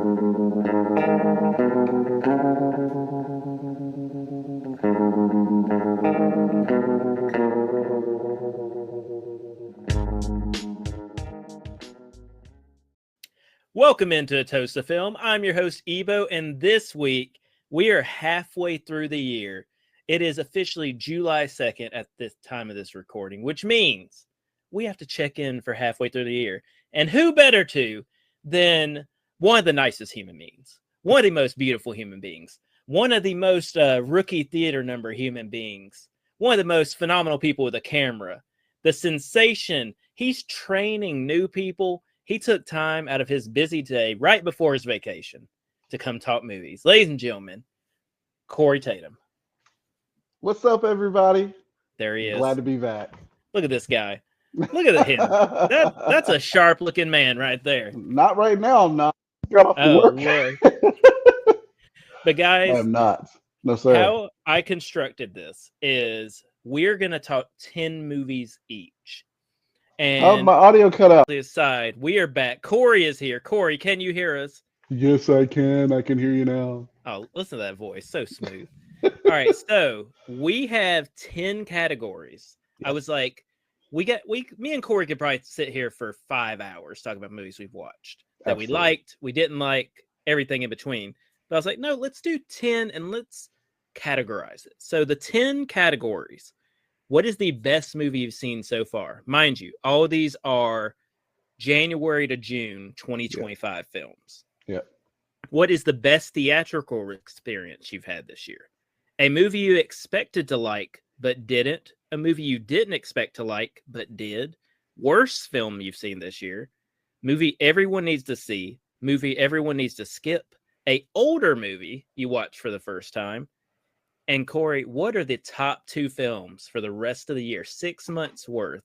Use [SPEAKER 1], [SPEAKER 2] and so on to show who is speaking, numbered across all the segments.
[SPEAKER 1] Welcome into A Toast of Film. I'm your host, Ebo, and this week we are halfway through the year. It is officially July 2nd at this time of this recording, which means we have to check in for halfway through the year. And who better to than one of the nicest human beings, one of the most beautiful human beings, one of the most rookie theater number human beings, one of the most phenomenal people with a camera, the sensation. He's training new people. He took time out of his busy day right before his vacation to come talk movies. Ladies and gentlemen, Corey Tatum.
[SPEAKER 2] What's up, everybody?
[SPEAKER 1] There he is.
[SPEAKER 2] Glad to be back.
[SPEAKER 1] Look at this guy. Look at him. That's a sharp-looking man right there.
[SPEAKER 2] Not right now. I'm not. Got off work.
[SPEAKER 1] Lord. But guys,
[SPEAKER 2] I'm not. No, sir.
[SPEAKER 1] How I constructed this is we're going to talk 10 movies each. And
[SPEAKER 2] my audio cut out.
[SPEAKER 1] Aside, we are back. Corey is here. Corey, can you hear us?
[SPEAKER 2] Yes, I can. I can hear you now.
[SPEAKER 1] Oh, listen to that voice. So smooth. All right. So we have 10 categories. Yes. I was like, me and Corey could probably sit here for 5 hours talking about movies we've watched that we liked, we didn't like, everything in between. But I was like, no, let's do 10 and let's categorize it. So the 10 categories. What is the best movie you've seen so far? Mind you, all of these are January to June 2025 films.
[SPEAKER 2] Yeah.
[SPEAKER 1] What is the best theatrical experience you've had this year? A movie you expected to like but didn't. A movie you didn't expect to like but did. Worst film you've seen this year. Movie everyone needs to see. Movie everyone needs to skip. A older movie you watched for the first time. And Corey, what are the top 2 films for the rest of the year? 6 months worth.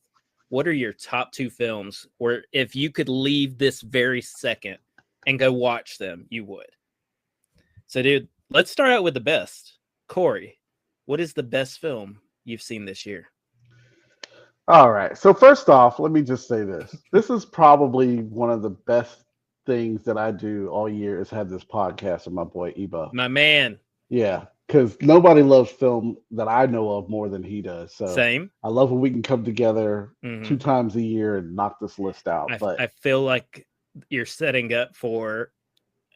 [SPEAKER 1] What are your top 2 films where if you could leave this very second and go watch them, you would? So, dude, let's start out with the best. Corey, what is the best film you've seen this year?
[SPEAKER 2] All right. So first off, let me just say this. This is probably one of the best things that I do all year is have this podcast with my boy, Ebo.
[SPEAKER 1] My man.
[SPEAKER 2] Yeah. Because nobody loves film that I know of more than he does. So
[SPEAKER 1] same.
[SPEAKER 2] I love when we can come together 2 times a year and knock this list out.
[SPEAKER 1] I feel like you're setting up for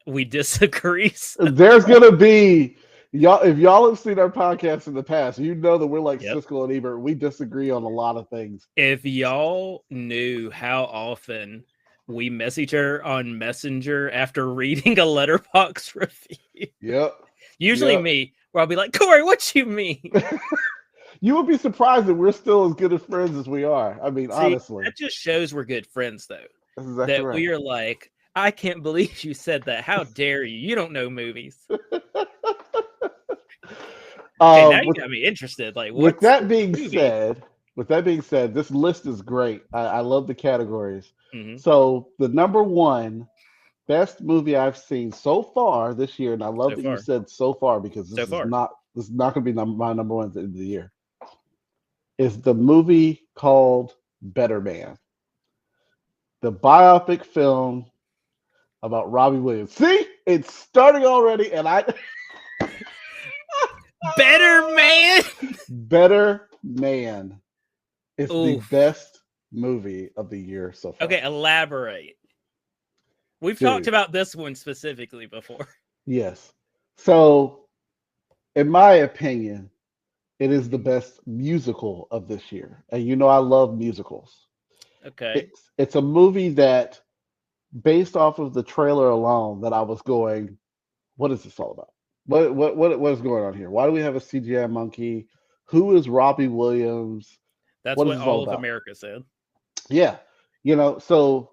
[SPEAKER 1] we disagree. So.
[SPEAKER 2] There's gonna be y'all. If y'all have seen our podcast in the past, you know that we're like Siskel and Ebert. We disagree on a lot of things.
[SPEAKER 1] If y'all knew how often we message her on Messenger after reading a Letterboxd review.
[SPEAKER 2] Yep.
[SPEAKER 1] Usually me. Where I'll be like, Corey, what you mean?
[SPEAKER 2] You would be surprised that we're still as good of friends as we are. I mean, honestly.
[SPEAKER 1] That just shows we're good friends, though.
[SPEAKER 2] That's exactly right.
[SPEAKER 1] We are like, I can't believe you said that. How dare you? You don't know movies. Now you got me interested. Like,
[SPEAKER 2] with that being said, this list is great. I love the categories. Mm-hmm. So the number 1 best movie I've seen so far this year, and I love that you said so far because this is not going to be my number 1 at the end of the year, is the movie called Better Man, the biopic film about Robbie Williams. See, it's starting already, and I
[SPEAKER 1] Better Man.
[SPEAKER 2] Better Man is the best movie of the year so far.
[SPEAKER 1] Okay, elaborate. We've talked about this one specifically before.
[SPEAKER 2] Yes. So, in my opinion, it is the best musical of this year. And you know I love musicals.
[SPEAKER 1] Okay.
[SPEAKER 2] It's a movie that, based off of the trailer alone, that I was going, what is this all about? What is going on here? Why do we have a CGI monkey? Who is Robbie Williams?
[SPEAKER 1] That's what all of America said.
[SPEAKER 2] Yeah. So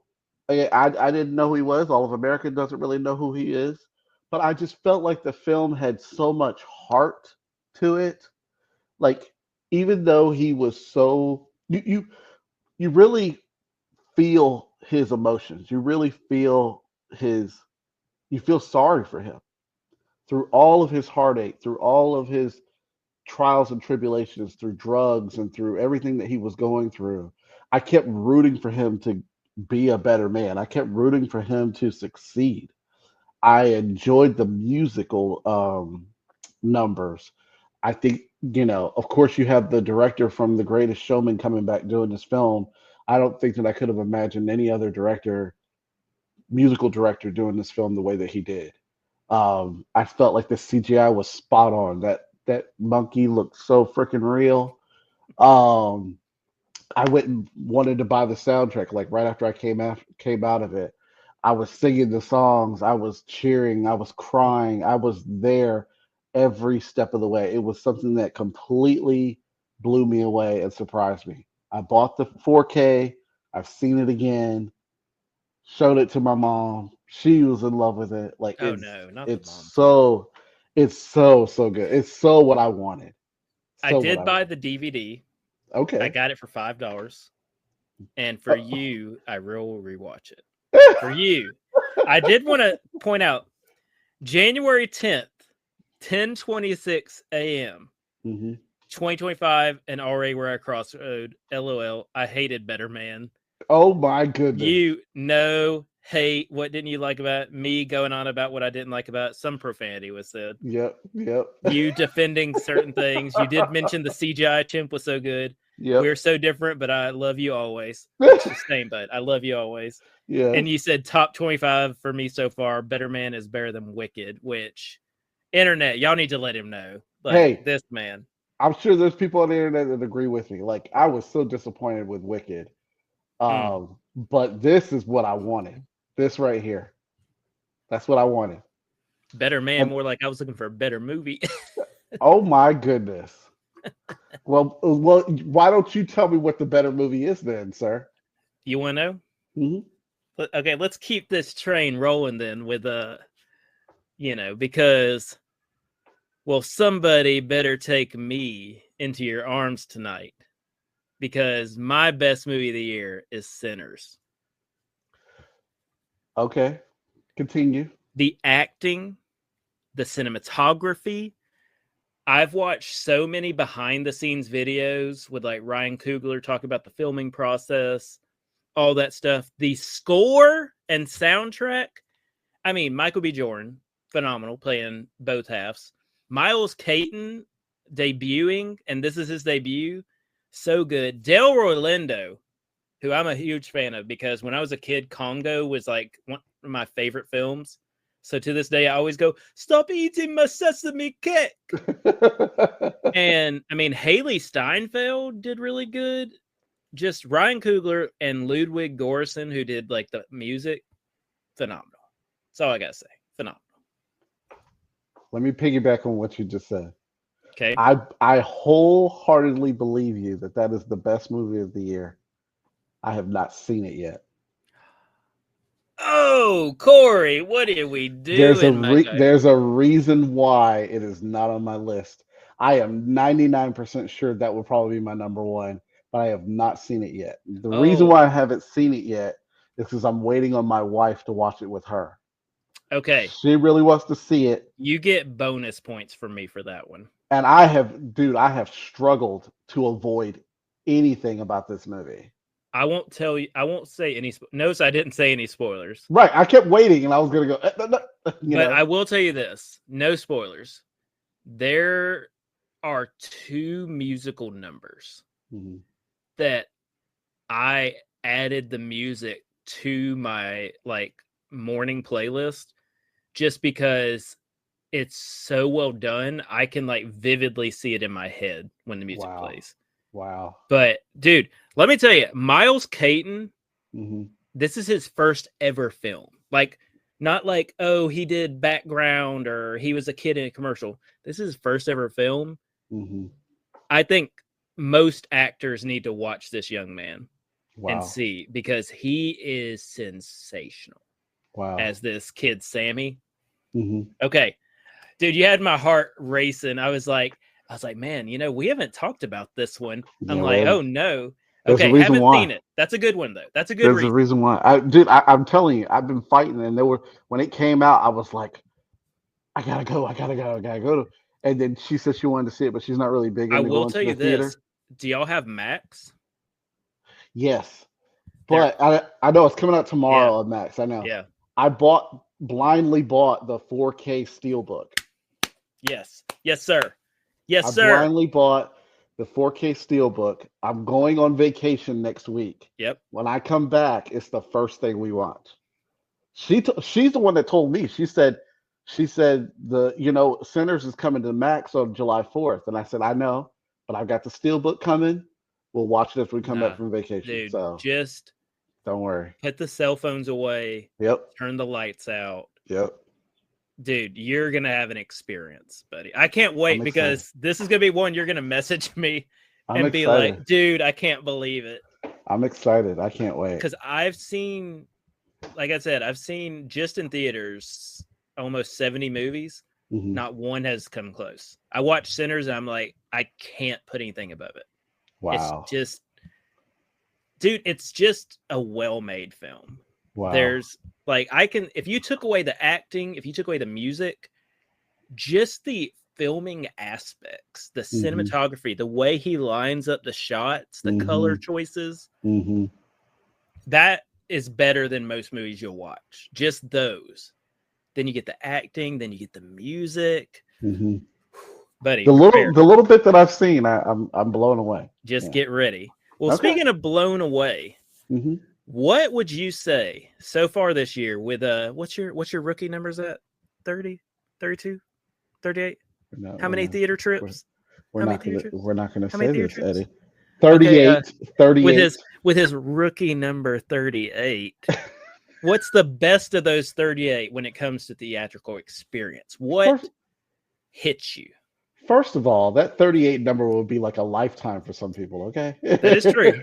[SPEAKER 2] I didn't know who he was. All of America doesn't really know who he is. But I just felt like the film had so much heart to it. Like, even though he was so... You really feel his emotions. You really feel you feel sorry for him. Through all of his heartache, through all of his trials and tribulations, through drugs and through everything that he was going through, I kept rooting for him to be a better man. I kept rooting for him to succeed. I enjoyed the musical numbers. I think, of course, you have the director from The Greatest Showman coming back doing this film. I don't think that I could have imagined any other musical director, doing this film the way that he did. I felt like the CGI was spot on. That monkey looked so freaking real. Um, I went and wanted to buy the soundtrack like right after I came out of it. I was singing the songs, I was cheering, I was crying, I was there every step of the way. It was something that completely blew me away and surprised me. I bought the 4K, I've seen it again, showed it to my mom. She was in love with it. Like
[SPEAKER 1] Oh no, not the
[SPEAKER 2] it's
[SPEAKER 1] mom too.
[SPEAKER 2] so so good. It's so what I wanted.
[SPEAKER 1] I
[SPEAKER 2] So what
[SPEAKER 1] did
[SPEAKER 2] I
[SPEAKER 1] buy
[SPEAKER 2] wanted.
[SPEAKER 1] the DVD. I
[SPEAKER 2] Okay.
[SPEAKER 1] got it for $5. And for
[SPEAKER 2] Uh,
[SPEAKER 1] you, I will rewatch it. For you, I did want to point out January 10th, 10:26 a.m.
[SPEAKER 2] mhm.
[SPEAKER 1] 2025, and already we're at crossroad. LOL. I hated Better Man.
[SPEAKER 2] Oh my goodness.
[SPEAKER 1] You know, hate. What didn't you like about it? Me going on about what I didn't like about it? Some profanity was said.
[SPEAKER 2] Yep, yep.
[SPEAKER 1] You defending certain things. You did mention the CGI chimp was so good.
[SPEAKER 2] Yep.
[SPEAKER 1] We're so different, but I love you always. It's the same, but I love you always.
[SPEAKER 2] Yes.
[SPEAKER 1] And you said top 25 for me so far. Better Man is better than Wicked, which internet, y'all need to let him know. Like
[SPEAKER 2] Hey,
[SPEAKER 1] this man.
[SPEAKER 2] I'm sure there's people on the internet that agree with me. Like I was so disappointed with Wicked.
[SPEAKER 1] Mm.
[SPEAKER 2] But this is what I wanted. This right here. That's what I wanted.
[SPEAKER 1] Better Man,
[SPEAKER 2] And
[SPEAKER 1] more like I was looking for a better movie.
[SPEAKER 2] oh my goodness. Well, why don't you tell me what the better movie is then, sir?
[SPEAKER 1] You want to know?
[SPEAKER 2] Hmm.
[SPEAKER 1] Okay, let's keep this train rolling then with because well, somebody better take me into your arms tonight because my best movie of the year is Sinners.
[SPEAKER 2] Okay. Continue.
[SPEAKER 1] The acting, the cinematography. I've watched so many behind the scenes videos with like Ryan Coogler talk about the filming process, all that stuff. The score and soundtrack. I mean, Michael B. Jordan, phenomenal, playing both halves. Miles Caton debuting, and this is his debut. So good. Delroy Lindo, who I'm a huge fan of because when I was a kid, Congo was like one of my favorite films. So to this day, I always go, "Stop eating my sesame cake." And I mean, Haley Steinfeld did really good. Just Ryan Coogler and Ludwig Göransson, who did like the music, phenomenal. That's all I gotta say. Phenomenal.
[SPEAKER 2] Let me piggyback on what you just said.
[SPEAKER 1] Okay.
[SPEAKER 2] I wholeheartedly believe you that that is the best movie of the year. I have not seen it yet.
[SPEAKER 1] Oh, Corey, what are we doing, my guy?
[SPEAKER 2] There's a reason why it is not on my list. I am 99% sure that will probably be my number one, but I have not seen it yet. The reason
[SPEAKER 1] Oh,
[SPEAKER 2] why I haven't seen it yet is because I'm waiting on my wife to watch it with her.
[SPEAKER 1] okay.
[SPEAKER 2] She really wants to see it,
[SPEAKER 1] You get bonus points from me for that one.
[SPEAKER 2] and I have struggled to avoid anything about this movie.
[SPEAKER 1] I won't tell you. I won't say any. Notice I didn't say any spoilers.
[SPEAKER 2] Right, I kept waiting, and I was gonna go,
[SPEAKER 1] But I will tell you this: no spoilers. There are two musical numbers
[SPEAKER 2] Mhm.
[SPEAKER 1] that I added the music to my like morning playlist just because it's so well done. I can like vividly see it in my head when the music
[SPEAKER 2] Wow,
[SPEAKER 1] plays.
[SPEAKER 2] wow.
[SPEAKER 1] But dude, let me tell you, Miles Caton,
[SPEAKER 2] Hmm.
[SPEAKER 1] this is his first ever film. Like, not like, oh, he did background or he was a kid in a commercial. This is his first ever film.
[SPEAKER 2] Hmm.
[SPEAKER 1] I think most actors need to watch this young man and
[SPEAKER 2] Wow,
[SPEAKER 1] see because he is sensational
[SPEAKER 2] wow.
[SPEAKER 1] as this kid, Sammy.
[SPEAKER 2] Hmm.
[SPEAKER 1] Okay. Dude, you had my heart racing. I was like, man, we haven't talked about this one. I'm
[SPEAKER 2] Yeah,
[SPEAKER 1] like,
[SPEAKER 2] well,
[SPEAKER 1] oh no.
[SPEAKER 2] there's a
[SPEAKER 1] Okay,
[SPEAKER 2] reason
[SPEAKER 1] haven't
[SPEAKER 2] why.
[SPEAKER 1] seen it. That's a good one though. That's a good
[SPEAKER 2] There's a
[SPEAKER 1] reason.
[SPEAKER 2] reason why. I'm telling you, I've been fighting, and there were when it came out, I was like, I gotta go, I gotta go, I gotta go. And then she said she wanted to see it, but she's not really big
[SPEAKER 1] I
[SPEAKER 2] into
[SPEAKER 1] will
[SPEAKER 2] going
[SPEAKER 1] tell
[SPEAKER 2] to the
[SPEAKER 1] you this.
[SPEAKER 2] theater.
[SPEAKER 1] Do y'all have Max?
[SPEAKER 2] Yes,
[SPEAKER 1] There.
[SPEAKER 2] but I know it's coming out
[SPEAKER 1] Yeah.
[SPEAKER 2] tomorrow on Max. I know.
[SPEAKER 1] Yeah.
[SPEAKER 2] I bought blindly bought the 4K Steelbook.
[SPEAKER 1] Yes. Yes, sir. Yes,
[SPEAKER 2] I
[SPEAKER 1] sir.
[SPEAKER 2] blindly bought the 4K Steelbook. I'm going on vacation next week.
[SPEAKER 1] Yep.
[SPEAKER 2] When I come back, it's the first thing we watch. She's the one that told me. She said Sinners is coming to Max on July 4th, and I said I know, but I've got the Steelbook coming. We'll watch it as we come back from vacation.
[SPEAKER 1] Dude,
[SPEAKER 2] So
[SPEAKER 1] just
[SPEAKER 2] don't worry.
[SPEAKER 1] put the cell phones away.
[SPEAKER 2] Yep.
[SPEAKER 1] Turn the lights out.
[SPEAKER 2] Yep.
[SPEAKER 1] Dude, you're gonna have an experience, buddy. I can't wait
[SPEAKER 2] I'm
[SPEAKER 1] because this is gonna be one you're gonna message me
[SPEAKER 2] I'm
[SPEAKER 1] and be
[SPEAKER 2] excited.
[SPEAKER 1] like, dude, I can't believe it.
[SPEAKER 2] I'm excited. I can't wait.
[SPEAKER 1] Because I've seen, like I said, I've seen just in theaters almost 70 movies.
[SPEAKER 2] Mhm.
[SPEAKER 1] Not one has come close. I watched Sinners and I'm like, I can't put anything above it.
[SPEAKER 2] Wow.
[SPEAKER 1] It's just, dude, it's just a well-made film.
[SPEAKER 2] Wow.
[SPEAKER 1] There's like, if you took away the acting, if you took away the music, just the filming aspects, the cinematography, the way he lines up the shots, the color choices, that is better than most movies you'll watch. Just those. Then you get the acting, then you get the music. Buddy,
[SPEAKER 2] the little bit that I've seen, I'm blown away.
[SPEAKER 1] Just get ready. Well, speaking of blown away, what would you say so far this year with what's your rookie numbers at? 30, 32, 38? How many theater trips?
[SPEAKER 2] We're not going to say this,
[SPEAKER 1] trips?
[SPEAKER 2] Eddie. 38. 38.
[SPEAKER 1] With his rookie number 38. What's the best of those 38 when it comes to theatrical experience? What hits you?
[SPEAKER 2] First of all, that 38 number will be like a lifetime for some people, okay?
[SPEAKER 1] That is true.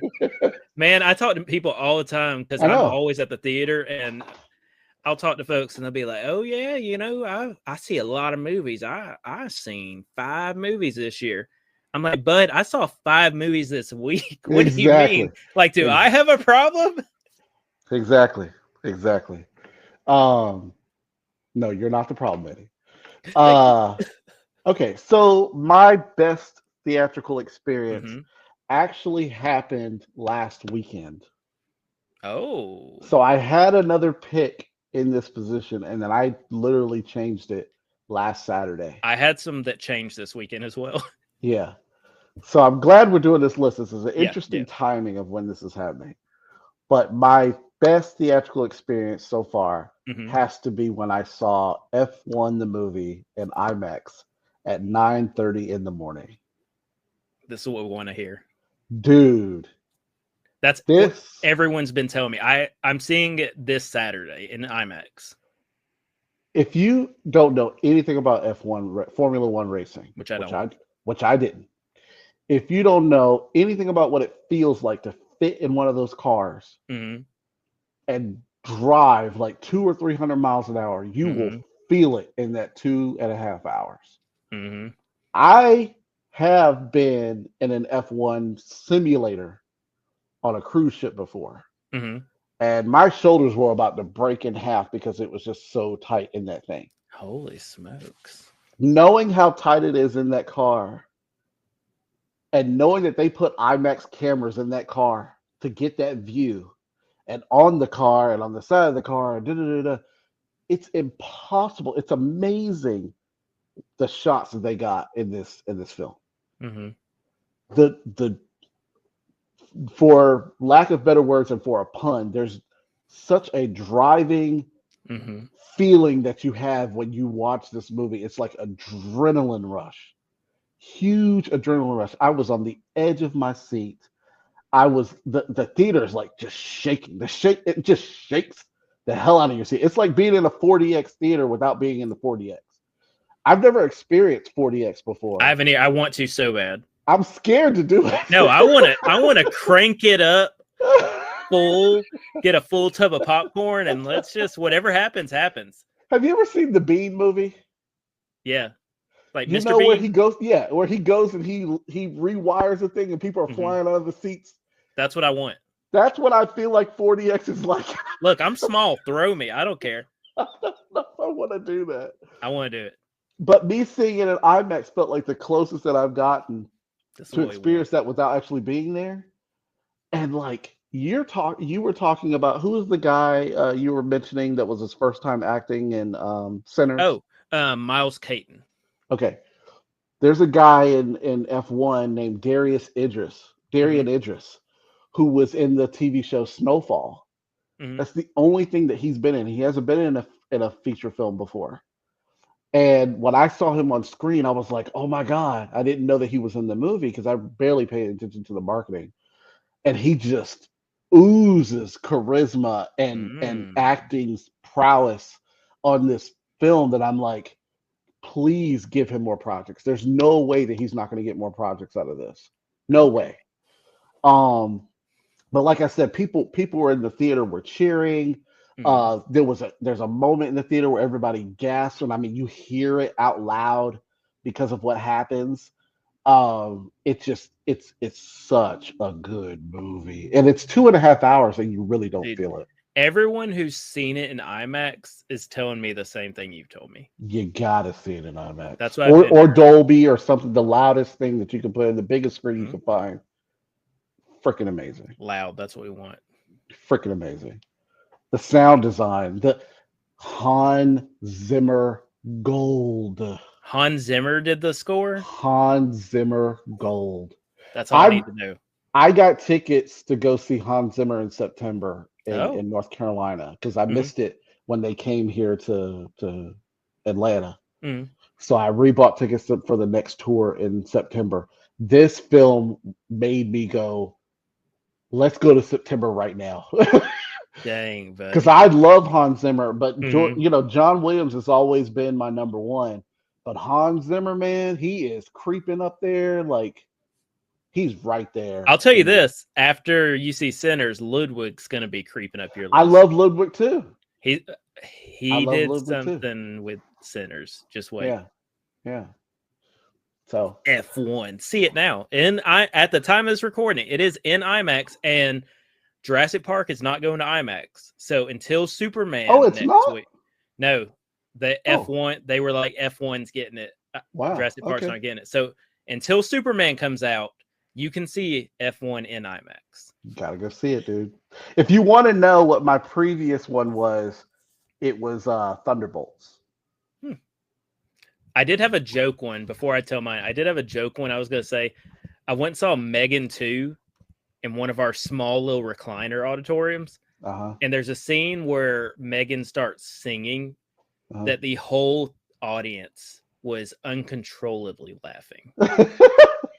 [SPEAKER 1] Man, I talk to people all the time because I'm always at the theater, and I'll talk to folks and they'll be like, oh, yeah, I see a lot of movies. I've seen 5 movies this year. I'm like, bud, I saw 5 movies this week. What do you mean? Like, do I have a problem?
[SPEAKER 2] Exactly. No, you're not the problem, Eddie. Okay, so my best theatrical experience actually happened last weekend.
[SPEAKER 1] Oh.
[SPEAKER 2] So I had another pick in this position, and then I literally changed it last Saturday.
[SPEAKER 1] I had some that changed this weekend as well.
[SPEAKER 2] Yeah. So I'm glad we're doing this list. This is an interesting timing of when this is happening. But my best theatrical experience so far has to be when I saw F1 the movie in IMAX at 9:30 in the morning.
[SPEAKER 1] This is what we want to hear.
[SPEAKER 2] Dude.
[SPEAKER 1] That's what everyone's been telling me. I'm seeing it this Saturday in IMAX.
[SPEAKER 2] If you don't know anything about F1, Formula One racing, which I didn't. If you don't know anything about what it feels like to fit in one of those cars and drive like 200 or 300 miles an hour, you will feel it in that 2.5 hours. I have been in an F1 simulator on a cruise ship before, and my shoulders were about to break in half because it was just so tight in that thing.
[SPEAKER 1] Holy smokes.
[SPEAKER 2] Knowing how tight it is in that car, and knowing that they put IMAX cameras in that car to get that view, and on the car and on the side of the car, it's impossible. It's amazing the shots that they got in this film. The for lack of better words and for a pun, there's such a driving feeling that you have when you watch this movie. It's like adrenaline rush. Huge adrenaline rush. I was on the edge of my seat. I was the theater's like just shaking. It just shakes the hell out of your seat. It's like being in a 4DX theater without being in the 4DX. I've never experienced 4DX before.
[SPEAKER 1] I haven't. I want to so bad.
[SPEAKER 2] I'm scared to do it.
[SPEAKER 1] No, I want to crank it up full, get a full tub of popcorn, and let's just whatever happens, happens.
[SPEAKER 2] Have you ever seen the Bean movie?
[SPEAKER 1] Yeah. Like
[SPEAKER 2] you
[SPEAKER 1] Mr.
[SPEAKER 2] know
[SPEAKER 1] Bean?
[SPEAKER 2] where he goes? Yeah, where he goes and he rewires the thing and people are flying out of the seats.
[SPEAKER 1] That's what I want.
[SPEAKER 2] That's what I feel like 4DX is like.
[SPEAKER 1] Look, I'm small. Throw me. I don't care.
[SPEAKER 2] I want to do that.
[SPEAKER 1] I want to do it.
[SPEAKER 2] But me seeing it in IMAX felt like the closest that I've gotten to experience that without actually being there. And like You were talking about who was the guy you were mentioning that was his first time acting in Sinners?
[SPEAKER 1] Oh, Miles Caton.
[SPEAKER 2] Okay. There's a guy in F1 named
[SPEAKER 1] Hmm.
[SPEAKER 2] Darian Idris, who was in the TV show Snowfall.
[SPEAKER 1] Hmm.
[SPEAKER 2] That's the only thing that he's been in. He hasn't been in a feature film before. And when I saw him on screen, I was like, "Oh my god!" I didn't know that he was in the movie because I barely paid attention to the marketing. And he just oozes charisma and
[SPEAKER 1] Mm.
[SPEAKER 2] acting prowess on this film that I'm like, please give him more projects. There's no way that he's not going to get more projects out of this. No
[SPEAKER 1] Okay.
[SPEAKER 2] way. But like I said, people were in the theater were cheering.
[SPEAKER 1] Hmm.
[SPEAKER 2] There's a moment in the theater where everybody gasps, and I mean you hear it out loud because of what happens. It's such a good movie, and it's 2.5 hours, and you really don't
[SPEAKER 1] Dude,
[SPEAKER 2] feel it.
[SPEAKER 1] everyone who's seen it in IMAX is telling me the same thing you've told me.
[SPEAKER 2] You gotta see it in IMAX
[SPEAKER 1] That's what I've been
[SPEAKER 2] or
[SPEAKER 1] hearing.
[SPEAKER 2] Dolby or something. The loudest thing that you can put in the biggest screen you
[SPEAKER 1] Mhm.
[SPEAKER 2] can find. Freaking amazing.
[SPEAKER 1] Loud. That's what we want.
[SPEAKER 2] Freaking amazing. The sound design, the Hans Zimmer gold.
[SPEAKER 1] Hans Zimmer did the score.
[SPEAKER 2] Hans Zimmer gold.
[SPEAKER 1] That's all I
[SPEAKER 2] I
[SPEAKER 1] need to know.
[SPEAKER 2] I got tickets to go see Hans Zimmer in September
[SPEAKER 1] Oh.
[SPEAKER 2] in North Carolina because I
[SPEAKER 1] Hmm.
[SPEAKER 2] missed it when they came here to Atlanta.
[SPEAKER 1] Hmm.
[SPEAKER 2] So I rebought tickets for the next tour in September. This film made me go, let's go to September right now.
[SPEAKER 1] Dang,
[SPEAKER 2] Because
[SPEAKER 1] buddy.
[SPEAKER 2] I love Hans Zimmer, but
[SPEAKER 1] Hmm.
[SPEAKER 2] John Williams has always been my number one. But Hans Zimmer, man, he is creeping up there. Like he's right there
[SPEAKER 1] I'll tell
[SPEAKER 2] for
[SPEAKER 1] you
[SPEAKER 2] me.
[SPEAKER 1] this: after you see Sinners, Ludwig's going to be creeping up your
[SPEAKER 2] I
[SPEAKER 1] list.
[SPEAKER 2] love Ludwig too.
[SPEAKER 1] He
[SPEAKER 2] I
[SPEAKER 1] he
[SPEAKER 2] love
[SPEAKER 1] did
[SPEAKER 2] Ludwig too.
[SPEAKER 1] something with Sinners. Just wait.
[SPEAKER 2] Yeah, yeah. So
[SPEAKER 1] F1. See it now. At the time of this recording, it is in IMAX, and Jurassic Park is not going to IMAX. So until
[SPEAKER 2] oh,
[SPEAKER 1] Superman
[SPEAKER 2] it's
[SPEAKER 1] next
[SPEAKER 2] not.
[SPEAKER 1] week, no, the
[SPEAKER 2] Oh,
[SPEAKER 1] F1 they were like F1's getting it.
[SPEAKER 2] wow.
[SPEAKER 1] Jurassic Park's
[SPEAKER 2] Okay,
[SPEAKER 1] not getting it. So until Superman comes out, you can see F1 in IMAX.
[SPEAKER 2] gotta go see it, dude. If you want to know what my previous one was, it was Thunderbolts.
[SPEAKER 1] Hmm. I did have a joke one before I tell mine. I did have a joke one. I was going to say I went and saw Megan 2 in one of our small little recliner auditoriums.
[SPEAKER 2] Uh
[SPEAKER 1] And there's a scene where Megan starts singing
[SPEAKER 2] huh.
[SPEAKER 1] that the whole audience was uncontrollably laughing.
[SPEAKER 2] Uh-huh.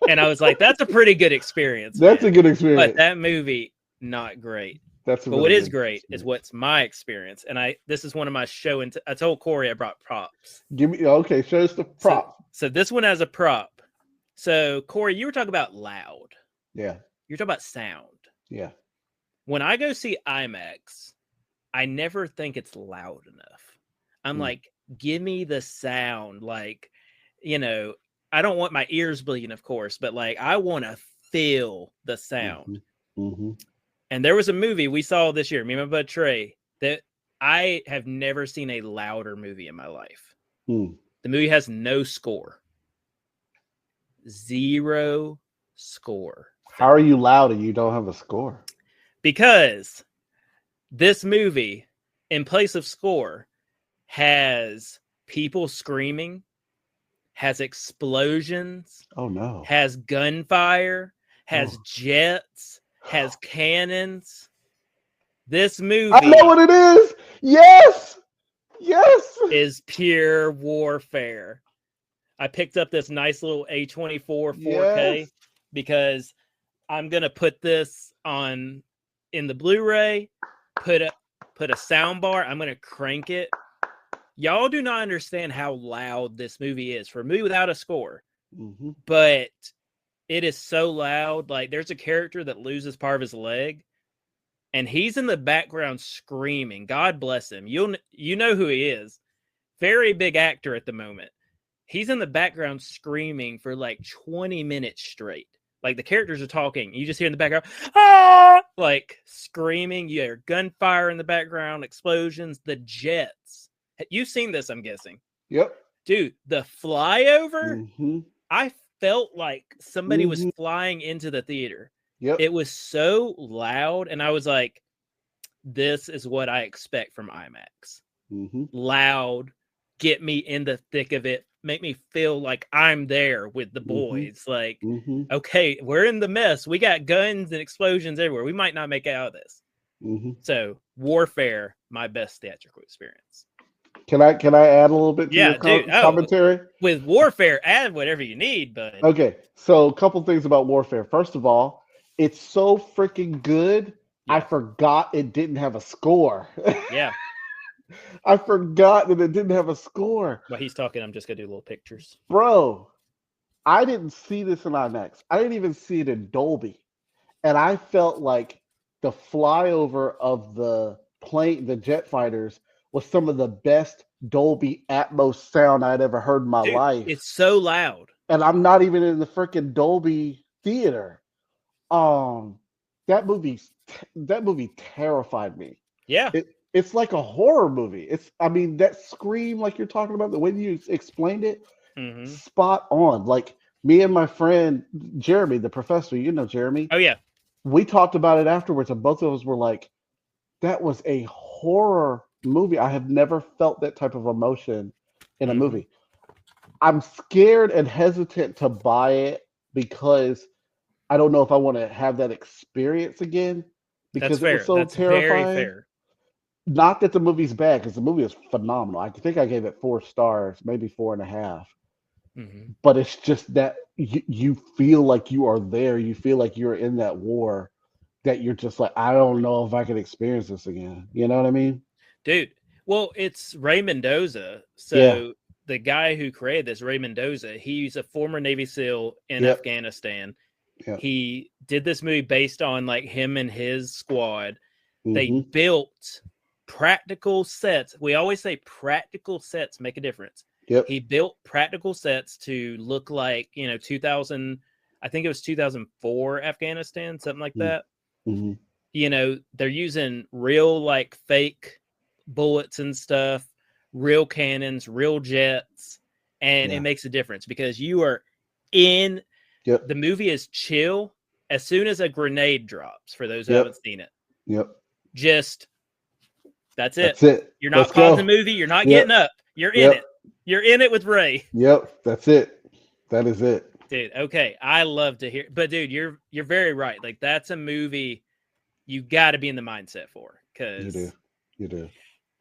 [SPEAKER 1] And I was like, that's a pretty good experience,
[SPEAKER 2] That's a
[SPEAKER 1] man.
[SPEAKER 2] good
[SPEAKER 1] But
[SPEAKER 2] experience.
[SPEAKER 1] that movie, not great.
[SPEAKER 2] That's a
[SPEAKER 1] But what
[SPEAKER 2] really
[SPEAKER 1] is
[SPEAKER 2] good
[SPEAKER 1] great is
[SPEAKER 2] experience.
[SPEAKER 1] what's my experience. And this is one of my show. And I told Corey I brought props.
[SPEAKER 2] Give me okay. Show us the
[SPEAKER 1] So,
[SPEAKER 2] prop.
[SPEAKER 1] so this one has a prop. So, Corey, you were talking about loud.
[SPEAKER 2] Yeah,
[SPEAKER 1] You're talking about sound.
[SPEAKER 2] yeah.
[SPEAKER 1] When I go see IMAX, I never think it's loud enough. I'm
[SPEAKER 2] Mm,
[SPEAKER 1] like, give me the sound. Like, I don't want my ears bleeding, of course, but like, I want to feel the sound.
[SPEAKER 2] mhm, mhm.
[SPEAKER 1] And there was a movie we saw this year, me and my bud Trey, that I have never seen a louder movie in my life.
[SPEAKER 2] Mm.
[SPEAKER 1] The movie has no score, zero score.
[SPEAKER 2] How are you loud and you don't have a score?
[SPEAKER 1] Because this movie, in place of score, has people screaming, has explosions,
[SPEAKER 2] Oh no.
[SPEAKER 1] has gunfire, has
[SPEAKER 2] Oh.
[SPEAKER 1] jets, has cannons. This
[SPEAKER 2] I know
[SPEAKER 1] movie
[SPEAKER 2] what it is. Yes. Yes.
[SPEAKER 1] is pure warfare. I picked up this nice little A24 4K
[SPEAKER 2] Yes.
[SPEAKER 1] because I'm gonna put this on in the Blu-ray, put a sound bar. I'm gonna crank it. Y'all do not understand how loud this movie is for a movie without a score,
[SPEAKER 2] Hmm.
[SPEAKER 1] but it is so loud. Like there's a character that loses part of his leg, and he's in the background screaming. God bless him. You know who he is. Very big actor at the moment. He's in the background screaming for like 20 minutes straight. Like the characters are talking. You just hear in the background, ah! Like screaming. You hear gunfire in the background, explosions, the jets. You've seen this, I'm guessing.
[SPEAKER 2] Yep.
[SPEAKER 1] Dude, the flyover,
[SPEAKER 2] Hmm.
[SPEAKER 1] I felt like somebody was
[SPEAKER 2] Hmm.
[SPEAKER 1] flying into the theater.
[SPEAKER 2] Yep.
[SPEAKER 1] It was so loud, and I was like, this is what I expect from IMAX.
[SPEAKER 2] Mm-hmm.
[SPEAKER 1] Loud, get me in the thick of it, make me feel like I'm there with the
[SPEAKER 2] Mm-hmm.
[SPEAKER 1] boys. Like,
[SPEAKER 2] Mm-hmm.
[SPEAKER 1] okay, we're in the mess. We got guns and explosions everywhere. We might not make it out of this.
[SPEAKER 2] Mm-hmm.
[SPEAKER 1] So, Warfare, my best theatrical experience.
[SPEAKER 2] Can I add a little bit to your
[SPEAKER 1] Yeah, dude. Oh,
[SPEAKER 2] commentary?
[SPEAKER 1] with Warfare, add whatever you need, bud.
[SPEAKER 2] Okay, so a couple things about Warfare. First of all, it's so freaking good. I
[SPEAKER 1] Yeah.
[SPEAKER 2] forgot it didn't have a score.
[SPEAKER 1] Yeah.
[SPEAKER 2] I forgot that it didn't have a score.
[SPEAKER 1] While he's talking, I'm just gonna do little pictures.
[SPEAKER 2] Bro, I didn't see this in IMAX. I didn't even see it in Dolby. And I felt like the flyover of the plane, the jet fighters, was some of the best Dolby Atmos sound I'd ever heard in my
[SPEAKER 1] Dude,
[SPEAKER 2] life.
[SPEAKER 1] it's so loud.
[SPEAKER 2] And I'm not even in the freaking Dolby theater. That movie terrified me.
[SPEAKER 1] Yeah.
[SPEAKER 2] It's like a horror movie. I mean, that scream, like you're talking about, the way you explained it,
[SPEAKER 1] Mm-hmm.
[SPEAKER 2] spot on. Like me and my friend Jeremy, the professor, you know Jeremy.
[SPEAKER 1] Oh yeah.
[SPEAKER 2] We talked about it afterwards, and both of us were like, "That was a horror movie. I have never felt that type of emotion in a
[SPEAKER 1] Mhm.
[SPEAKER 2] movie." I'm scared and hesitant to buy it because I don't know if I want to have that experience again
[SPEAKER 1] That's
[SPEAKER 2] because it was
[SPEAKER 1] fair.
[SPEAKER 2] so
[SPEAKER 1] That's very
[SPEAKER 2] terrifying.
[SPEAKER 1] fair.
[SPEAKER 2] Not that the movie's bad, because the movie is phenomenal. I think I gave it 4 stars, maybe 4.5.
[SPEAKER 1] Mm-hmm.
[SPEAKER 2] But it's just that you feel like you are there. You feel like you're in that war. That you're just like, I don't know if I can experience this again. You know what I mean?
[SPEAKER 1] Dude, well, it's Ray Mendoza. So
[SPEAKER 2] Yeah.
[SPEAKER 1] the guy who created this, Ray Mendoza, he's a former Navy SEAL in
[SPEAKER 2] Yep.
[SPEAKER 1] Afghanistan.
[SPEAKER 2] Yep.
[SPEAKER 1] He did this movie based on like him and his squad. They
[SPEAKER 2] Mm-hmm.
[SPEAKER 1] built practical sets. We always say practical sets make a difference.
[SPEAKER 2] Yep.
[SPEAKER 1] He built practical sets to look like, 2000, I think it was 2004 Afghanistan, something like that.
[SPEAKER 2] Mm-hmm.
[SPEAKER 1] They're using real like fake bullets and stuff, real cannons, real jets, and
[SPEAKER 2] Yeah.
[SPEAKER 1] it makes a difference because you are in
[SPEAKER 2] Yep.
[SPEAKER 1] the movie is chill as soon as a grenade drops, for those who
[SPEAKER 2] Yep.
[SPEAKER 1] haven't seen it.
[SPEAKER 2] Yep.
[SPEAKER 1] Just that's it.
[SPEAKER 2] That's it.
[SPEAKER 1] You're not
[SPEAKER 2] Let's
[SPEAKER 1] pausing
[SPEAKER 2] go.
[SPEAKER 1] the movie, you're not
[SPEAKER 2] Yep.
[SPEAKER 1] getting up. You're in
[SPEAKER 2] Yep.
[SPEAKER 1] it. You're in it with Ray.
[SPEAKER 2] Yep. That's it. That is it.
[SPEAKER 1] Dude, okay. I love to hear, but dude, you're very right. Like that's a movie you got to be in the mindset for, because
[SPEAKER 2] You do.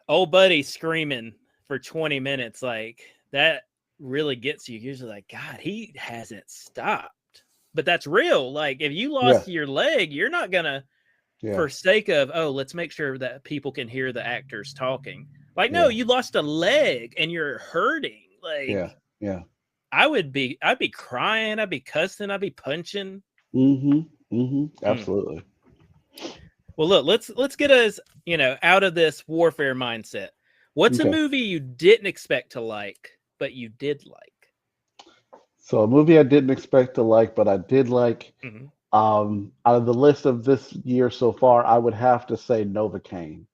[SPEAKER 1] Old buddy screaming for 20 minutes, like that really gets you. You're just like, God, he hasn't stopped. But that's real. Like if you lost your leg, you're not gonna, for sake of, let's make sure that people can hear the actors talking. Like, no, you lost a leg and you're hurting. Like,
[SPEAKER 2] yeah.
[SPEAKER 1] I'd be crying, I'd be cussing, I'd be punching.
[SPEAKER 2] Absolutely.
[SPEAKER 1] Well, look, let's get us, out of this warfare mindset. What's a movie you didn't expect to like, but you did like?
[SPEAKER 2] So a movie I didn't expect to like, but I did like.
[SPEAKER 1] Mm-hmm.
[SPEAKER 2] Out of the list of this year so far, I would have to say Novocaine.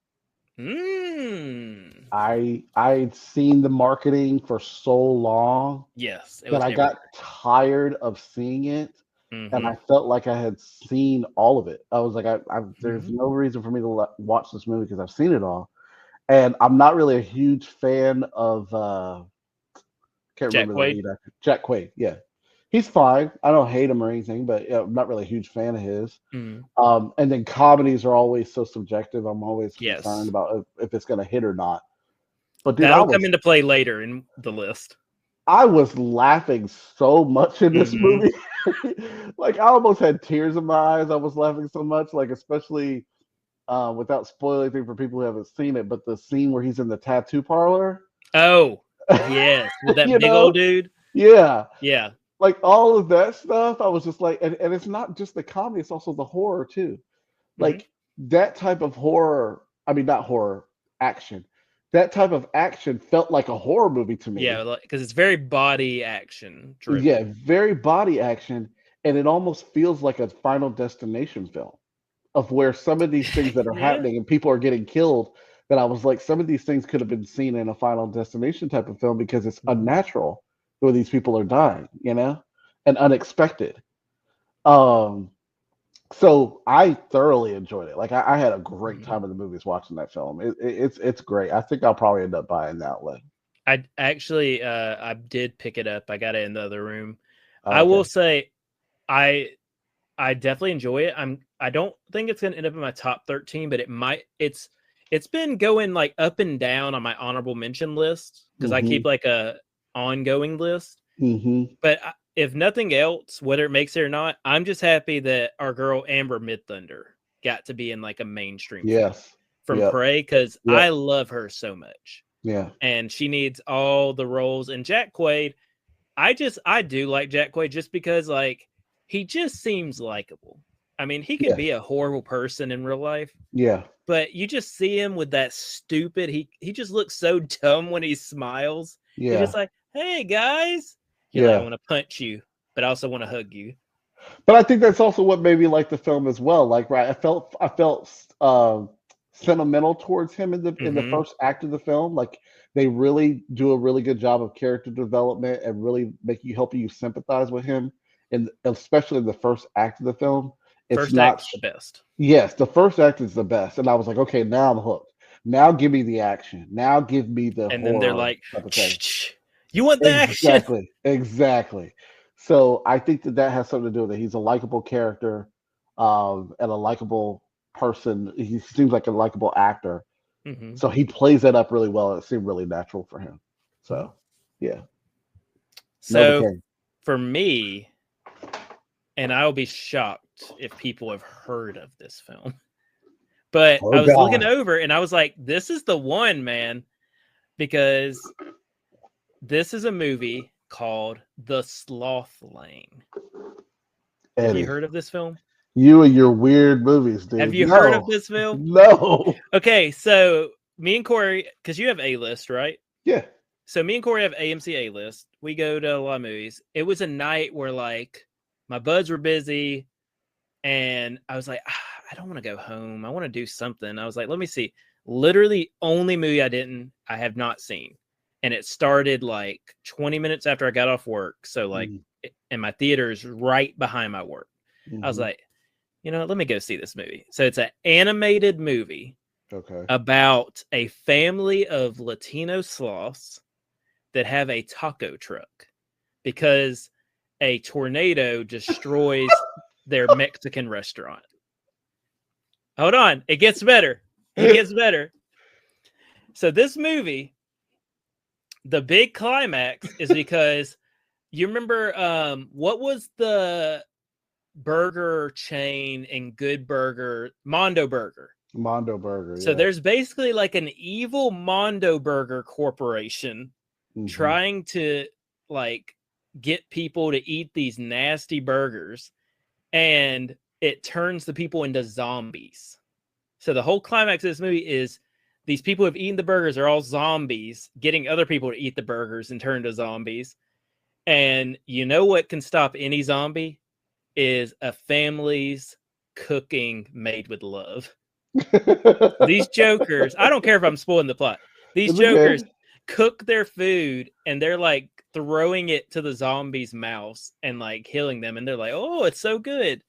[SPEAKER 2] I'd seen the marketing for so long
[SPEAKER 1] that
[SPEAKER 2] I got tired of seeing it, and I felt like I had seen all of it. I was like, there's no reason for me to watch this movie because I've seen it all, and I'm not really a huge fan of can't remember the lead actor, Jack Quaid. Yeah, he's fine. I don't hate him or anything, but I'm not really a huge fan of his. And then comedies are always so subjective. I'm always concerned about if it's going to hit or not. But dude,
[SPEAKER 1] that'll come into play later in the list.
[SPEAKER 2] I was laughing so much in this movie. Like I almost had tears in my eyes. I was laughing so much, like especially without spoiling anything for people who haven't seen it, but the scene where he's in the tattoo parlor.
[SPEAKER 1] Oh, yes, with that big old dude.
[SPEAKER 2] Yeah.
[SPEAKER 1] Yeah.
[SPEAKER 2] Like all of that stuff, I was just like, and it's not just the comedy, it's also the horror too. Like that type of horror, I mean, not horror, action. That type of action felt like a horror movie to me.
[SPEAKER 1] Yeah, because it's very body action driven.
[SPEAKER 2] Yeah, very body action. And it almost feels like a Final Destination film of where some of these things that are happening and people are getting killed, that I was like, some of these things could have been seen in a Final Destination type of film because it's unnatural where these people are dying, and unexpected. So I thoroughly enjoyed it. Like I had a great
[SPEAKER 1] Mhm.
[SPEAKER 2] time in the movies watching that film. It's great. I think I'll probably end up buying that one.
[SPEAKER 1] I actually, I did pick it up. I got it in the other room. I
[SPEAKER 2] Okay.
[SPEAKER 1] will say, I I definitely enjoy it. I don't think it's gonna end up in my top 13, but it might. It's been going like up and down on my honorable mention list because I
[SPEAKER 2] Mm-hmm.
[SPEAKER 1] keep like a ongoing list.
[SPEAKER 2] Mm-hmm.
[SPEAKER 1] But if nothing else, whether it makes it or not, I'm just happy that our girl Amber Midthunder got to be in like a mainstream film
[SPEAKER 2] Yes.
[SPEAKER 1] from
[SPEAKER 2] Yep.
[SPEAKER 1] Prey because
[SPEAKER 2] Yep.
[SPEAKER 1] I love her so much,
[SPEAKER 2] Yeah.
[SPEAKER 1] and she needs all the roles. And Jack Quaid, I do like Jack Quaid just because like he just seems likable. I mean, he could
[SPEAKER 2] Yes.
[SPEAKER 1] be a horrible person in real life,
[SPEAKER 2] Yeah.
[SPEAKER 1] but you just see him with that stupid he just looks so dumb when he smiles. He's
[SPEAKER 2] Yeah.
[SPEAKER 1] just like, "Hey guys." You're like, "I
[SPEAKER 2] Yeah.
[SPEAKER 1] want to punch you, but I also want to hug you."
[SPEAKER 2] But I think that's also what made me like the film as well. Like, right, I felt sentimental towards him in the
[SPEAKER 1] Mhm.
[SPEAKER 2] first act of the film. Like, they really do a really good job of character development and really helping you sympathize with him, and especially in the first act of the film. It's
[SPEAKER 1] First
[SPEAKER 2] not.
[SPEAKER 1] act's the best.
[SPEAKER 2] Yes, the first act is the best, and I was like, okay, now I'm hooked. Now give me the action. Now give me the
[SPEAKER 1] And then they're
[SPEAKER 2] horror
[SPEAKER 1] like,
[SPEAKER 2] type of thing.
[SPEAKER 1] "Shh, you want the action?"
[SPEAKER 2] Exactly, exactly. So I think that has something to do with it. He's a likable character, and a likable person. He seems like a likable actor.
[SPEAKER 1] Mhm.
[SPEAKER 2] So he plays that up really well, and it seemed really natural for him.
[SPEAKER 1] Mhm.
[SPEAKER 2] So yeah,
[SPEAKER 1] So
[SPEAKER 2] Novocaine.
[SPEAKER 1] for me, and I'll be shocked if people have heard of this film. But
[SPEAKER 2] Oh
[SPEAKER 1] I was looking
[SPEAKER 2] God,
[SPEAKER 1] over and I was like, this is the one, man, because this is a movie called The Sloth Lane. Have you
[SPEAKER 2] Eddie,
[SPEAKER 1] heard of this film?
[SPEAKER 2] you and your weird movies,
[SPEAKER 1] Have
[SPEAKER 2] dude.
[SPEAKER 1] you heard
[SPEAKER 2] No,
[SPEAKER 1] of this film?
[SPEAKER 2] no.
[SPEAKER 1] Okay, so me and Corey, because you have A list, right?
[SPEAKER 2] Yeah.
[SPEAKER 1] So me and Corey have AMC A list. We go to a lot of movies. It was a night where like my buds were busy and I was like, I don't want to go home. I want to do something. I was like, let me see. Literally, only movie I have not seen, and it started like 20 minutes after I got off work. So like,
[SPEAKER 2] Mm-hmm.
[SPEAKER 1] and my theater is right behind my work. I was
[SPEAKER 2] Mm-hmm.
[SPEAKER 1] like, let me go see this movie. So it's an animated movie
[SPEAKER 2] Okay.
[SPEAKER 1] about a family of Latino sloths that have a taco truck because a tornado destroys their Mexican restaurant. Hold on, it gets better. It gets better. So this movie, the big climax is because you remember what was the burger chain in Good Burger, Mondo Burger.
[SPEAKER 2] Mondo Burger,
[SPEAKER 1] So
[SPEAKER 2] yeah.
[SPEAKER 1] there's basically like an evil Mondo Burger corporation
[SPEAKER 2] Mm-hmm.
[SPEAKER 1] trying to like get people to eat these nasty burgers, and it turns the people into zombies. So the whole climax of this movie is these people who have eaten the burgers are all zombies, getting other people to eat the burgers and turn to zombies. And you know what can stop any zombie is a family's cooking made with love. These jokers, I don't care if I'm spoiling the plot. These
[SPEAKER 2] It's
[SPEAKER 1] jokers
[SPEAKER 2] okay.
[SPEAKER 1] cook their food and they're like throwing it to the zombies' mouths and like killing them. And they're like, oh, it's so good.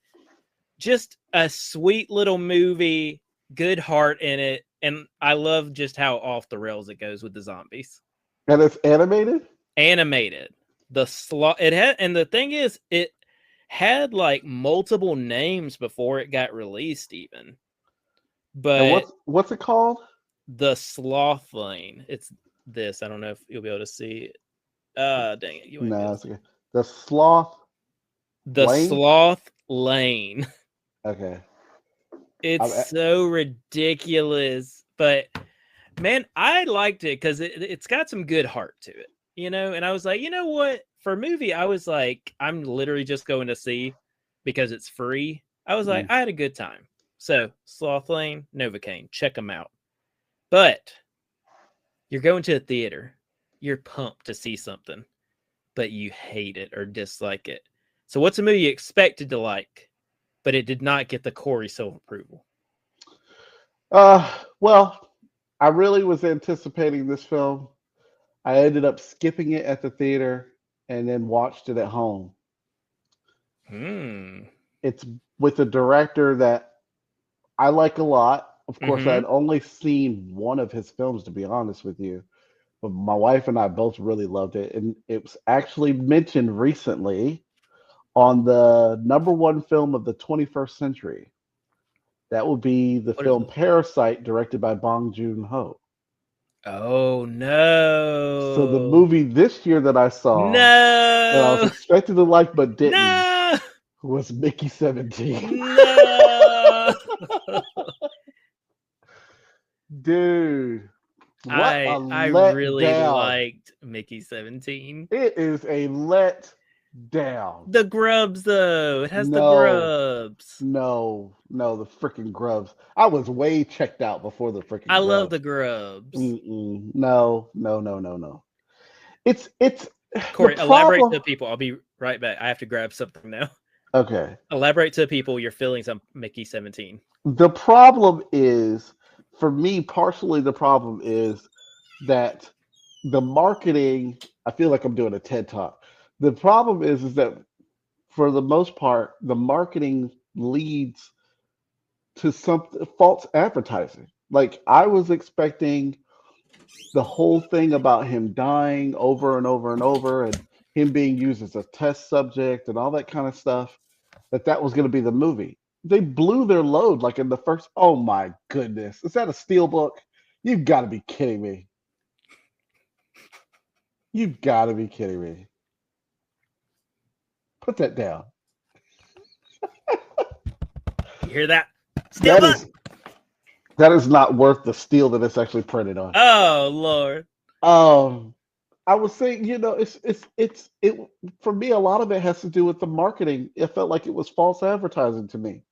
[SPEAKER 1] Just a sweet little movie, good heart in it. And I love just how off the rails it goes with the zombies.
[SPEAKER 2] And it's animated?
[SPEAKER 1] Animated. The slot it had, and the thing is, it had like multiple names before it got released, even.
[SPEAKER 2] And
[SPEAKER 1] But
[SPEAKER 2] what's it called?
[SPEAKER 1] the Sloth Lane, it's this. I don't know if you'll be able to see it. Dang it, you might be
[SPEAKER 2] No,
[SPEAKER 1] able to
[SPEAKER 2] it's
[SPEAKER 1] see it.
[SPEAKER 2] okay. The Sloth
[SPEAKER 1] The
[SPEAKER 2] Lane?
[SPEAKER 1] Sloth Lane.
[SPEAKER 2] Okay.
[SPEAKER 1] It's
[SPEAKER 2] I'm,
[SPEAKER 1] so ridiculous, but man, I liked it because it's got some good heart to it, And I was like, you know what? For a movie, I was like, I'm literally just going to see because it's free. I was like,
[SPEAKER 2] mm.
[SPEAKER 1] I had a good time. So, Sloth Lane, Novocaine, check them out. But you're going to a theater, you're pumped to see something, but you hate it or dislike it. So, what's a movie you expected to like, but it did not get the Corey Silver approval?
[SPEAKER 2] Well, I really was anticipating this film. I ended up skipping it at the theater and then watched it at home.
[SPEAKER 1] Hmm.
[SPEAKER 2] It's with a director that I like a lot. Of course,
[SPEAKER 1] Mm-hmm.
[SPEAKER 2] I'd only seen one of his films, to be honest with you, but my wife and I both really loved it, and it was actually mentioned recently on the number one film of the 21st century. That would be the
[SPEAKER 1] What is
[SPEAKER 2] film
[SPEAKER 1] it?
[SPEAKER 2] Parasite, directed by Bong Joon-ho.
[SPEAKER 1] Oh
[SPEAKER 2] So the
[SPEAKER 1] no.
[SPEAKER 2] movie this year that I saw, that I was
[SPEAKER 1] No.
[SPEAKER 2] expected to like but didn't,
[SPEAKER 1] No.
[SPEAKER 2] was Mickey 17.
[SPEAKER 1] No.
[SPEAKER 2] Dude, what a
[SPEAKER 1] I really
[SPEAKER 2] letdown.
[SPEAKER 1] liked Mickey 17.
[SPEAKER 2] It is a let down.
[SPEAKER 1] The grubs though. It has the
[SPEAKER 2] No,
[SPEAKER 1] grubs.
[SPEAKER 2] no, the freaking grubs. I was way checked out before the
[SPEAKER 1] I
[SPEAKER 2] freaking
[SPEAKER 1] love
[SPEAKER 2] grubs.
[SPEAKER 1] the grubs.
[SPEAKER 2] Mm-mm. No, no, no, no, no. It's the
[SPEAKER 1] Corey, elaborate to
[SPEAKER 2] problem.
[SPEAKER 1] the people. I'll be right back. I have to grab something now.
[SPEAKER 2] Okay.
[SPEAKER 1] Elaborate to the people your feelings on Mickey 17.
[SPEAKER 2] The problem is, for me, partially the problem is that the marketing, I feel like I'm doing a TED talk. The problem is that for the most part, the marketing leads to some false advertising. Like I was expecting the whole thing about him dying over and over and over and him being used as a test subject and all that kind of stuff, that was going to be the movie. They blew their load like in the first. Oh my goodness. Is that a steel book? You've got to be kidding me. You've got to be kidding me. Put that down.
[SPEAKER 1] You hear that? Steel
[SPEAKER 2] That
[SPEAKER 1] book.
[SPEAKER 2] is not worth the steel that it's actually printed on.
[SPEAKER 1] Oh Lord.
[SPEAKER 2] Um, I was saying, it for me. A lot of it has to do with the marketing. It felt like it was false advertising to me.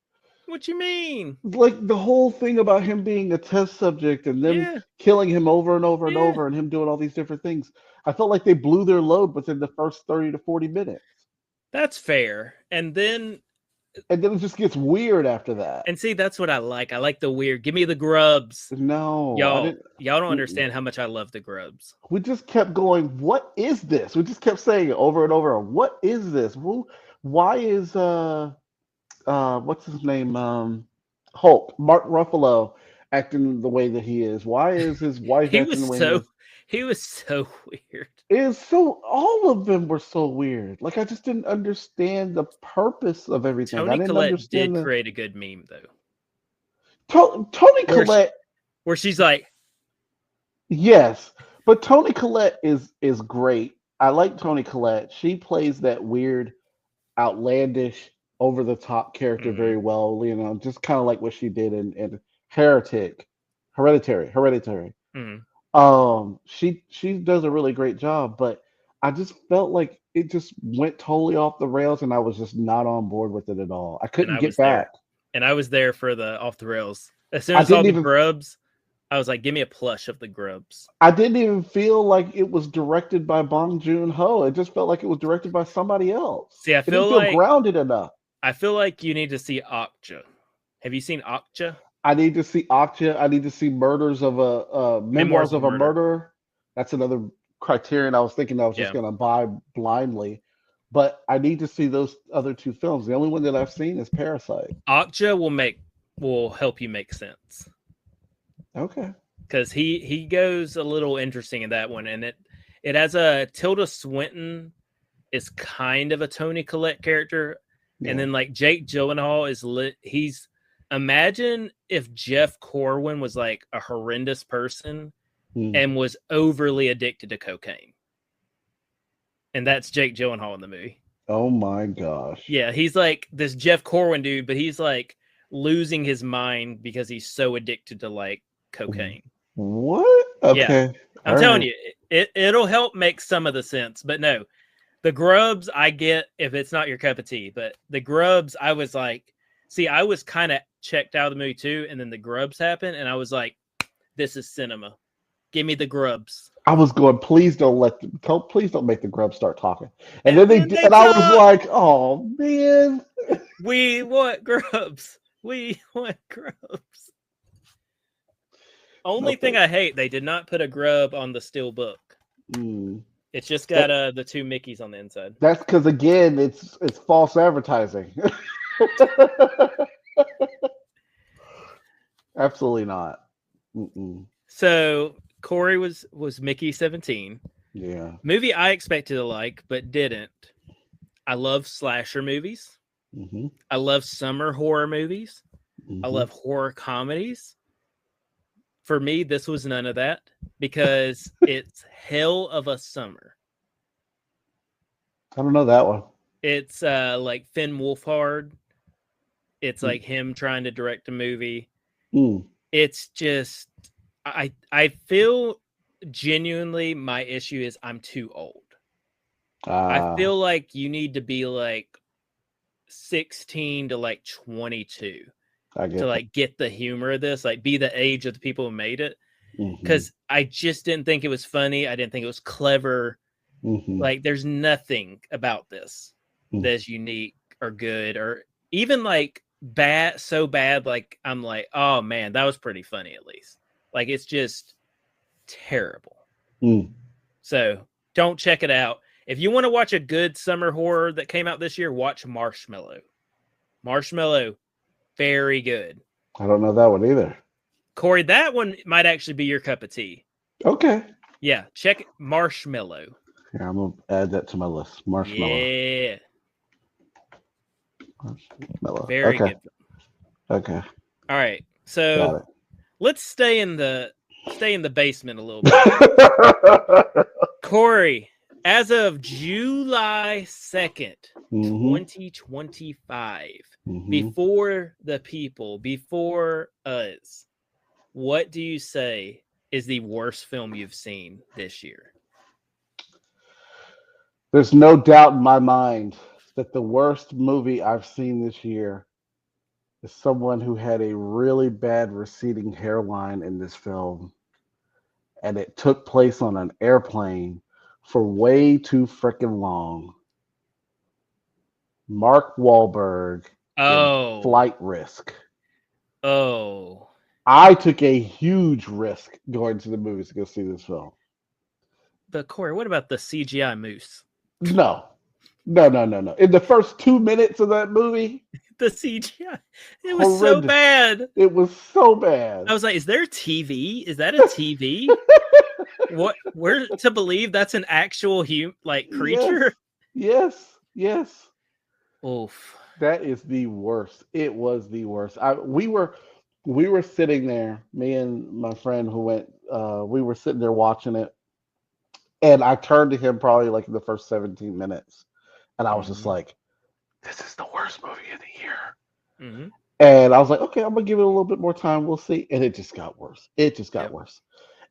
[SPEAKER 1] What you mean?
[SPEAKER 2] Like the whole thing about him being a test subject and them
[SPEAKER 1] Yeah.
[SPEAKER 2] killing him over and over and
[SPEAKER 1] Yeah.
[SPEAKER 2] over and him doing all these different things. I felt like they blew their load within the first 30 to 40 minutes.
[SPEAKER 1] That's fair. And then
[SPEAKER 2] And then it just gets weird after that.
[SPEAKER 1] and see that's what I like. I like the weird. Give me the grubs.
[SPEAKER 2] No, I
[SPEAKER 1] Y'all
[SPEAKER 2] didn't.
[SPEAKER 1] don't
[SPEAKER 2] Mm-mm.
[SPEAKER 1] understand how much I love the grubs.
[SPEAKER 2] We just kept going, what is this? We just kept saying it over and over. What is this? Why is what's his name? Hulk, Mark Ruffalo acting the way that he is? Why is his wife
[SPEAKER 1] He
[SPEAKER 2] acting
[SPEAKER 1] was
[SPEAKER 2] the way he
[SPEAKER 1] so
[SPEAKER 2] is?
[SPEAKER 1] he was so weird.
[SPEAKER 2] Is so all of them were so weird. Like I just didn't understand the purpose of everything. I
[SPEAKER 1] Tony
[SPEAKER 2] didn't
[SPEAKER 1] Collette
[SPEAKER 2] understand
[SPEAKER 1] did
[SPEAKER 2] the
[SPEAKER 1] create a good meme though.
[SPEAKER 2] Tony
[SPEAKER 1] Where
[SPEAKER 2] Collette.
[SPEAKER 1] where she's like,
[SPEAKER 2] Yes, but Tony Collette is great. I like Tony Collette. She plays that weird, outlandish, over the top character
[SPEAKER 1] mm,
[SPEAKER 2] very well. Just kind of like what she did in Heretic, Hereditary.
[SPEAKER 1] mm.
[SPEAKER 2] She does a really great job, but I just felt like it just went totally off the rails, and I was just not on board with it at all. I
[SPEAKER 1] And
[SPEAKER 2] couldn't
[SPEAKER 1] I
[SPEAKER 2] get
[SPEAKER 1] was
[SPEAKER 2] back.
[SPEAKER 1] there. And I was there for the off the rails. As soon
[SPEAKER 2] I
[SPEAKER 1] as I saw
[SPEAKER 2] didn't
[SPEAKER 1] the
[SPEAKER 2] even
[SPEAKER 1] grubs, I was like, give me a plush of the grubs.
[SPEAKER 2] I didn't even feel like it was directed by Bong Joon-ho. It just felt like it was directed by somebody else.
[SPEAKER 1] See,
[SPEAKER 2] It didn't feel grounded enough.
[SPEAKER 1] I feel like you need to see Okja. Have you seen Okja?
[SPEAKER 2] I need to see Okja. I need to see Murders of a
[SPEAKER 1] Memoirs
[SPEAKER 2] Memoirs
[SPEAKER 1] of
[SPEAKER 2] of a
[SPEAKER 1] Murder.
[SPEAKER 2] Murderer. That's another criterion I was thinking I was just
[SPEAKER 1] Yeah.
[SPEAKER 2] going to buy blindly. But I need to see those other two films. The only one that I've seen is Parasite.
[SPEAKER 1] Okja will help you make sense.
[SPEAKER 2] Okay.
[SPEAKER 1] Because he goes a little interesting in that one. And it has a Tilda Swinton is kind of a Tony Collette character.
[SPEAKER 2] Yeah.
[SPEAKER 1] And then like Jake Gyllenhaal he's imagine if Jeff Corwin was like a horrendous person and was overly addicted to cocaine. And that's Jake Gyllenhaal in the movie.
[SPEAKER 2] Oh my gosh.
[SPEAKER 1] Yeah, he's like this Jeff Corwin dude, but he's like losing his mind because he's so addicted to like cocaine.
[SPEAKER 2] What? Okay.
[SPEAKER 1] Yeah. I'm telling you, it'll help make some of the sense. But no, the grubs I get if it's not your cup of tea. But the grubs, I was like, see, I was kind of checked out of the movie too, and then the grubs happened, and I was like, this is cinema. Give me the grubs.
[SPEAKER 2] I was going, please don't please don't make the grubs start talking. And
[SPEAKER 1] And
[SPEAKER 2] then
[SPEAKER 1] then they
[SPEAKER 2] and I was
[SPEAKER 1] talk.
[SPEAKER 2] like, oh man.
[SPEAKER 1] We want grubs. We want grubs. Only thing I hate, they did not put a grub on the steel book. It's just got the two Mickeys on the inside.
[SPEAKER 2] That's because again, it's false advertising. Absolutely not. Mm-mm.
[SPEAKER 1] So Corey was Mickey 17.
[SPEAKER 2] Yeah.
[SPEAKER 1] Movie I expected to like but didn't. I love slasher movies.
[SPEAKER 2] Mm-hmm.
[SPEAKER 1] I love summer horror movies. I
[SPEAKER 2] Mm-hmm.
[SPEAKER 1] love horror comedies. For me, this was none of that because it's hell of a summer.
[SPEAKER 2] I don't know that one.
[SPEAKER 1] It's like Finn Wolfhard. It's
[SPEAKER 2] Mm.
[SPEAKER 1] like him trying to direct a movie.
[SPEAKER 2] Mm.
[SPEAKER 1] It's just I feel genuinely my issue is I'm too old. I feel like you need to be like 16 to like 22
[SPEAKER 2] I
[SPEAKER 1] to
[SPEAKER 2] get that.
[SPEAKER 1] like get the humor of this, like be the age of the people who made it.
[SPEAKER 2] Mm-hmm.
[SPEAKER 1] Because I just didn't think it was funny. I didn't think it was clever.
[SPEAKER 2] Mm-hmm.
[SPEAKER 1] Like there's nothing about this that's unique or good or even like bad, so bad. Like I'm like, oh man, that was pretty funny at least. Like it's just terrible.
[SPEAKER 2] Mm.
[SPEAKER 1] So don't check it out. If you want to watch a good summer horror that came out this year, watch Marshmallow. Marshmallow, very good.
[SPEAKER 2] I don't know that one either.
[SPEAKER 1] Corey, that one might actually be your cup of tea.
[SPEAKER 2] Okay.
[SPEAKER 1] Yeah, check Marshmallow.
[SPEAKER 2] Yeah, I'm gonna add that to my list. Marshmallow.
[SPEAKER 1] Yeah.
[SPEAKER 2] Marshmallow.
[SPEAKER 1] Very
[SPEAKER 2] Okay.
[SPEAKER 1] good.
[SPEAKER 2] Okay.
[SPEAKER 1] All right.
[SPEAKER 2] Got
[SPEAKER 1] So
[SPEAKER 2] it.
[SPEAKER 1] let's stay in the basement a little bit. Corey, as of July 2nd,
[SPEAKER 2] Mm-hmm.
[SPEAKER 1] 2025,
[SPEAKER 2] Mm-hmm.
[SPEAKER 1] before the people, before us, what do you say is the worst film you've seen this year?
[SPEAKER 2] There's no doubt in my mind that the worst movie I've seen this year is someone who had a really bad receding hairline in this film, and it took place on an airplane for way too freaking long. Mark Wahlberg in
[SPEAKER 1] Oh.
[SPEAKER 2] Flight Risk.
[SPEAKER 1] Oh.
[SPEAKER 2] I took a huge risk going to the movies to go see this film.
[SPEAKER 1] But Corey, what about the CGI moose?
[SPEAKER 2] No. In the first 2 minutes of that movie,
[SPEAKER 1] The CGI. It was so
[SPEAKER 2] horrendous.
[SPEAKER 1] bad.
[SPEAKER 2] It was so bad.
[SPEAKER 1] I was like, is there a TV? Is that a TV? What? We're to believe that's an actual creature?
[SPEAKER 2] Yes.
[SPEAKER 1] Oof.
[SPEAKER 2] That is the worst. It was the worst. We were sitting there, me and my friend who went, we were sitting there watching it, and I turned to him probably like in the first 17 minutes, and I was just like, this is the worst movie of the year.
[SPEAKER 1] Mm-hmm.
[SPEAKER 2] And I was like, okay, I'm gonna give it a little bit more time. We'll see. And it just got worse. Worse.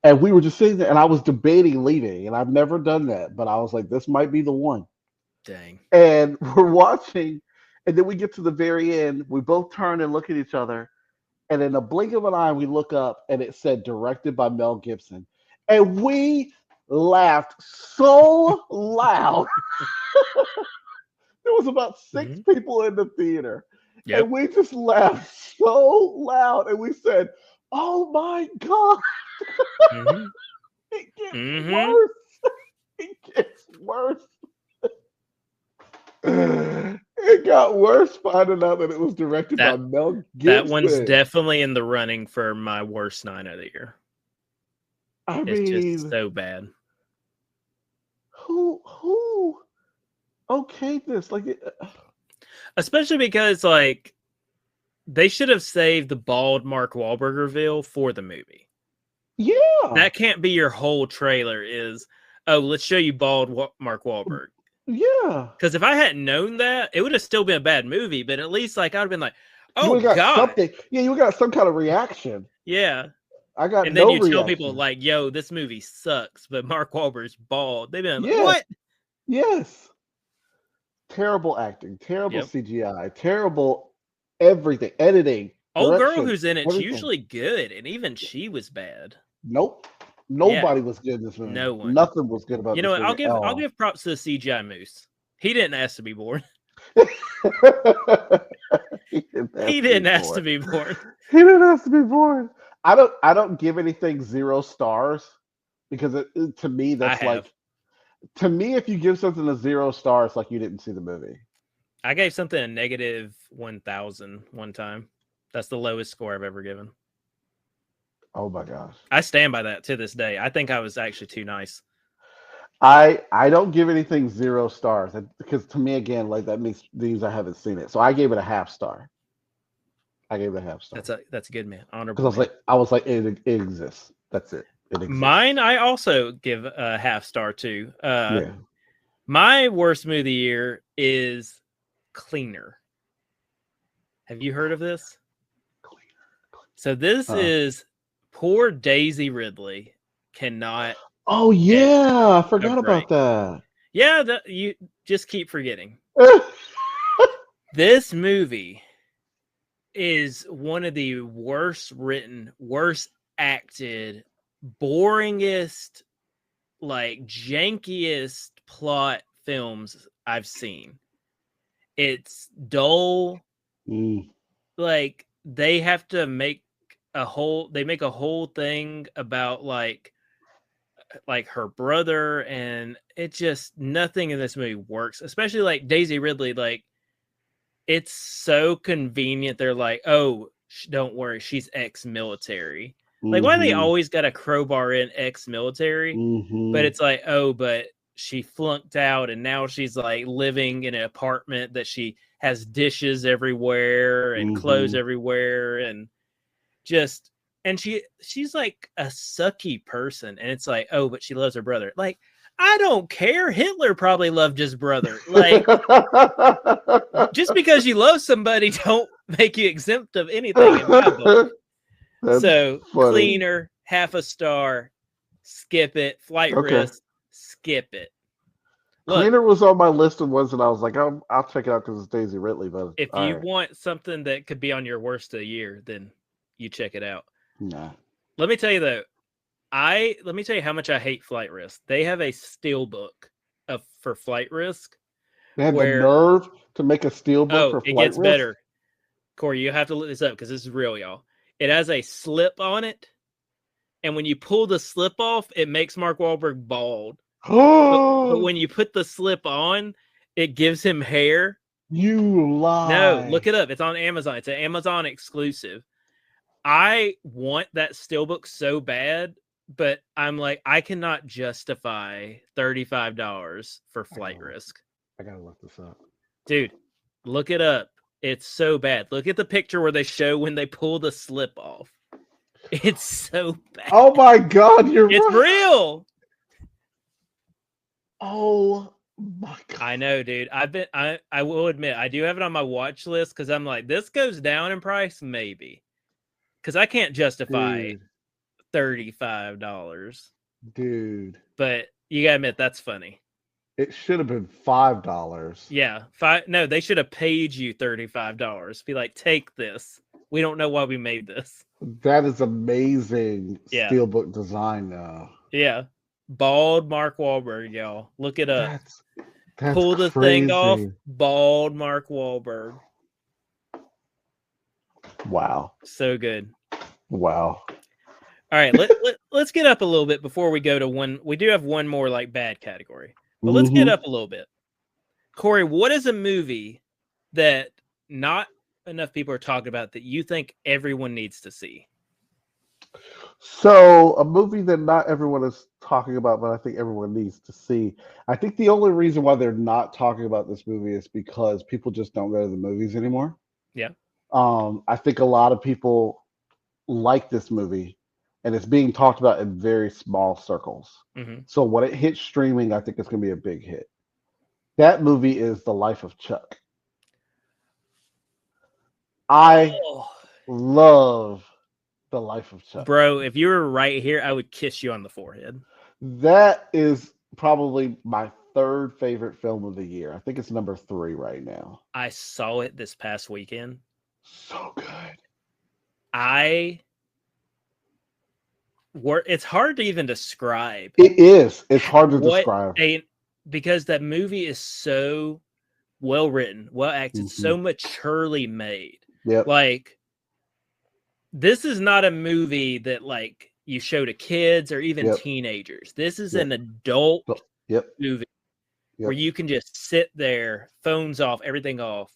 [SPEAKER 2] And we were just sitting there, and I was debating leaving, and I've never done that, but I was like, this might be the one.
[SPEAKER 1] Dang.
[SPEAKER 2] And we're watching, and then we get to the very end. We both turn and look at each other, and in a blink of an eye, we look up, and it said directed by Mel Gibson, and we laughed so loud. There was about 6 people in the theater.
[SPEAKER 1] Yep.
[SPEAKER 2] And we just laughed so loud. And we said, oh my God.
[SPEAKER 1] Mm-hmm.
[SPEAKER 2] It gets worse. It gets worse. It got worse finding out that it was directed by Mel Gibson.
[SPEAKER 1] That one's definitely in the running for my worst 9 of the year. It's just so bad.
[SPEAKER 2] Who okayed this?
[SPEAKER 1] Especially because like they should have saved the bald Mark Wahlberg reveal for the movie.
[SPEAKER 2] Yeah,
[SPEAKER 1] that can't be your whole trailer. Is let's show you bald Mark Wahlberg.
[SPEAKER 2] Yeah,
[SPEAKER 1] because if I hadn't known that, it would have still been a bad movie. But at least like I'd have been like, oh
[SPEAKER 2] you got
[SPEAKER 1] God,
[SPEAKER 2] something. Yeah, you got some kind of reaction.
[SPEAKER 1] Yeah,
[SPEAKER 2] I got.
[SPEAKER 1] And then you tell people like, yo, this movie sucks, but Mark Wahlberg's bald. They've been like, what?
[SPEAKER 2] Yes. Terrible acting, terrible CGI, terrible everything, editing.
[SPEAKER 1] Old girl who's in it's usually good, and even she was bad.
[SPEAKER 2] Nope. Nobody was good in this movie.
[SPEAKER 1] No one.
[SPEAKER 2] Nothing was good about this
[SPEAKER 1] movie.
[SPEAKER 2] You
[SPEAKER 1] know what? I'll give props to the CGI moose. He didn't ask to be born. He didn't ask to be born.
[SPEAKER 2] He didn't ask to be born. I don't give anything 0 stars because to me that's like to me if you give something a 0 star, it's like you didn't see the movie.
[SPEAKER 1] I gave something a negative 1,000 one time. That's the lowest score I've ever given.
[SPEAKER 2] Oh my gosh.
[SPEAKER 1] I stand by that to this day. I think I was actually too nice.
[SPEAKER 2] I don't give anything 0 stars because to me again like that means I haven't seen it. So I gave it a half star. I gave it a half star
[SPEAKER 1] That's a good man.
[SPEAKER 2] because
[SPEAKER 1] Honorable man.
[SPEAKER 2] I was like it exists. That's it. It exists.
[SPEAKER 1] Mine, I also give a half star too.
[SPEAKER 2] Yeah.
[SPEAKER 1] My worst movie of the year is Cleaner. Have you heard of this? So this is poor Daisy Ridley cannot.
[SPEAKER 2] Oh yeah, I forgot about that.
[SPEAKER 1] Yeah, you just keep forgetting. This movie is one of the worst written, worst acted, boringest, like jankiest plot films I've seen. It's dull. Like they have to make they make a whole thing about like her brother, and it just nothing in this movie works, especially like Daisy Ridley. Like it's so convenient. They're like, oh, don't worry, she's ex-military. Like, why they always got a crowbar in ex-military? But it's like, oh, but she flunked out and now she's like living in an apartment that she has dishes everywhere and clothes everywhere and just, and she's like a sucky person. And it's like, oh, but she loves her brother. Like, I don't care. Hitler probably loved his brother. Like, just because you love somebody don't make you exempt of anything in my book. So funny. Cleaner, half a star, skip it. Flight Risk, skip it.
[SPEAKER 2] Look, Cleaner was on my list of ones that I was like, I'll check it out because it's Daisy Ridley. But
[SPEAKER 1] if you want something that could be on your worst of the year, then you check it out.
[SPEAKER 2] Nah.
[SPEAKER 1] Let me tell you though, let me tell you how much I hate Flight Risk. They have a steelbook for Flight Risk.
[SPEAKER 2] They have the nerve to make a steelbook for Flight Risk.
[SPEAKER 1] It gets better. Corey, you have to look this up because this is real, y'all. It has a slip on it, and when you pull the slip off, it makes Mark Wahlberg bald. but when you put the slip on, it gives him hair.
[SPEAKER 2] You lie.
[SPEAKER 1] No, look it up. It's on Amazon. It's an Amazon exclusive. I want that steelbook so bad, but I'm like, I cannot justify $35 for Flight Risk.
[SPEAKER 2] I gotta look this up.
[SPEAKER 1] Dude, look it up. It's so bad. Look at the picture where they show when they pull the slip off. It's so bad.
[SPEAKER 2] Oh my God,
[SPEAKER 1] it's real.
[SPEAKER 2] Oh my God.
[SPEAKER 1] I know, dude. I will admit, I do have it on my watch list because I'm like, this goes down in price, maybe. Because I can't justify $35.
[SPEAKER 2] Dude.
[SPEAKER 1] But you gotta admit, that's funny.
[SPEAKER 2] It should have been $5.
[SPEAKER 1] Yeah. No, they should have paid you $35. Be like, take this. We don't know why we made this.
[SPEAKER 2] That is amazing steelbook design now.
[SPEAKER 1] Yeah. Bald Mark Wahlberg, y'all. Look it up.
[SPEAKER 2] That's
[SPEAKER 1] pull the
[SPEAKER 2] crazy.
[SPEAKER 1] thing off. Bald Mark Wahlberg.
[SPEAKER 2] Wow.
[SPEAKER 1] So good.
[SPEAKER 2] Wow.
[SPEAKER 1] All right, let's get up a little bit before we go to one. We do have one more like bad category. But let's get up a little bit. Corey, what is a movie that not enough people are talking about that you think everyone needs to see?
[SPEAKER 2] So, a movie that not everyone is talking about, but I think everyone needs to see. I think the only reason why they're not talking about this movie is because people just don't go to the movies anymore.
[SPEAKER 1] Yeah.
[SPEAKER 2] I think a lot of people like this movie, and it's being talked about in very small circles. So when it hits streaming, I think it's going to be a big hit. That movie is The Life of Chuck. I love The Life of Chuck.
[SPEAKER 1] Bro, if you were right here, I would kiss you on the forehead.
[SPEAKER 2] That is probably my third favorite film of the year. I think it's number 3 right now.
[SPEAKER 1] I saw it this past weekend.
[SPEAKER 2] So good.
[SPEAKER 1] It's hard to even describe.
[SPEAKER 2] It is. It's hard to describe.
[SPEAKER 1] Because that movie is so well written, well acted, so maturely made.
[SPEAKER 2] Yep.
[SPEAKER 1] Like, this is not a movie that like you show to kids or even teenagers. This is an adult movie. where you can just sit there, phones off, everything off,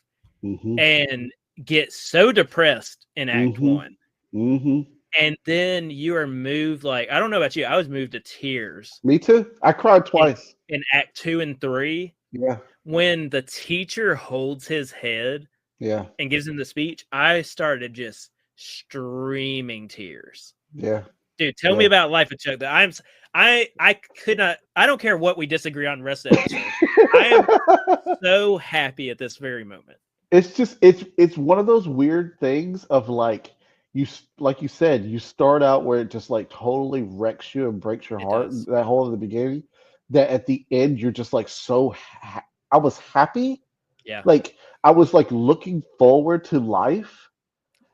[SPEAKER 2] Mm-hmm.
[SPEAKER 1] and get so depressed in Act
[SPEAKER 2] Mm-hmm.
[SPEAKER 1] 1.
[SPEAKER 2] Mm-hmm.
[SPEAKER 1] And then you are moved, like, I don't know about you, I was moved to tears.
[SPEAKER 2] Me too. I cried twice.
[SPEAKER 1] In Act 2 and 3.
[SPEAKER 2] Yeah.
[SPEAKER 1] When the teacher holds his head
[SPEAKER 2] Yeah.
[SPEAKER 1] and gives him the speech, I started just streaming tears.
[SPEAKER 2] Yeah.
[SPEAKER 1] Dude, tell me about Life of Chuck. I could not. I don't care what we disagree on the rest of the episode. I am so happy at this very moment.
[SPEAKER 2] It's just it's one of those weird things of like you said, you start out where it just like totally wrecks you and breaks your heart, that whole at the beginning, that at the end you're just like I was happy.
[SPEAKER 1] Yeah.
[SPEAKER 2] Like I was like looking forward to life.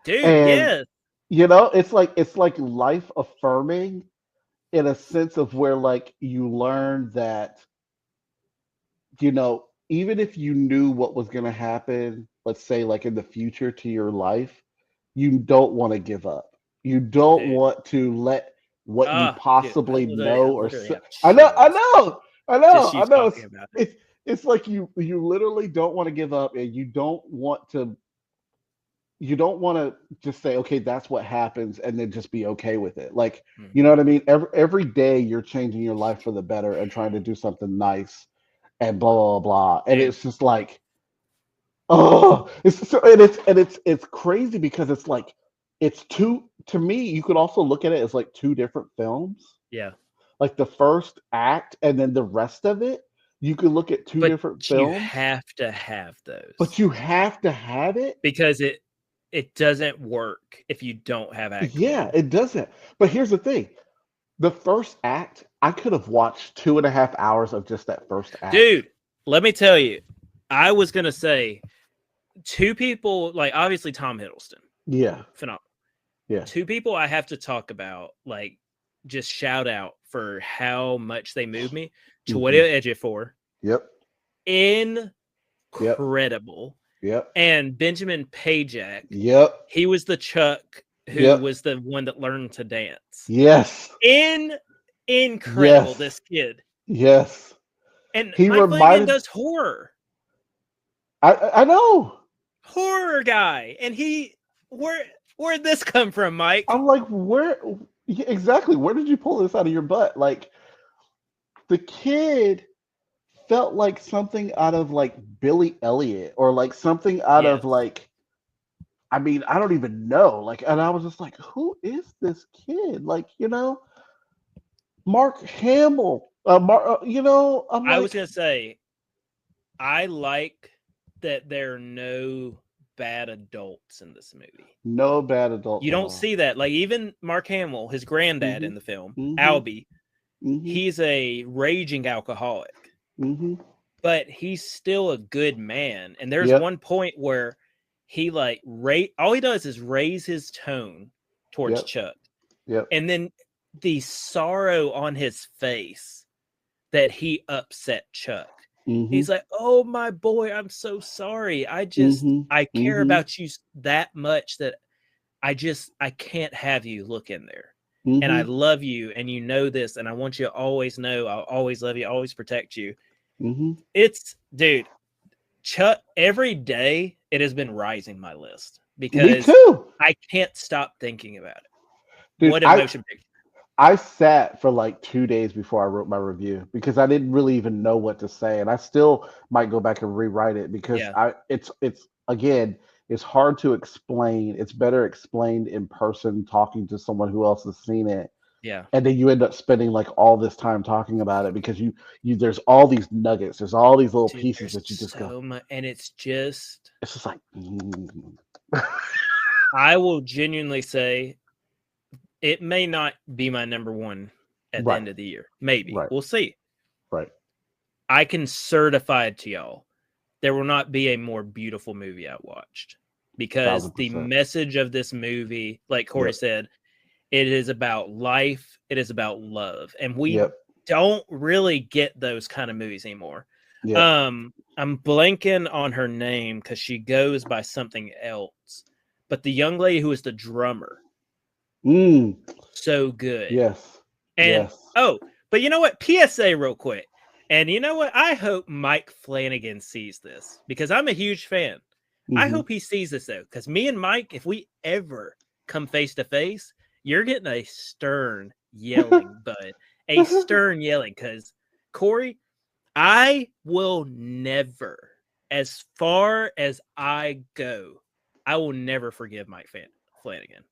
[SPEAKER 1] Dude,
[SPEAKER 2] and it's like life affirming in a sense of where like you learn that even if you knew what was going to happen, let's say like in the future to your life, you don't want to give up. You don't want to let what you possibly know or I know. It's like you literally don't want to give up, and you don't want to just say, okay, that's what happens, and then just be okay with it. Like, you know what I mean? Every day you're changing your life for the better and trying to do something nice and blah blah blah. And it's just like, it's crazy because it's like to me, you could also look at it as like two different films.
[SPEAKER 1] Yeah.
[SPEAKER 2] Like the first act and then the rest of it, you could look at two different films.
[SPEAKER 1] You have to have those.
[SPEAKER 2] But you have to have it
[SPEAKER 1] because it doesn't work if you don't have Act 1.
[SPEAKER 2] It doesn't. But here's the thing. The first act, I could have watched 2.5 hours of just that first act.
[SPEAKER 1] Dude, let me tell you, I was going to say two people, like obviously Tom Hiddleston.
[SPEAKER 2] Yeah.
[SPEAKER 1] Phenomenal.
[SPEAKER 2] Yeah.
[SPEAKER 1] Two people I have to talk about, like just shout out for how much they moved me. Chiwetel Ejiofor.
[SPEAKER 2] Yep.
[SPEAKER 1] Incredible.
[SPEAKER 2] Yep.
[SPEAKER 1] And Benjamin Pajak.
[SPEAKER 2] Yep.
[SPEAKER 1] He was the Chuck who was the one that learned to dance.
[SPEAKER 2] Yes.
[SPEAKER 1] Incredible, this kid.
[SPEAKER 2] Yes.
[SPEAKER 1] And Mike Flanagan does horror.
[SPEAKER 2] I know.
[SPEAKER 1] Horror guy. And where'd this come from, Mike?
[SPEAKER 2] I'm like, exactly. Where did you pull this out of your butt? Like, the kid felt like something out of like Billy Elliot or like something out of like, I mean, I don't even know. Like, and I was just like, who is this kid? Like, Mark Hamill. I was
[SPEAKER 1] gonna say, I like that there are no bad adults in this movie.
[SPEAKER 2] No bad adults.
[SPEAKER 1] You don't see that. Like even Mark Hamill, his granddad in the film, Albie, he's a raging alcoholic. But he's still a good man. And there's one point where he like all he does is raise his tone towards Chuck. And then the sorrow on his face that he upset Chuck. He's like, "Oh my boy, I'm so sorry. I care about you that much that I can't have you look in there. And I love you, and you know this, and I want you to always know I'll always love you, always protect you." It's, dude, Chuck, every day it has been rising my list because I can't stop thinking about it. Dude, what a motion picture.
[SPEAKER 2] I sat for like 2 days before I wrote my review because I didn't really even know what to say, and I still might go back and rewrite it because it's again, it's hard to explain. It's better explained in person, talking to someone who else has seen it.
[SPEAKER 1] Yeah.
[SPEAKER 2] And then you end up spending like all this time talking about it because you there's all these nuggets, there's all these little pieces that you just go.
[SPEAKER 1] And it's just
[SPEAKER 2] like
[SPEAKER 1] I will genuinely say it may not be my number one at the end of the year. Maybe. We'll see.
[SPEAKER 2] Right.
[SPEAKER 1] I can certify it to y'all. There will not be a more beautiful movie I watched because 1,000%. The message of this movie, like Corey said, it is about life. It is about love. And we don't really get those kind of movies anymore. I'm blanking on her name because she goes by something else. But the young lady who is the drummer. So good.
[SPEAKER 2] Yes.
[SPEAKER 1] And but you know what? PSA real quick. And you know what? I hope Mike Flanagan sees this because I'm a huge fan. I
[SPEAKER 2] Mm-hmm.
[SPEAKER 1] hope he sees this though, because me and Mike, if we ever come face to face, you're getting a stern yelling, bud. A stern yelling, because Corey, I will never, as far as I go, I will never forgive Mike Flanagan.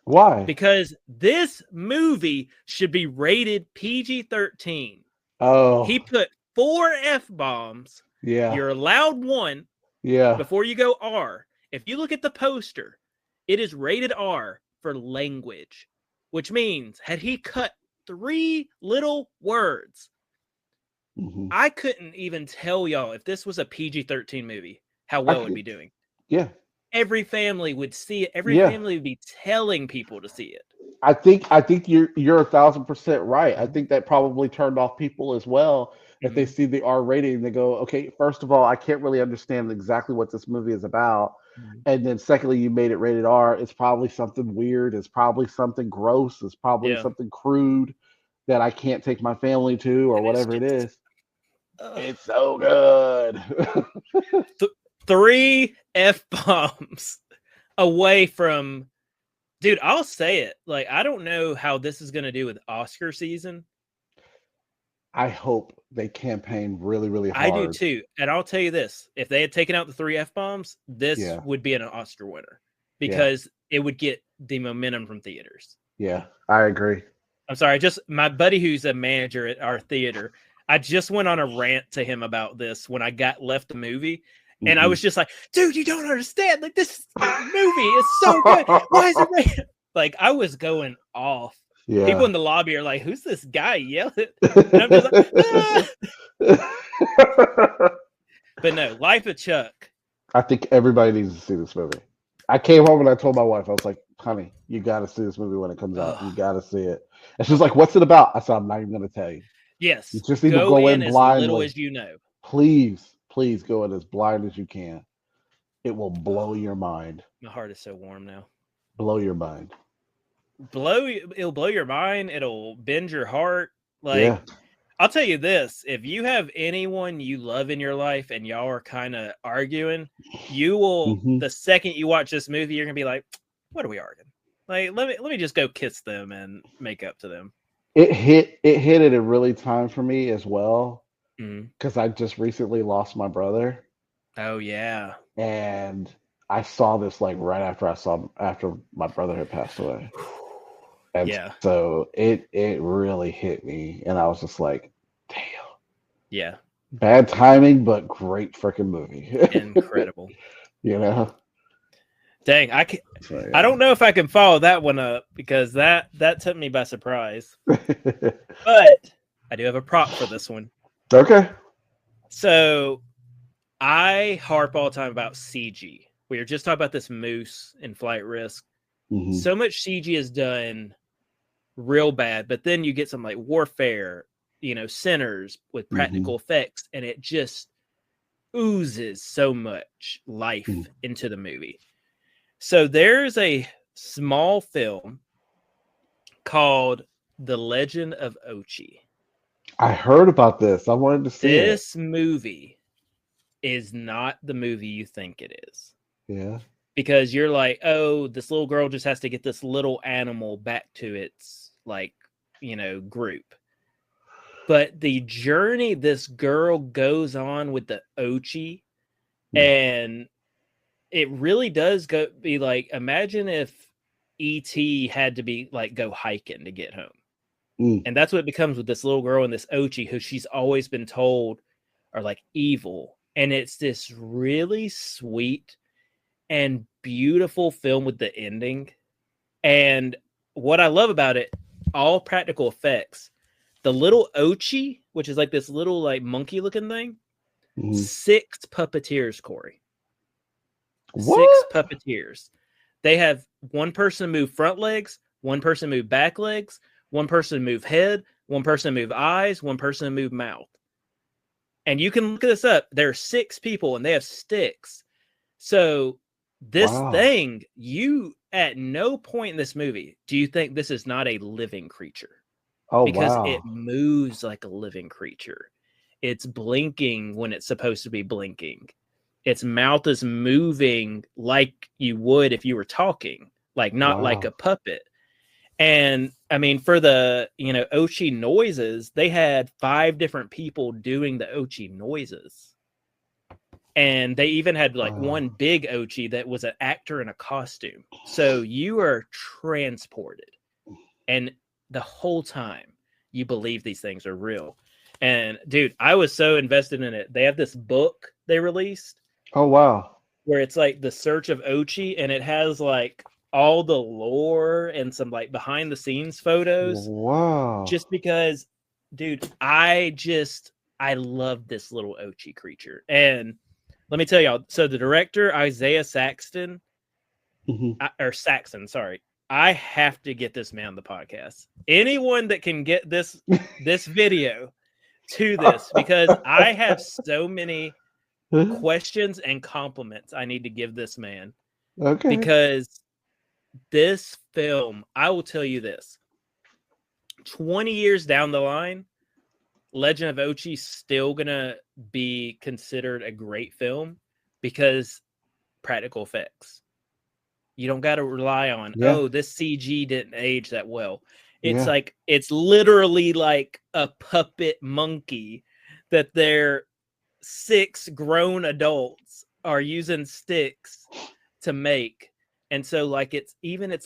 [SPEAKER 2] Why?
[SPEAKER 1] Because this movie should be rated PG-13. He
[SPEAKER 2] Oh,
[SPEAKER 1] put 4 F-bombs.
[SPEAKER 2] yeah,
[SPEAKER 1] You're allowed 1
[SPEAKER 2] yeah.
[SPEAKER 1] before you go R. If you look at the poster, it is rated R for language, which means had he cut 3 little words,
[SPEAKER 2] Mm-hmm.
[SPEAKER 1] I couldn't even tell y'all if this was a PG-13 movie, how well it would be doing.
[SPEAKER 2] Yeah,
[SPEAKER 1] Every family would see it. Every
[SPEAKER 2] yeah.
[SPEAKER 1] family would be telling people to see it.
[SPEAKER 2] I think you're 1,000% right. I think that probably turned off people as well. If they
[SPEAKER 1] Mm-hmm.
[SPEAKER 2] see the R rating, they go, okay, first of all, I can't really understand exactly what this movie is about.
[SPEAKER 1] Mm-hmm.
[SPEAKER 2] And then secondly, you made it rated R. It's probably something weird. It's probably something gross. It's probably
[SPEAKER 1] Yeah.
[SPEAKER 2] something crude that I can't take my family to or
[SPEAKER 1] And it's
[SPEAKER 2] whatever it
[SPEAKER 1] just,
[SPEAKER 2] is. It's so good.
[SPEAKER 1] 3 F-bombs away from, dude, I'll say it. Like, I don't know how this is going to do with Oscar season.
[SPEAKER 2] I hope they campaign really, really
[SPEAKER 1] I do
[SPEAKER 2] hard.
[SPEAKER 1] too. And I'll tell you this, if they had taken out the 3 F-bombs, this
[SPEAKER 2] Yeah,
[SPEAKER 1] would be an Oscar winner
[SPEAKER 2] yeah,
[SPEAKER 1] because it would get the momentum from theaters.
[SPEAKER 2] yeah. I agree.
[SPEAKER 1] I'm sorry, just my buddy who's a manager at our theater, I just went on a rant to him about this when I left the movie. And I
[SPEAKER 2] Mhm.
[SPEAKER 1] was just like, dude, you don't understand. Like, this movie is so good. Why is it rated? Like, I was going off. People
[SPEAKER 2] Yeah.
[SPEAKER 1] in the lobby are like, who's this guy yelling? And I'm just like, ah. But no, Life of Chuck.
[SPEAKER 2] I think everybody needs to see this movie. I came home and I told my wife, I was like, honey, you got to see this movie when it comes out. You
[SPEAKER 1] Ugh.
[SPEAKER 2] got to see it. And she's like, what's it about? I said, I'm not even going to tell you. You
[SPEAKER 1] Yes,
[SPEAKER 2] just need to
[SPEAKER 1] go
[SPEAKER 2] go
[SPEAKER 1] in
[SPEAKER 2] in
[SPEAKER 1] as little
[SPEAKER 2] blindly.
[SPEAKER 1] as you know.
[SPEAKER 2] Please, please go in as blind as you can. It will blow your mind.
[SPEAKER 1] My heart is so warm now.
[SPEAKER 2] Blow your mind.
[SPEAKER 1] It'll blow your mind. It'll bend your heart. Like,
[SPEAKER 2] Yeah.
[SPEAKER 1] I'll tell you this, if you have anyone you love in your life and y'all are kind of arguing, you will,
[SPEAKER 2] Hmm.
[SPEAKER 1] the second you watch this movie, you're gonna be like, what are we arguing? Like, let me just go kiss them and make up to them.
[SPEAKER 2] It hit at a really time for me as well
[SPEAKER 1] Mhm.
[SPEAKER 2] because I just recently lost my brother.
[SPEAKER 1] Oh yeah.
[SPEAKER 2] And I saw this like right after my brother had passed away. And
[SPEAKER 1] Yeah.
[SPEAKER 2] so it really hit me, and I was just like, damn,
[SPEAKER 1] Yeah.
[SPEAKER 2] bad timing, but great freaking movie.
[SPEAKER 1] Incredible.
[SPEAKER 2] You know?
[SPEAKER 1] Dang,
[SPEAKER 2] So,
[SPEAKER 1] I don't know if I can follow that one up because that took me by surprise.
[SPEAKER 2] yeah.
[SPEAKER 1] But I do have a prop for this one.
[SPEAKER 2] Okay.
[SPEAKER 1] So I harp all the time about CG. We were just talking about this moose in Flight Risk.
[SPEAKER 2] Hmm.
[SPEAKER 1] So much CG is done real bad, but then you get some like Warfare, Sinners with practical effects, and it just oozes so much life into the movie. So there's a small film called The Legend of Ochi.
[SPEAKER 2] I heard about this. I wanted to see it.
[SPEAKER 1] This movie is not the movie you think it is.
[SPEAKER 2] Yeah.
[SPEAKER 1] Because you're like, oh, this little girl just has to get this little animal back to its group. But the journey this girl goes on with the Ochi, and it really does be like, imagine if E.T. had to be like go hiking to get home. And that's what it becomes with this little girl and this Ochi, who she's always been told are like evil. And it's this really sweet and beautiful film with the ending. And what I love about it, all practical effects. The little Ochi, which is like this little like monkey looking thing, 6 puppeteers, Corey.
[SPEAKER 2] What?
[SPEAKER 1] 6 puppeteers. They have one person move front legs, one person move back legs, one person move head, one person move eyes, one person move mouth. And you can look this up. There are 6 people and they have sticks. So this thing, you at no point in this movie do you think this is not a living creature.
[SPEAKER 2] Oh,
[SPEAKER 1] because
[SPEAKER 2] wow.
[SPEAKER 1] it moves like a living creature. it's blinking when it's supposed to be blinking. Its mouth is moving like you would if you were talking, like not like a puppet. And I mean, for the, Ochi noises, they had 5 different people doing the Ochi noises. And they even had like one big Ochi that was an actor in a costume. So you are transported. And the whole time you believe these things are real. And dude, I was so invested in it. They have this book they released.
[SPEAKER 2] Oh, wow.
[SPEAKER 1] Where it's like the search of Ochi, and it has like all the lore and some like behind the scenes photos.
[SPEAKER 2] Wow.
[SPEAKER 1] Just because, dude, I love this little Ochi creature. And let me tell y'all, so the director, Isaiah Saxton, or Saxon, sorry, I have to get this man on the podcast. Anyone that can get this video to this, because I have so many questions and compliments I need to give this man.
[SPEAKER 2] Okay.
[SPEAKER 1] Because this film, I will tell you this, 20 years down the line, Legend of Ochi still gonna be considered a great film because practical effects. You don't got to rely on, this CG didn't age that well. It's like, it's literally like a puppet monkey that they're 6 grown adults are using sticks to make. And so like its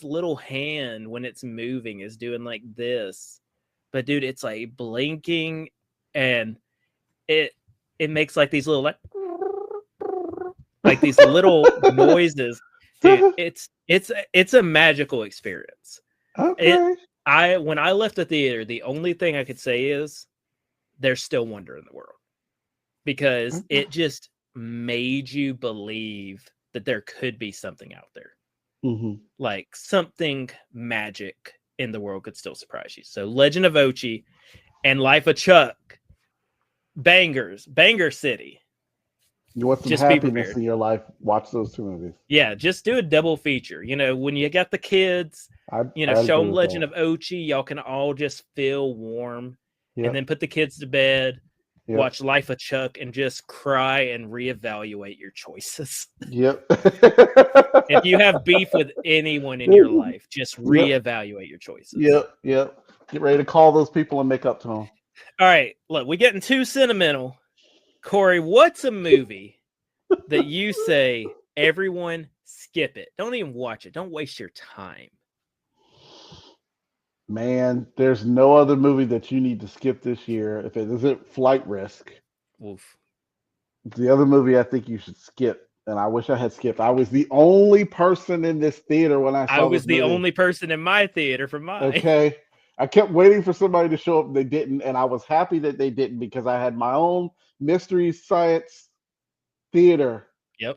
[SPEAKER 1] little hand when it's moving is doing like this. But dude, it's like blinking, and it makes like these little like these little noises. Dude, it's a magical experience.
[SPEAKER 2] Okay.
[SPEAKER 1] When I left the theater, the only thing I could say is there's still wonder in the world. Because it just made you believe that there could be something out there. Like something magic in the world could still surprise you. So Legend of Ochi and Life of Chuck, bangers, Banger City.
[SPEAKER 2] You want some happiness in your life, watch those 2 movies.
[SPEAKER 1] Yeah, just do a double feature. When you got the kids, show them Legend of Ochi. Y'all can all just feel warm. And then put the kids to bed. Watch Life of Chuck and just cry and reevaluate your choices. If you have beef with anyone in your life, just reevaluate your choices.
[SPEAKER 2] Get ready to call those people and make up to them.
[SPEAKER 1] All right, look, we're getting too sentimental. Corey, what's a movie that you say everyone skip it? Don't even watch it. Don't waste your time.
[SPEAKER 2] Man, there's no other movie that you need to skip this year if it isn't Flight Risk.
[SPEAKER 1] Oof.
[SPEAKER 2] The other movie I think you should skip, and I wish I had skipped. I was the only person in this theater when I saw this movie.
[SPEAKER 1] I was the only person in my theater for mine.
[SPEAKER 2] Okay. I kept waiting for somebody to show up, and they didn't, and I was happy that they didn't because I had my own Mystery Science Theater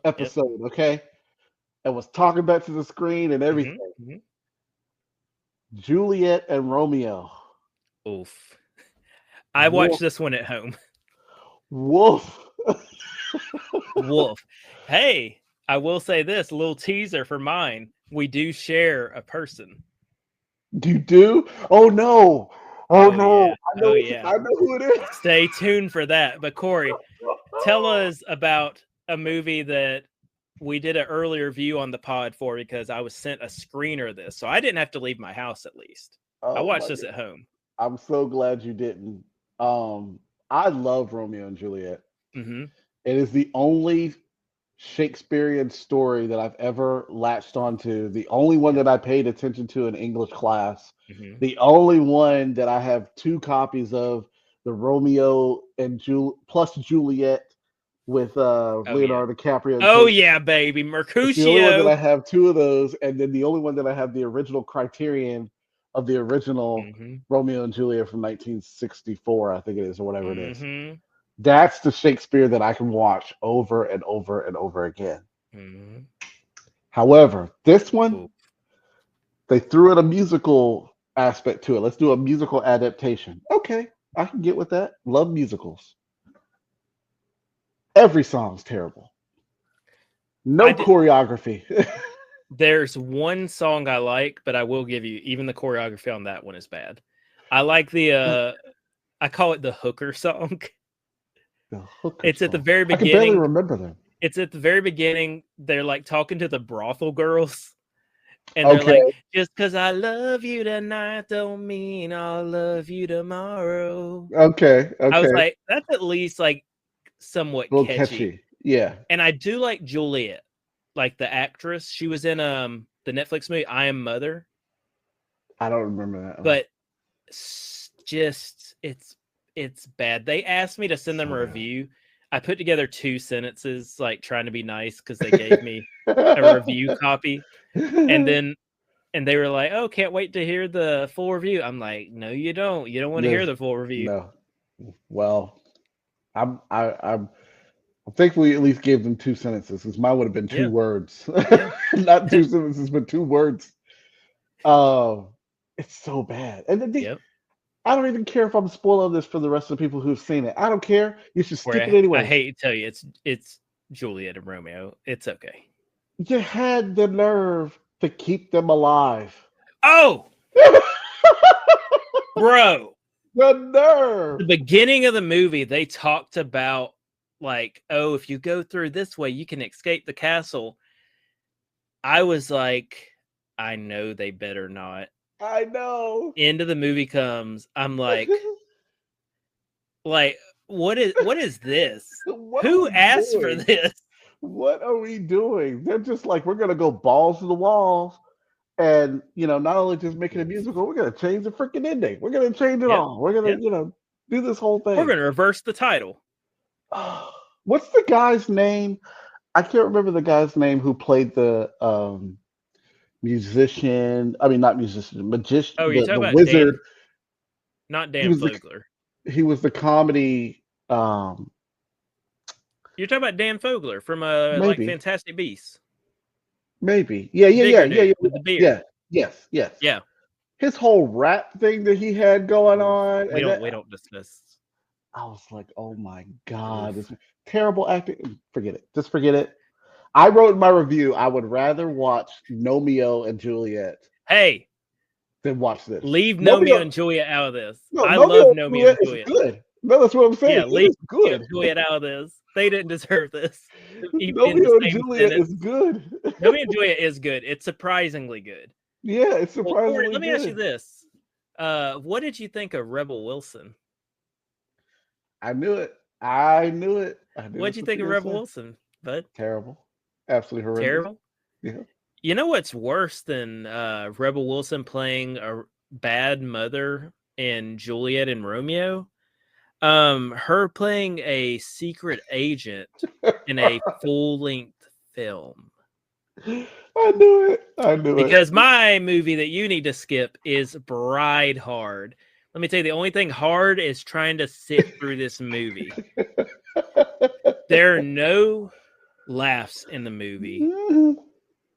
[SPEAKER 2] episode, okay? I was talking back to the screen and everything. Juliet and Romeo.
[SPEAKER 1] Oof. I watched this one at home.
[SPEAKER 2] Woof.
[SPEAKER 1] Wolf. Hey, I will say this, a little teaser for mine. We do share a person.
[SPEAKER 2] You do? Oh no. Oh no.
[SPEAKER 1] Yeah.
[SPEAKER 2] I know who it is.
[SPEAKER 1] Stay tuned for that. But Corey, tell us about a movie that we did an earlier review on the pod for, because I was sent a screener of this. So I didn't have to leave my house at least. I watched this at home.
[SPEAKER 2] I'm so glad you didn't. I love Romeo and Juliet. It is the only Shakespearean story that I've ever latched onto. The only one that I paid attention to in English class. The only one that I have 2 copies of, the Romeo and plus Juliet with Leonardo DiCaprio.
[SPEAKER 1] Oh yeah, baby, Mercutio.
[SPEAKER 2] It's the only one that I have 2 of those, and then the only one that I have the original Criterion of the original Romeo and Juliet from 1964, I think it is, or whatever it is. That's the Shakespeare that I can watch over and over and over again. However, this one, they threw in a musical aspect to it. Let's do a musical adaptation. Okay, I can get with that. Love musicals. Every song's terrible. No choreography.
[SPEAKER 1] There's one song I like, but I will give you, even the choreography on that one is bad. I like the, I call it the hooker song.
[SPEAKER 2] The hooker
[SPEAKER 1] It's at the
[SPEAKER 2] song.
[SPEAKER 1] very
[SPEAKER 2] I can barely
[SPEAKER 1] beginning.
[SPEAKER 2] remember them.
[SPEAKER 1] It's at the very beginning. They're like talking to the brothel girls. And they're
[SPEAKER 2] Okay.
[SPEAKER 1] like, just because I love you tonight don't mean I'll love you tomorrow.
[SPEAKER 2] Okay.
[SPEAKER 1] I was
[SPEAKER 2] Okay.
[SPEAKER 1] like, that's at least like somewhat
[SPEAKER 2] A little
[SPEAKER 1] catchy.
[SPEAKER 2] catchy. Yeah.
[SPEAKER 1] And I do like Juliet, like the actress. She was in the Netflix movie I Am Mother.
[SPEAKER 2] I don't remember that one.
[SPEAKER 1] But just it's bad. They asked me to send them a review. I put together 2 sentences, like trying to be nice because they gave me a review copy, and they were like, "Oh, can't wait to hear the full review." I'm like, "No, you don't. You don't want to hear the full review."
[SPEAKER 2] No. Well, I'm thankful we at least gave them 2 sentences because mine would have been 2 words.
[SPEAKER 1] Yeah.
[SPEAKER 2] Not 2 sentences, but 2 words. It's so bad. And then I don't even care if I'm spoiling this for the rest of the people who've seen it. I don't care. You should skip it anyway.
[SPEAKER 1] I hate to tell you, it's Juliet and Romeo. It's okay.
[SPEAKER 2] You had the nerve to keep them alive.
[SPEAKER 1] Oh, bro.
[SPEAKER 2] The nerve.
[SPEAKER 1] The beginning of the movie, they talked about like, oh, if you go through this way, you can escape the castle. I was like, I know they better not.
[SPEAKER 2] I know.
[SPEAKER 1] End of the movie comes. I'm like, what is this? Who asked for this?
[SPEAKER 2] What are we doing? They're just like, we're gonna go balls to the walls, and not only just making a musical, we're gonna change the freaking ending. We're gonna change it all. We're gonna, do this whole thing.
[SPEAKER 1] We're gonna reverse the title.
[SPEAKER 2] What's the guy's name? I can't remember the guy's name who played the musician. I mean, not musician, magician.
[SPEAKER 1] Oh, you're talking
[SPEAKER 2] the
[SPEAKER 1] about
[SPEAKER 2] wizard.
[SPEAKER 1] Not Dan Fogler.
[SPEAKER 2] He was the comedy.
[SPEAKER 1] You're talking about Dan Fogler from like Fantastic Beasts.
[SPEAKER 2] Maybe. Yeah.
[SPEAKER 1] With the beard.
[SPEAKER 2] Yes.
[SPEAKER 1] Yeah.
[SPEAKER 2] His whole rap thing that he had going on.
[SPEAKER 1] We don't discuss.
[SPEAKER 2] I was like, oh my God, this terrible acting. Forget it. Just forget it. I wrote in my review, I would rather watch Romeo and Juliet.
[SPEAKER 1] Hey.
[SPEAKER 2] Than watch this.
[SPEAKER 1] Leave Romeo and Juliet out of this.
[SPEAKER 2] No,
[SPEAKER 1] I love Romeo and Juliet.
[SPEAKER 2] Good. No, that's what I'm saying.
[SPEAKER 1] Yeah, leave Juliet out of this. They didn't deserve this.
[SPEAKER 2] Romeo and Juliet is good.
[SPEAKER 1] Romeo and Juliet is good. It's surprisingly good.
[SPEAKER 2] Yeah, it's surprisingly
[SPEAKER 1] Corey, let me
[SPEAKER 2] good.
[SPEAKER 1] ask you this. What did you think of Rebel Wilson?
[SPEAKER 2] I knew it.
[SPEAKER 1] What did you think of Rebel Wilson, bud?
[SPEAKER 2] Terrible. Absolutely horrendous.
[SPEAKER 1] Terrible?
[SPEAKER 2] Yeah.
[SPEAKER 1] You know what's worse than Rebel Wilson playing a bad mother in Juliet and Romeo? Her playing a secret agent in a full-length film.
[SPEAKER 2] I knew it.
[SPEAKER 1] Because my movie that you need to skip is Bride Hard. Let me tell you, the only thing hard is trying to sit through this movie. There are no laughs in the movie.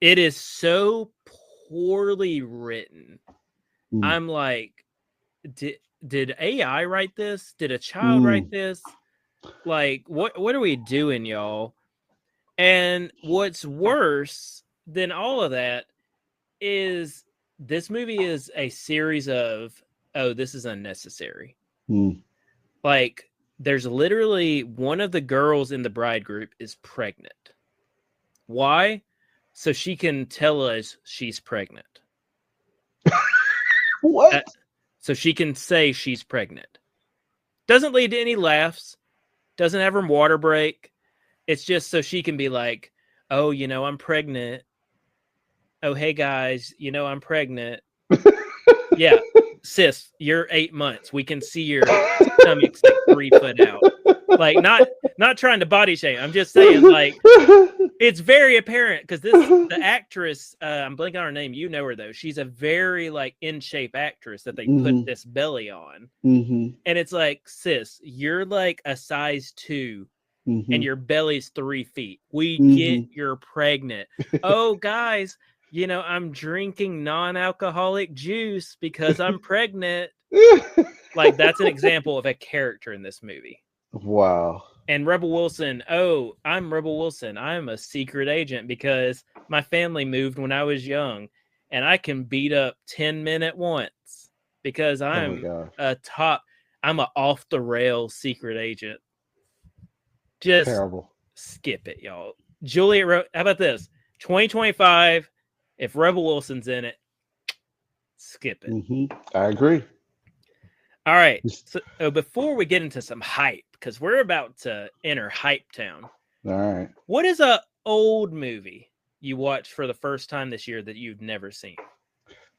[SPEAKER 1] It is so poorly written. I'm like, did AI write this? Did a child write this? Like, what are we doing, y'all? And what's worse than all of that is this movie is a series of, oh, this is unnecessary. Like, there's literally one of the girls in the bride group is pregnant. Why? So she can tell us she's pregnant.
[SPEAKER 2] What?
[SPEAKER 1] So she can say she's pregnant. Doesn't lead to any laughs. Doesn't have her water break. It's just so she can be like, oh, I'm pregnant. Oh, hey, guys, I'm pregnant. Yeah, sis, you're 8 months. We can see your stomach's like 3 foot out. Like, not trying to body shame. I'm just saying, like, it's very apparent because the actress, I'm blanking on her name. You know her though. She's a very like in shape actress that they put this belly on, and it's like, sis, you're like a size 2, and your belly's 3 feet. We get you're pregnant. Oh, guys, I'm drinking non-alcoholic juice because I'm pregnant. Like, that's an example of a character in this movie.
[SPEAKER 2] Wow.
[SPEAKER 1] And Rebel Wilson, oh, I'm Rebel Wilson. I'm a secret agent because my family moved when I was young, and I can beat up 10 men at once because I'm I'm an off the rail secret agent. Just
[SPEAKER 2] Terrible.
[SPEAKER 1] skip it, y'all. Juliet, how about this? 2025, if Rebel Wilson's in it, skip it.
[SPEAKER 2] I agree.
[SPEAKER 1] All right. So before we get into some hype, because we're about to enter Hype Town.
[SPEAKER 2] All right.
[SPEAKER 1] What is a old movie you watched for the first time this year that you've never seen?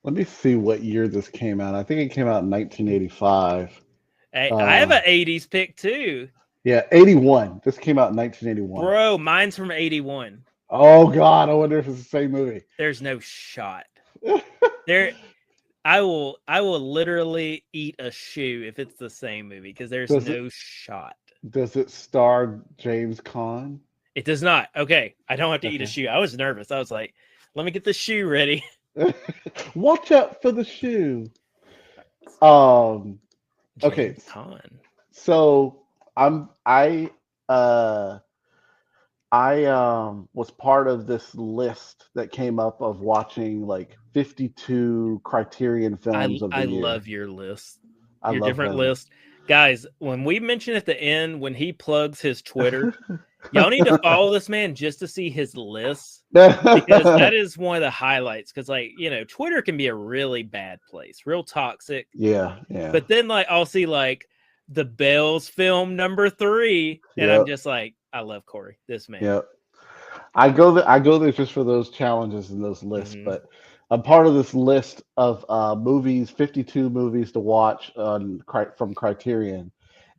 [SPEAKER 2] Let me see what year this came out. I think it came out in 1985.
[SPEAKER 1] Hey, I have an 80s pick too.
[SPEAKER 2] Yeah, 81. This came out in 1981.
[SPEAKER 1] Bro, mine's from 81.
[SPEAKER 2] Oh God, I wonder if it's the same movie.
[SPEAKER 1] There's no shot. I will literally eat a shoe if it's the same movie because there's no shot.
[SPEAKER 2] Does it star James Caan?
[SPEAKER 1] It does not. Okay, I don't have to eat a shoe. I was nervous. I was like, let me get the shoe ready.
[SPEAKER 2] Watch out for the shoe. Okay.
[SPEAKER 1] James Caan.
[SPEAKER 2] So I was part of this list that came up of watching like 52 Criterion films of the year.
[SPEAKER 1] I love your list. Your different list. Guys, when we mention at the end when he plugs his Twitter, y'all need to follow this man just to see his lists. Because that is one of the highlights. Because like, Twitter can be a really bad place, real toxic.
[SPEAKER 2] Yeah.
[SPEAKER 1] But then like I'll see like the Bells film number 3, and I'm just like, I love Corey, this man.
[SPEAKER 2] Yep. I go there just for those challenges and those lists, but I'm part of this list of movies, 52 movies to watch from Criterion,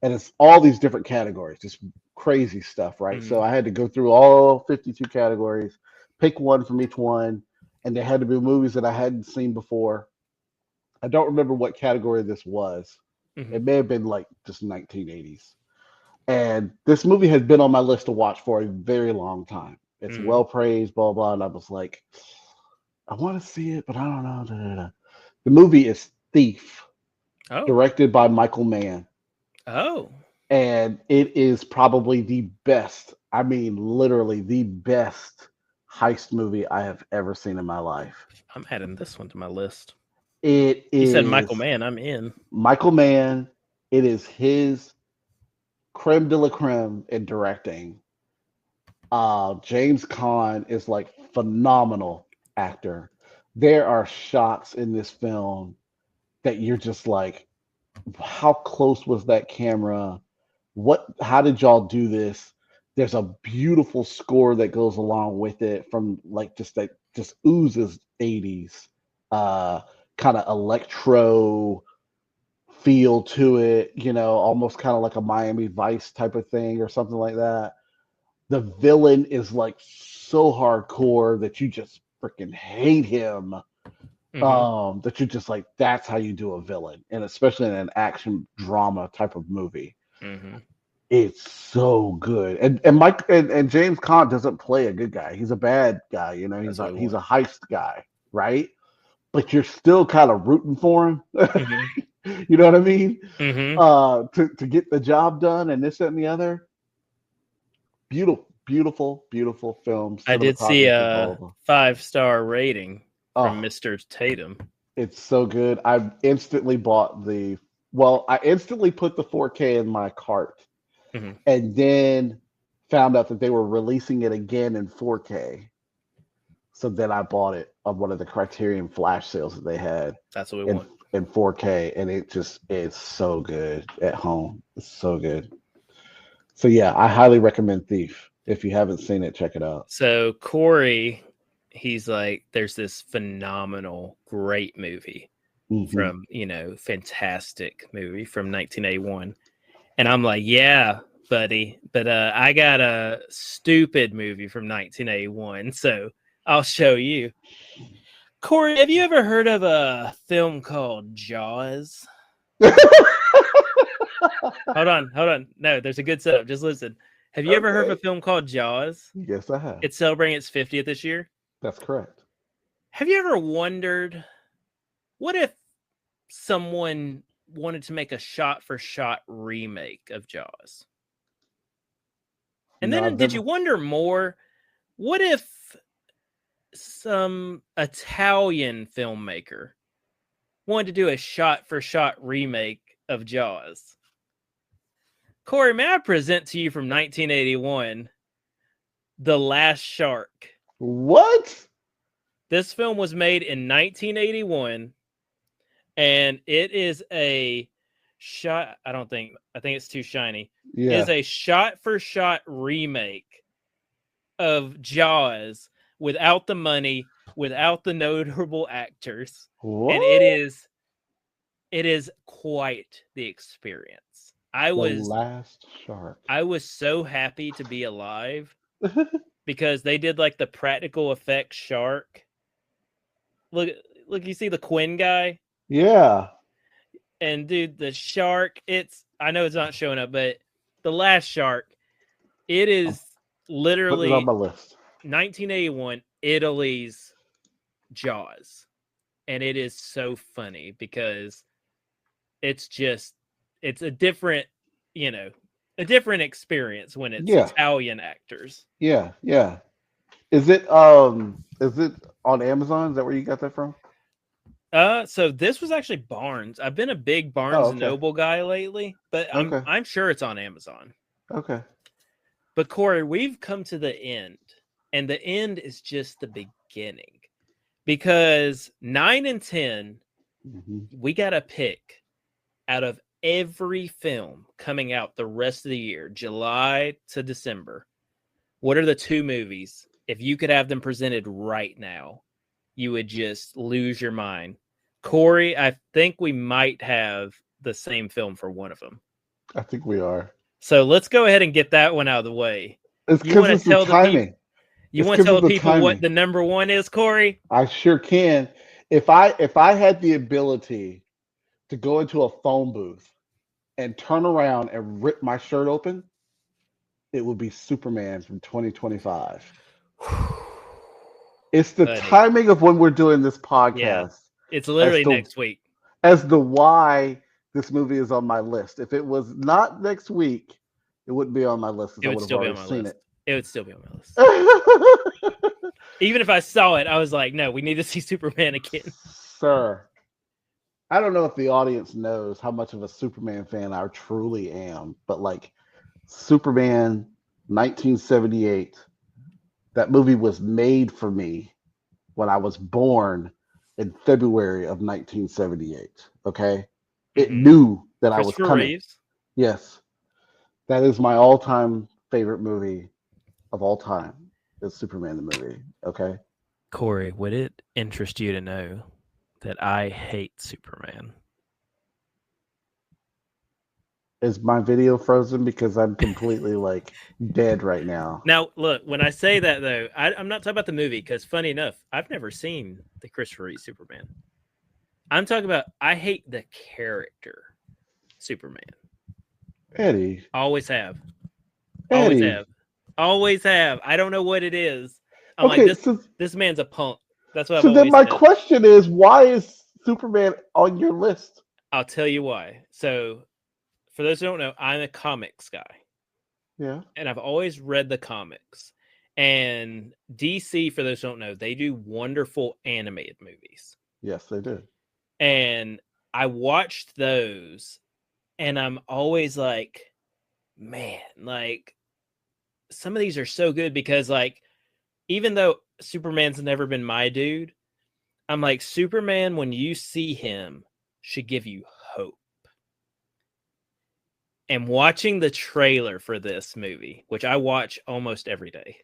[SPEAKER 2] and it's all these different categories, just crazy stuff, right? So I had to go through all 52 categories, pick one from each one, and they had to be movies that I hadn't seen before. I don't remember what category this was. It may have been like just 1980s. And this movie has been on my list to watch for a very long time. It's well praised, blah, blah. And I was like, I want to see it, but I don't know. Da, da, da. The movie is Thief, directed by Michael Mann.
[SPEAKER 1] Oh.
[SPEAKER 2] And it is probably the best, I mean, literally the best heist movie I have ever seen in my life.
[SPEAKER 1] I'm adding this one to my list.
[SPEAKER 2] It is.
[SPEAKER 1] You said Michael Mann. I'm in.
[SPEAKER 2] Michael Mann. It is his creme de la creme in directing. James Caan is like phenomenal actor. There are shots in this film that you're just like, how close was that camera? How did y'all do this? There's a beautiful score that goes along with it from like just oozes 80s kind of electro feel to it, almost kind of like a Miami Vice type of thing or something like that. The villain is like so hardcore that you just freaking hate him. That you're just like, that's how you do a villain, and especially in an action drama type of movie. It's so good. And James Caan doesn't play a good guy. He's a bad guy, he's a heist guy, right? But you're still kind of rooting for him. You know what I mean? To get the job done and this, that, and the other. Beautiful film.
[SPEAKER 1] I did see a 5-star rating from Mr. Tatum.
[SPEAKER 2] It's so good. I instantly put the 4K in my cart, and then found out that they were releasing it again in 4K. So then I bought it on one of the Criterion flash sales that they had.
[SPEAKER 1] That's what we want.
[SPEAKER 2] In 4K, and it's so good at home. It's so good. So yeah, I highly recommend Thief. If you haven't seen it, check it out.
[SPEAKER 1] So Corey, he's like, there's this phenomenal, great movie from, fantastic movie from 1981. And I'm like, yeah, buddy, but I got a stupid movie from 1981, so I'll show you. Corey, have you ever heard of a film called Jaws? Hold on. No, there's a good setup. Just listen. Have you ever heard of a film called Jaws?
[SPEAKER 2] Yes, I have.
[SPEAKER 1] It's celebrating its 50th this year.
[SPEAKER 2] That's correct.
[SPEAKER 1] Have you ever wondered, what if someone wanted to make a shot-for-shot remake of Jaws? And then did you wonder more, what if some Italian filmmaker wanted to do a shot-for-shot remake of Jaws? Corey, may I present to you from 1981, The Last Shark?
[SPEAKER 2] What?
[SPEAKER 1] This film was made in 1981, and it is a shot. I think it's too shiny.
[SPEAKER 2] Yeah.
[SPEAKER 1] It is a shot-for-shot remake of Jaws without the money, without the notable actors.
[SPEAKER 2] What?
[SPEAKER 1] And it is quite the experience.
[SPEAKER 2] The Last Shark.
[SPEAKER 1] I was so happy to be alive because they did like the practical effects shark. Look, you see the Quinn guy?
[SPEAKER 2] Yeah.
[SPEAKER 1] And dude, the shark, I know it's not showing up, but The Last Shark, it is literally
[SPEAKER 2] Put it on my list.
[SPEAKER 1] 1981 Italy's Jaws. And it is so funny because it's a different, a different experience when it's Italian actors.
[SPEAKER 2] Yeah, yeah. Is it on Amazon? Is that where you got that from?
[SPEAKER 1] So this was actually Barnes. I've been a big Barnes and Noble guy lately, but I'm sure it's on Amazon.
[SPEAKER 2] Okay.
[SPEAKER 1] But Corey, we've come to the end, and the end is just the beginning. Because 9 and 10, we got to pick out of every film coming out the rest of the year, July to December. What are the 2 movies? If you could have them presented right now, you would just lose your mind. Corey, I think we might have the same film for one of them.
[SPEAKER 2] I think we are.
[SPEAKER 1] So let's go ahead and get that one out of the way.
[SPEAKER 2] It's because it's the timing.
[SPEAKER 1] You want to tell the people what the number 1 is, Corey?
[SPEAKER 2] I sure can. If I had the ability to go into a phone booth and turn around and rip my shirt open, it would be Superman from 2025. It's the timing of when we're doing this podcast.
[SPEAKER 1] Yeah, it's literally next week.
[SPEAKER 2] As to why this movie is on my list. If it was not next week, it wouldn't be on my list.
[SPEAKER 1] It would still be on my list. It would still be on my list. Even if I saw it, I was like, no, we need to see Superman again.
[SPEAKER 2] Sir, I don't know if the audience knows how much of a Superman fan I truly am, but like Superman 1978, that movie was made for me when I was born in February of 1978. Okay? It knew that I was coming. Reeves. Yes. That is my all-time favorite movie of all time. Is Superman the movie. Okay?
[SPEAKER 1] Corey, would it interest you to know that I hate Superman?
[SPEAKER 2] Is my video frozen because I'm completely like dead right now?
[SPEAKER 1] Now, look, when I say that though, I'm not talking about the movie because funny enough, I've never seen the Christopher Reeve Superman. I'm talking about I hate the character Superman.
[SPEAKER 2] Eddie.
[SPEAKER 1] Always have. Always
[SPEAKER 2] Eddie.
[SPEAKER 1] have. Always have. I don't know what it is. I'm like, this man's a punk. That's what I've always
[SPEAKER 2] said. So then my
[SPEAKER 1] said.
[SPEAKER 2] question is, why is Superman on your list?
[SPEAKER 1] I'll tell you why. So, for those who don't know, I'm a comics guy.
[SPEAKER 2] Yeah.
[SPEAKER 1] And I've always read the comics. And DC, for those who don't know, they do wonderful animated movies.
[SPEAKER 2] Yes, they do.
[SPEAKER 1] And I watched those, and I'm always like, man, like, some of these are so good because, like, even though Superman's never been my dude, I'm like, Superman, when you see him, should give you hope. And watching the trailer for this movie, which I watch almost every day,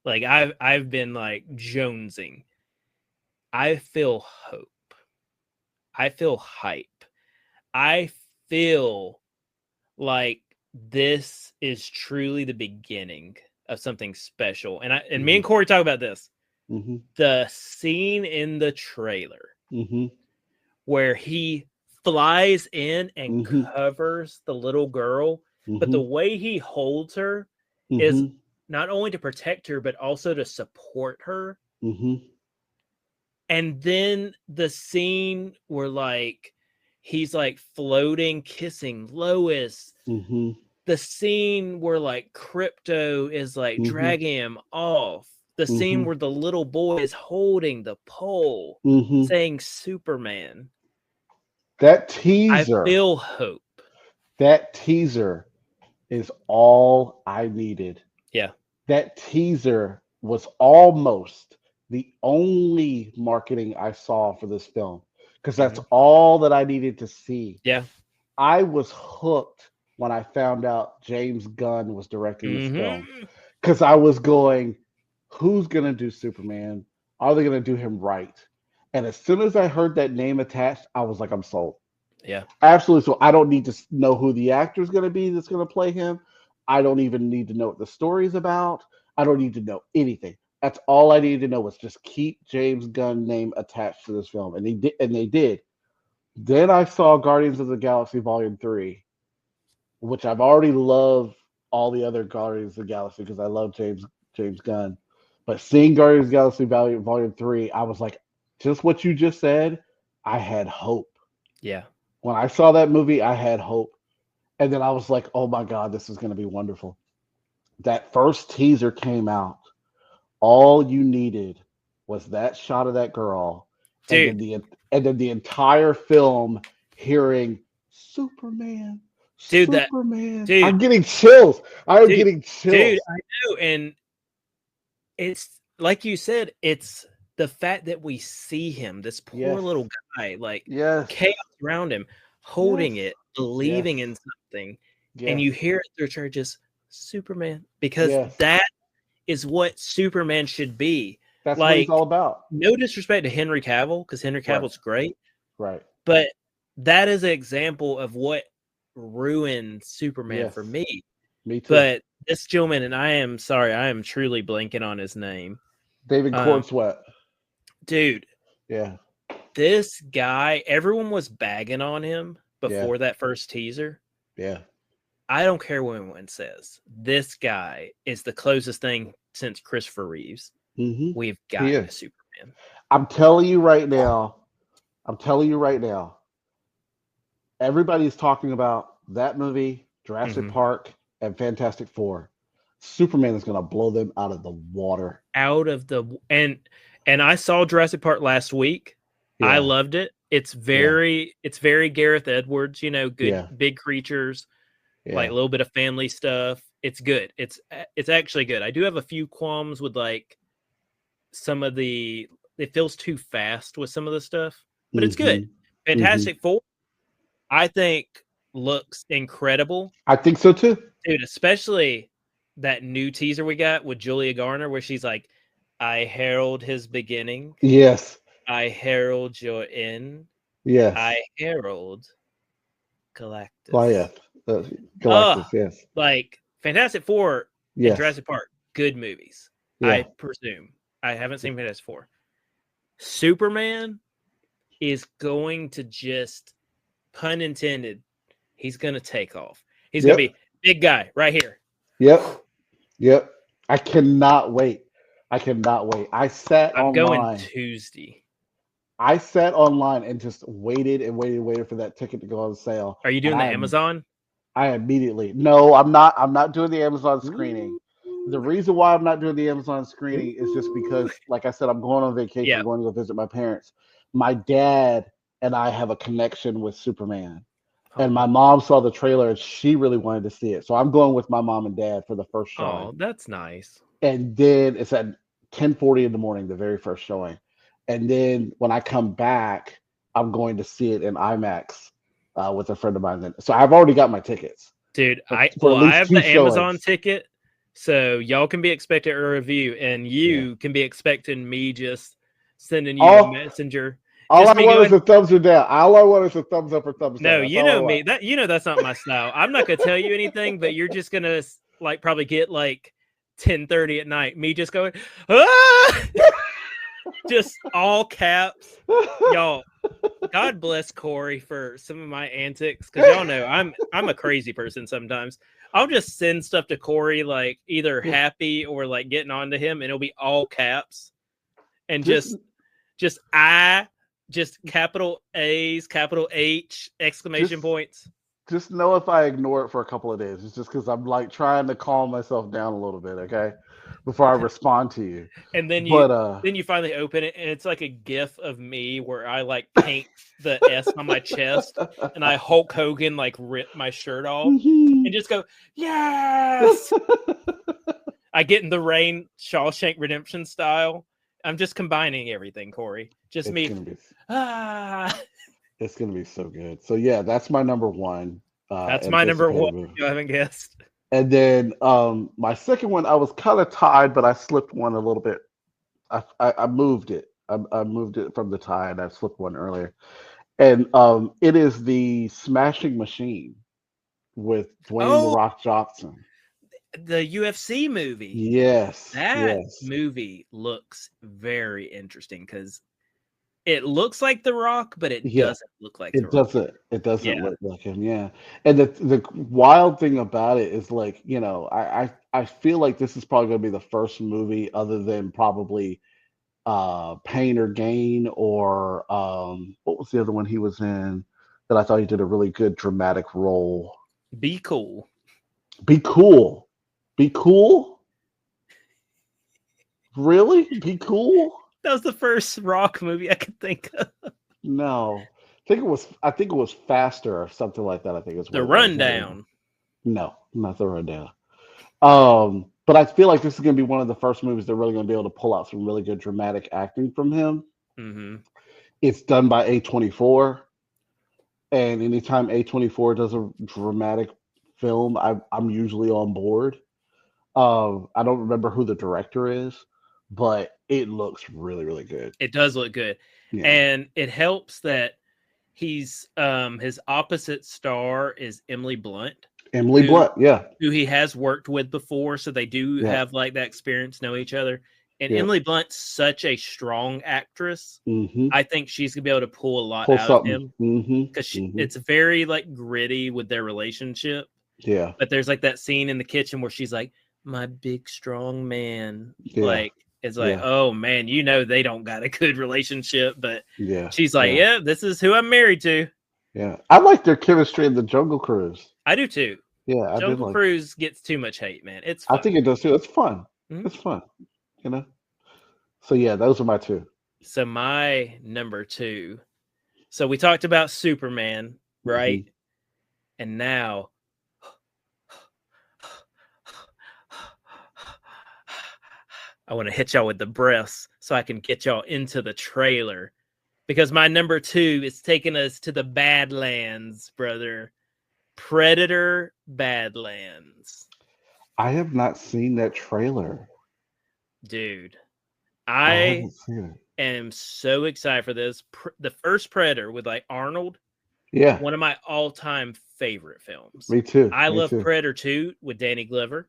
[SPEAKER 1] like I've been like jonesing. I feel hope. I feel hype. I feel like this is truly the beginning of something special. And me and Corey talk about this. The scene in the trailer where he flies in and covers the little girl, but the way he holds her is not only to protect her, but also to support her. And then the scene where like he's like floating, kissing Lois. The scene where like Crypto is like dragging him off. The scene where the little boy is holding the pole, saying Superman.
[SPEAKER 2] That teaser.
[SPEAKER 1] I feel hope.
[SPEAKER 2] That teaser is all I needed.
[SPEAKER 1] Yeah.
[SPEAKER 2] That teaser was almost the only marketing I saw for this film because that's
[SPEAKER 1] Mhm.
[SPEAKER 2] all that I needed to see.
[SPEAKER 1] Yeah.
[SPEAKER 2] I was hooked when I found out James Gunn was directing this film
[SPEAKER 1] Hmm.
[SPEAKER 2] because I was going, who's going to do Superman? Are they going to do him right? And as soon as I heard that name attached, I was like, I'm sold.
[SPEAKER 1] Yeah.
[SPEAKER 2] Absolutely. So I don't need to know who the actor is going to be that's going to play him. I don't even need to know what the story is about. I don't need to know anything. That's all I needed to know was just keep James Gunn name attached to this film, and they did. And they did. Then I saw Guardians of the Galaxy Volume 3, which I've already loved all the other Guardians of the Galaxy because I love James Gunn. But seeing Guardians of the Galaxy Volume 3, I was like, just what you just said, I had hope.
[SPEAKER 1] Yeah.
[SPEAKER 2] When I saw that movie, I had hope. And then I was like, oh my God, this is going to be wonderful. That first teaser came out. All you needed was that shot of that girl, and then
[SPEAKER 1] Dude.
[SPEAKER 2] the entire film hearing Superman,
[SPEAKER 1] Dude, that
[SPEAKER 2] Superman.
[SPEAKER 1] dude,
[SPEAKER 2] I'm getting chills. I am
[SPEAKER 1] dude,
[SPEAKER 2] getting
[SPEAKER 1] dude,
[SPEAKER 2] chills.
[SPEAKER 1] I know. And it's like you said, it's the fact that we see him, this poor
[SPEAKER 2] Yes,
[SPEAKER 1] little guy, like
[SPEAKER 2] yes,
[SPEAKER 1] chaos around him,
[SPEAKER 2] yes,
[SPEAKER 1] holding it,
[SPEAKER 2] yes,
[SPEAKER 1] believing in something, and
[SPEAKER 2] yes,
[SPEAKER 1] you hear it through churches, Superman, because
[SPEAKER 2] yes.
[SPEAKER 1] that is what Superman should be.
[SPEAKER 2] That's what he's
[SPEAKER 1] Like,
[SPEAKER 2] all about.
[SPEAKER 1] no disrespect to Henry Cavill, because Henry
[SPEAKER 2] Right,
[SPEAKER 1] Cavill's great,
[SPEAKER 2] right.
[SPEAKER 1] but that is an example of what ruined Superman
[SPEAKER 2] Yes,
[SPEAKER 1] for me.
[SPEAKER 2] me too.
[SPEAKER 1] But this gentleman, and I am sorry, I am truly blanking on his name.
[SPEAKER 2] David Cordsweat.
[SPEAKER 1] Dude,
[SPEAKER 2] Yeah,
[SPEAKER 1] this guy, everyone was bagging on him
[SPEAKER 2] yeah,
[SPEAKER 1] before that first teaser.
[SPEAKER 2] yeah.
[SPEAKER 1] I don't care what anyone says. This guy is the closest thing since Christopher Reeves
[SPEAKER 2] Mm-hmm.
[SPEAKER 1] we've
[SPEAKER 2] He
[SPEAKER 1] gotten
[SPEAKER 2] is.
[SPEAKER 1] to Superman.
[SPEAKER 2] I'm telling you right now. I'm telling you right now. Everybody's talking about that movie, Jurassic
[SPEAKER 1] Mm-hmm.
[SPEAKER 2] Park, and Fantastic Four. Superman is going to blow them out of the water.
[SPEAKER 1] Out of the and I saw Jurassic Park last week. I
[SPEAKER 2] Yeah,
[SPEAKER 1] loved it. It's
[SPEAKER 2] yeah,
[SPEAKER 1] very Gareth Edwards, good
[SPEAKER 2] yeah,
[SPEAKER 1] big creatures, like
[SPEAKER 2] yeah.
[SPEAKER 1] a little bit of family stuff. It's good. It's actually good. I do have a few qualms with like some of it feels too fast with some of the stuff, but it's
[SPEAKER 2] Mm-hmm.
[SPEAKER 1] good.
[SPEAKER 2] Mm-hmm.
[SPEAKER 1] Fantastic Four, I think looks incredible.
[SPEAKER 2] I think so too.
[SPEAKER 1] Dude, especially that new teaser we got with Julia Garner where she's like, I herald his beginning.
[SPEAKER 2] Yes,
[SPEAKER 1] I herald your end.
[SPEAKER 2] yes.
[SPEAKER 1] I herald Galactus.
[SPEAKER 2] Goliath,
[SPEAKER 1] Oh,
[SPEAKER 2] Galactus. Yes,
[SPEAKER 1] like Fantastic Four and
[SPEAKER 2] yes,
[SPEAKER 1] Jurassic Park, good movies.
[SPEAKER 2] yeah.
[SPEAKER 1] I presume. I haven't seen Fantastic Four. Superman is going to just, pun intended, he's going to take off. He's going to
[SPEAKER 2] Yep,
[SPEAKER 1] be big guy right here.
[SPEAKER 2] yep, yep. I cannot wait. I cannot wait.
[SPEAKER 1] I'm going Tuesday.
[SPEAKER 2] I sat online and just waited and waited and waited for that ticket to go on sale.
[SPEAKER 1] Are you
[SPEAKER 2] And
[SPEAKER 1] doing the Amazon?
[SPEAKER 2] I immediately no, I'm not. I'm not doing the Amazon screening. The reason why I'm not doing the Amazon screening is just because, like I said, I'm going on vacation.
[SPEAKER 1] Yeah.
[SPEAKER 2] I'm going to go visit my parents. My dad and I have a connection with Superman. And my mom saw the trailer and she really wanted to see it. So I'm going with my mom and dad for the first showing.
[SPEAKER 1] Oh, that's nice.
[SPEAKER 2] And then it's at 10:40 in the morning, the very first showing. And then when I come back, I'm going to see it in IMAX with a friend of mine. So I've already got my tickets.
[SPEAKER 1] Dude,
[SPEAKER 2] for
[SPEAKER 1] I
[SPEAKER 2] at least
[SPEAKER 1] have
[SPEAKER 2] 2
[SPEAKER 1] the Amazon
[SPEAKER 2] showings.
[SPEAKER 1] ticket, so y'all can be expecting a review, and you can be expecting me just sending you a messenger.
[SPEAKER 2] All
[SPEAKER 1] Just
[SPEAKER 2] I
[SPEAKER 1] me
[SPEAKER 2] want is
[SPEAKER 1] going,
[SPEAKER 2] a thumbs or down. All I want is a thumbs up or thumbs down.
[SPEAKER 1] no,
[SPEAKER 2] That's
[SPEAKER 1] you
[SPEAKER 2] all I
[SPEAKER 1] know
[SPEAKER 2] want.
[SPEAKER 1] me. That's not my style. I'm not gonna tell you anything, but you're just gonna like probably get like 10:30 at night. Me just going, ah! Just all caps, y'all. God bless Corey for some of my antics, because y'all know I'm a crazy person sometimes. I'll just send stuff to Corey like either happy or like getting on to him, and it'll be all caps and just capital A's, capital H, exclamation points.
[SPEAKER 2] just know if I ignore it for a couple of days, it's just because I'm like trying to calm myself down a little bit, okay, before I respond to you.
[SPEAKER 1] And
[SPEAKER 2] But
[SPEAKER 1] then you finally open it, and it's like a GIF of me where I like paint the S on my chest, and I Hulk Hogan like rip my shirt off and just go, yes. I get in the rain, Shawshank Redemption style. I'm just combining everything, Corey. Just
[SPEAKER 2] it's
[SPEAKER 1] me.
[SPEAKER 2] gonna be
[SPEAKER 1] Ah,
[SPEAKER 2] it's gonna be so good. So yeah, that's my number one
[SPEAKER 1] that's my number
[SPEAKER 2] anticipated
[SPEAKER 1] one.
[SPEAKER 2] movie.
[SPEAKER 1] You haven't guessed.
[SPEAKER 2] And then my second one, I was kind of tied, but I slipped one a little bit. I moved it. I moved it from the tie, and I slipped one earlier. And it is the Smashing Machine with Dwayne the
[SPEAKER 1] Oh,
[SPEAKER 2] Rock Johnson.
[SPEAKER 1] the UFC movie.
[SPEAKER 2] Yes,
[SPEAKER 1] That
[SPEAKER 2] yes,
[SPEAKER 1] movie looks very interesting because it looks like The Rock, but it
[SPEAKER 2] yeah.
[SPEAKER 1] doesn't look like The
[SPEAKER 2] It
[SPEAKER 1] Rock.
[SPEAKER 2] doesn't. It doesn't
[SPEAKER 1] Yeah.
[SPEAKER 2] look like him. Yeah. And the wild thing about it is like, I feel like this is probably going to be the first movie other than probably Pain or Gain or what was the other one he was in that I thought he did a really good dramatic role.
[SPEAKER 1] Be Cool.
[SPEAKER 2] Be Cool. Be Cool? Really? Be Cool?
[SPEAKER 1] That was the first Rock movie I could think of.
[SPEAKER 2] No. I think it was Faster or something like that. I think is what
[SPEAKER 1] The
[SPEAKER 2] it was.
[SPEAKER 1] Rundown.
[SPEAKER 2] No, not the Rundown. But I feel like this is going to be one of the first movies they're really going to be able to pull out some really good dramatic acting from him.
[SPEAKER 1] Mm-hmm.
[SPEAKER 2] It's done by A24, and anytime A24 does a dramatic film, I'm usually on board. I don't remember who the director is, but it looks really, really good.
[SPEAKER 1] It does look good.
[SPEAKER 2] Yeah.
[SPEAKER 1] And it helps that he's his opposite star is Emily Blunt.
[SPEAKER 2] Emily Blunt, yeah.
[SPEAKER 1] Who he has worked with before, so they do have like that experience, know each other. And Emily Blunt's such a strong actress.
[SPEAKER 2] Mm-hmm.
[SPEAKER 1] I think she's gonna be able to pull a lot out of him because it's very like gritty with their relationship.
[SPEAKER 2] Yeah.
[SPEAKER 1] But there's like that scene in the kitchen where she's like, "My big strong man," like it's like, oh man, they don't got a good relationship, but she's like, yeah, this is who I'm married to.
[SPEAKER 2] Yeah, I like their chemistry in the Jungle Cruise.
[SPEAKER 1] I do too.
[SPEAKER 2] Yeah,
[SPEAKER 1] Jungle Cruise gets too much hate, man. It's fun.
[SPEAKER 2] I think it does too. It's fun. Mm-hmm. It's fun, So yeah, those are my two.
[SPEAKER 1] So my number two. So we talked about Superman, right? Mm-hmm. And now I want to hit y'all with the breaths so I can get y'all into the trailer. Because my number two is taking us to the Badlands, brother. Predator Badlands.
[SPEAKER 2] I have not seen that trailer.
[SPEAKER 1] Dude, I am so excited for this. The first Predator with like Arnold.
[SPEAKER 2] Yeah.
[SPEAKER 1] One of my all-time favorite films.
[SPEAKER 2] Me too.
[SPEAKER 1] I love Predator 2 with Danny Glover.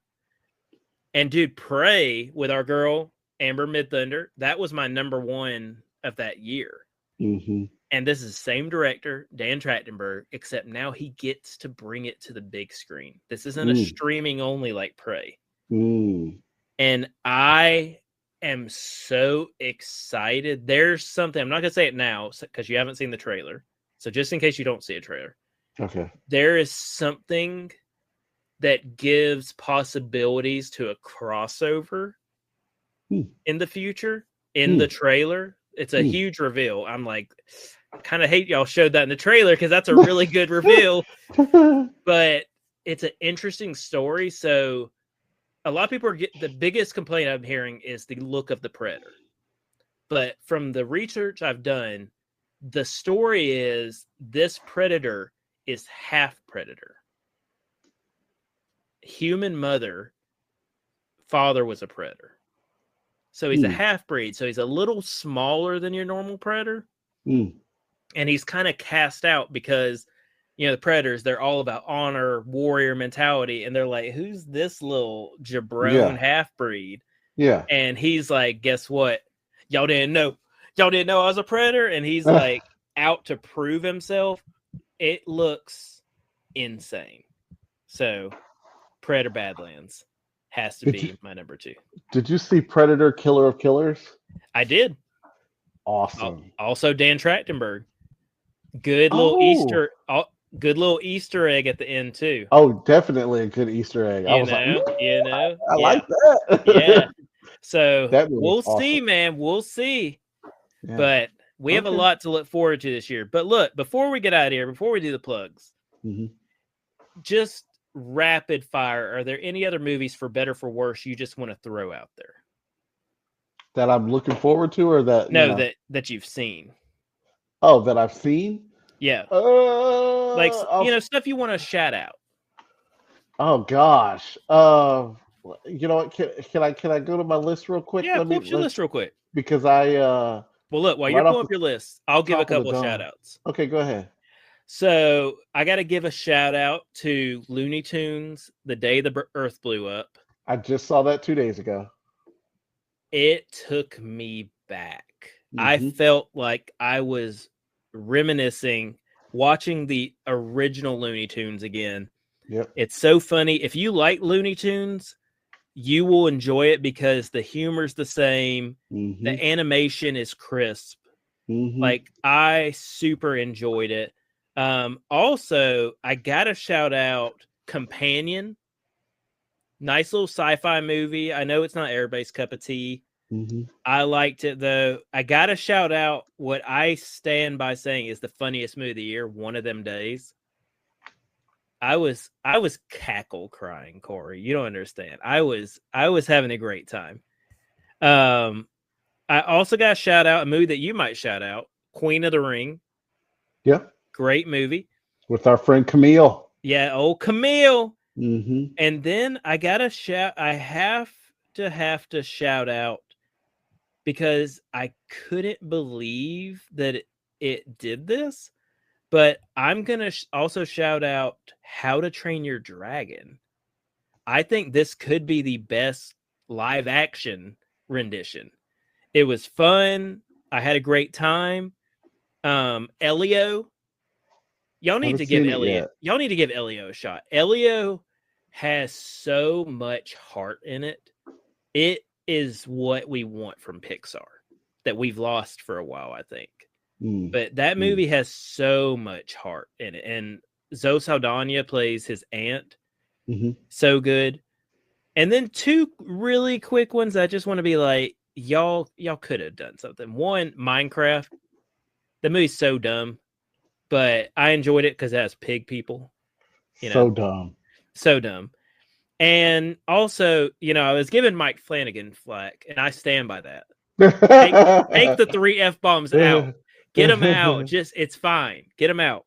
[SPEAKER 1] And dude, Prey with our girl, Amber Midthunder. That was my number one of that year.
[SPEAKER 2] Mm-hmm.
[SPEAKER 1] And this is the same director, Dan Trachtenberg, except now he gets to bring it to the big screen. This isn't a streaming only like Prey. And I am so excited. There's something, I'm not going to say it now because you haven't seen the trailer. So just in case you don't see a trailer.
[SPEAKER 2] Okay.
[SPEAKER 1] There is something that gives possibilities to a crossover in the future in the trailer. It's a huge reveal. I'm like, I kind of hate y'all showed that in the trailer because that's a really good reveal. But it's an interesting story. So a lot of people the biggest complaint I'm hearing is the look of the Predator. But from the research I've done, the story is this Predator is half Predator. Human mother, father was a Predator. So he's a half-breed. So he's a little smaller than your normal Predator. And he's kind of cast out because, the Predators, they're all about honor, warrior mentality. And they're like, who's this little jabron half-breed?
[SPEAKER 2] Yeah.
[SPEAKER 1] And he's like, guess what? Y'all didn't know I was a Predator. And he's like out to prove himself. It looks insane. So Predator Badlands has to be my number two.
[SPEAKER 2] Did you see Predator Killer of Killers?
[SPEAKER 1] I did.
[SPEAKER 2] Awesome.
[SPEAKER 1] Also Dan Trachtenberg. Good little Easter. Good little Easter egg at the end too.
[SPEAKER 2] Oh, definitely a good Easter egg. I was like, I
[SPEAKER 1] Yeah,
[SPEAKER 2] like that.
[SPEAKER 1] yeah. So
[SPEAKER 2] That movie was
[SPEAKER 1] we'll
[SPEAKER 2] awesome.
[SPEAKER 1] see, man. We'll see.
[SPEAKER 2] Yeah.
[SPEAKER 1] But we have a
[SPEAKER 2] Okay.
[SPEAKER 1] lot to look forward to this year. But look, before we get out of here, before we do the plugs, just rapid fire. Are there any other movies, for better for worse, you just want to throw out there?
[SPEAKER 2] That I'm looking forward to, or that
[SPEAKER 1] No, that you've seen.
[SPEAKER 2] Oh, that I've seen.
[SPEAKER 1] Yeah, like
[SPEAKER 2] I'll,
[SPEAKER 1] stuff you want to shout out.
[SPEAKER 2] oh gosh. You know what? Can I go to my list real quick?
[SPEAKER 1] Yeah, pull up your list real quick.
[SPEAKER 2] Because I
[SPEAKER 1] Well, look, while you're
[SPEAKER 2] right off
[SPEAKER 1] pulling up
[SPEAKER 2] the
[SPEAKER 1] your list, I'll give a
[SPEAKER 2] top of the
[SPEAKER 1] couple of
[SPEAKER 2] dome.
[SPEAKER 1] shout outs.
[SPEAKER 2] Okay, go ahead.
[SPEAKER 1] So I got to give a shout out to Looney Tunes, The Day the Earth Blew Up.
[SPEAKER 2] I just saw that 2 days ago.
[SPEAKER 1] It took me back. I felt like I was reminiscing, watching the original Looney Tunes again.
[SPEAKER 2] Yep.
[SPEAKER 1] It's so funny. If you like Looney Tunes, you will enjoy it because the humor's the same. The animation is crisp. Like, I super enjoyed it. Also, I gotta shout out Companion. Nice little sci-fi movie. I know it's not everybody's cup of tea. I liked it though. I gotta shout out what I stand by saying is the funniest movie of the year, One of Them Days. I was cackle crying, Corey. You don't understand. I was having a great time. I also got to shout out a movie that you might shout out, Queen of the Ring.
[SPEAKER 2] Yeah.
[SPEAKER 1] Great movie.
[SPEAKER 2] With our friend Camille.
[SPEAKER 1] Yeah, old Camille. And then I have to shout out, because I couldn't believe that it did this, but I'm going to also shout out How to Train Your Dragon. I think this could be the best live action rendition. It was fun. I had a great time. Elio, y'all need to give Elio a shot. Elio has so much heart in it. It is what we want from Pixar that we've lost for a while, I think. But that movie has so much heart in it. And Zoe Saldana plays his aunt. So good. And then two really quick ones I just want to be like, y'all could have done something. One, Minecraft. The movie's so dumb, but I enjoyed it because it has pig people.
[SPEAKER 2] So dumb.
[SPEAKER 1] And also, I was giving Mike Flanagan flack, and I stand by that. Take the 3 F-bombs out. Get them out. It's fine. Get them out.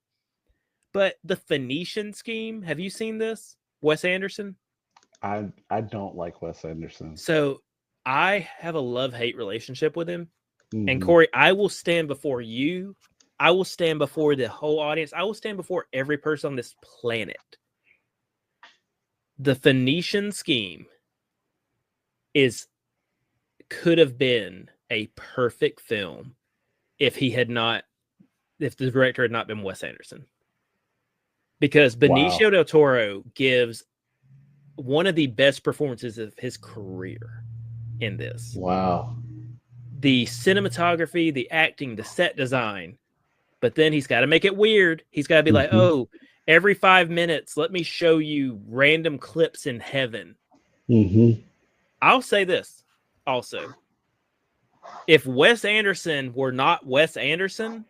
[SPEAKER 1] But the Phoenician Scheme, have you seen this? Wes Anderson?
[SPEAKER 2] I don't like Wes Anderson.
[SPEAKER 1] So I have a love-hate relationship with him. And Corey, I will stand before you. I will stand before the whole audience. I will stand before every person on this planet. The Phoenician Scheme could have been a perfect film if the director had not been Wes Anderson. Because Benicio del Toro gives one of the best performances of his career in this.
[SPEAKER 2] Wow.
[SPEAKER 1] The cinematography, the acting, the set design. But then he's got to make it weird. He's got to be like, oh, every 5 minutes, let me show you random clips in heaven. I'll say this also. If Wes Anderson were not Wes Anderson,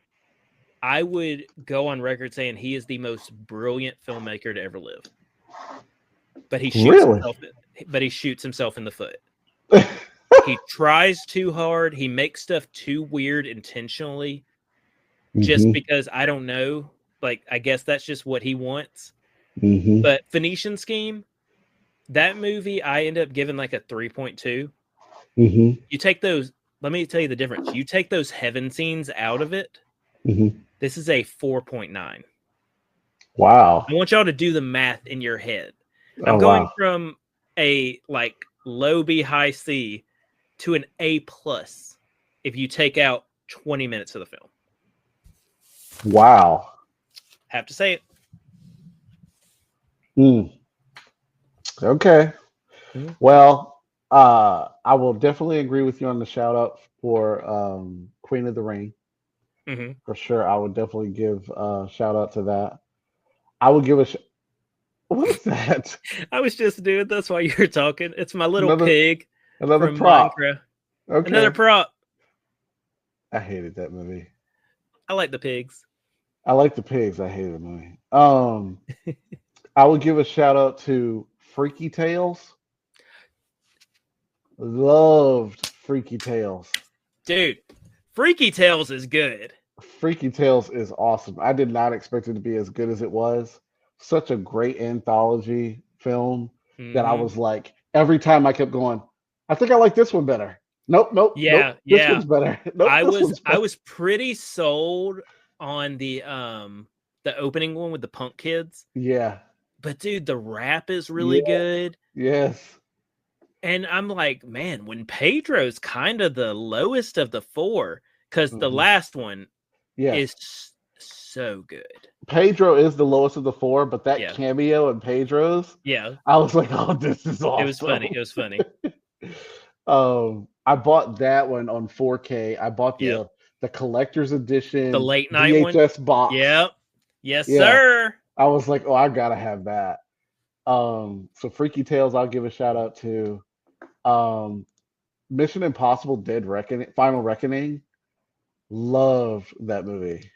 [SPEAKER 1] I would go on record saying he is the most brilliant filmmaker to ever live. But he shoots himself in the foot. He tries too hard. He makes stuff too weird intentionally. Just because, I don't know. Like, I guess that's just what he wants. But Phoenician Scheme, that movie, I end up giving like a 3.2. You take those, let me tell you the difference. You take those heaven scenes out of it. This is a 4.9.
[SPEAKER 2] Wow.
[SPEAKER 1] I want y'all to do the math in your head. I'm going from a like low B, high C to an A+ if you take out 20 minutes of the film.
[SPEAKER 2] Wow.
[SPEAKER 1] Have to say
[SPEAKER 2] it. Okay. Well, I will definitely agree with you on the shout out for Queen of the Ring. For sure. I would definitely give a shout out to that. I would give a. What is that?
[SPEAKER 1] I was just doing this while you were talking. It's my little
[SPEAKER 2] Another
[SPEAKER 1] pig
[SPEAKER 2] another
[SPEAKER 1] from
[SPEAKER 2] prop.
[SPEAKER 1] Minecraft. Another
[SPEAKER 2] Okay.
[SPEAKER 1] prop.
[SPEAKER 2] I hated that movie.
[SPEAKER 1] I like the pigs.
[SPEAKER 2] I like the pigs. I hated the movie. I would give a shout out to Freaky Tales. Loved Freaky Tales.
[SPEAKER 1] Dude, Freaky Tales is good.
[SPEAKER 2] Freaky Tales is awesome. I did not expect it to be as good as it was. Such a great anthology film that I
[SPEAKER 1] Hmm.
[SPEAKER 2] was like, every time I kept going, I think I like this one better. Nope, nope,
[SPEAKER 1] Yeah,
[SPEAKER 2] nope. This
[SPEAKER 1] yeah.
[SPEAKER 2] one's better. Nope, this one's
[SPEAKER 1] I
[SPEAKER 2] better.
[SPEAKER 1] was pretty sold on the opening one with the punk kids.
[SPEAKER 2] Yeah.
[SPEAKER 1] But dude, the rap is really
[SPEAKER 2] Yeah.
[SPEAKER 1] good.
[SPEAKER 2] Yes.
[SPEAKER 1] And I'm like, man, when Pedro's kind of the lowest of the four, because the
[SPEAKER 2] Hmm.
[SPEAKER 1] last one
[SPEAKER 2] Yes.
[SPEAKER 1] is so good.
[SPEAKER 2] Pedro is the lowest of the four, but that
[SPEAKER 1] Yeah.
[SPEAKER 2] cameo in Pedro's,
[SPEAKER 1] Yeah.
[SPEAKER 2] I was like, oh, this is
[SPEAKER 1] It was funny.
[SPEAKER 2] awesome.
[SPEAKER 1] It was funny.
[SPEAKER 2] I bought that one on 4K. I bought
[SPEAKER 1] Yep.
[SPEAKER 2] the collector's
[SPEAKER 1] The
[SPEAKER 2] edition
[SPEAKER 1] late night one.
[SPEAKER 2] VHS box.
[SPEAKER 1] Yep. Yes,
[SPEAKER 2] Yeah,
[SPEAKER 1] sir.
[SPEAKER 2] I was like, oh, I gotta have that. So Freaky Tales, I'll give a shout out to. Um, Mission Impossible: Dead Reckoning, Final Reckoning. Loved that movie.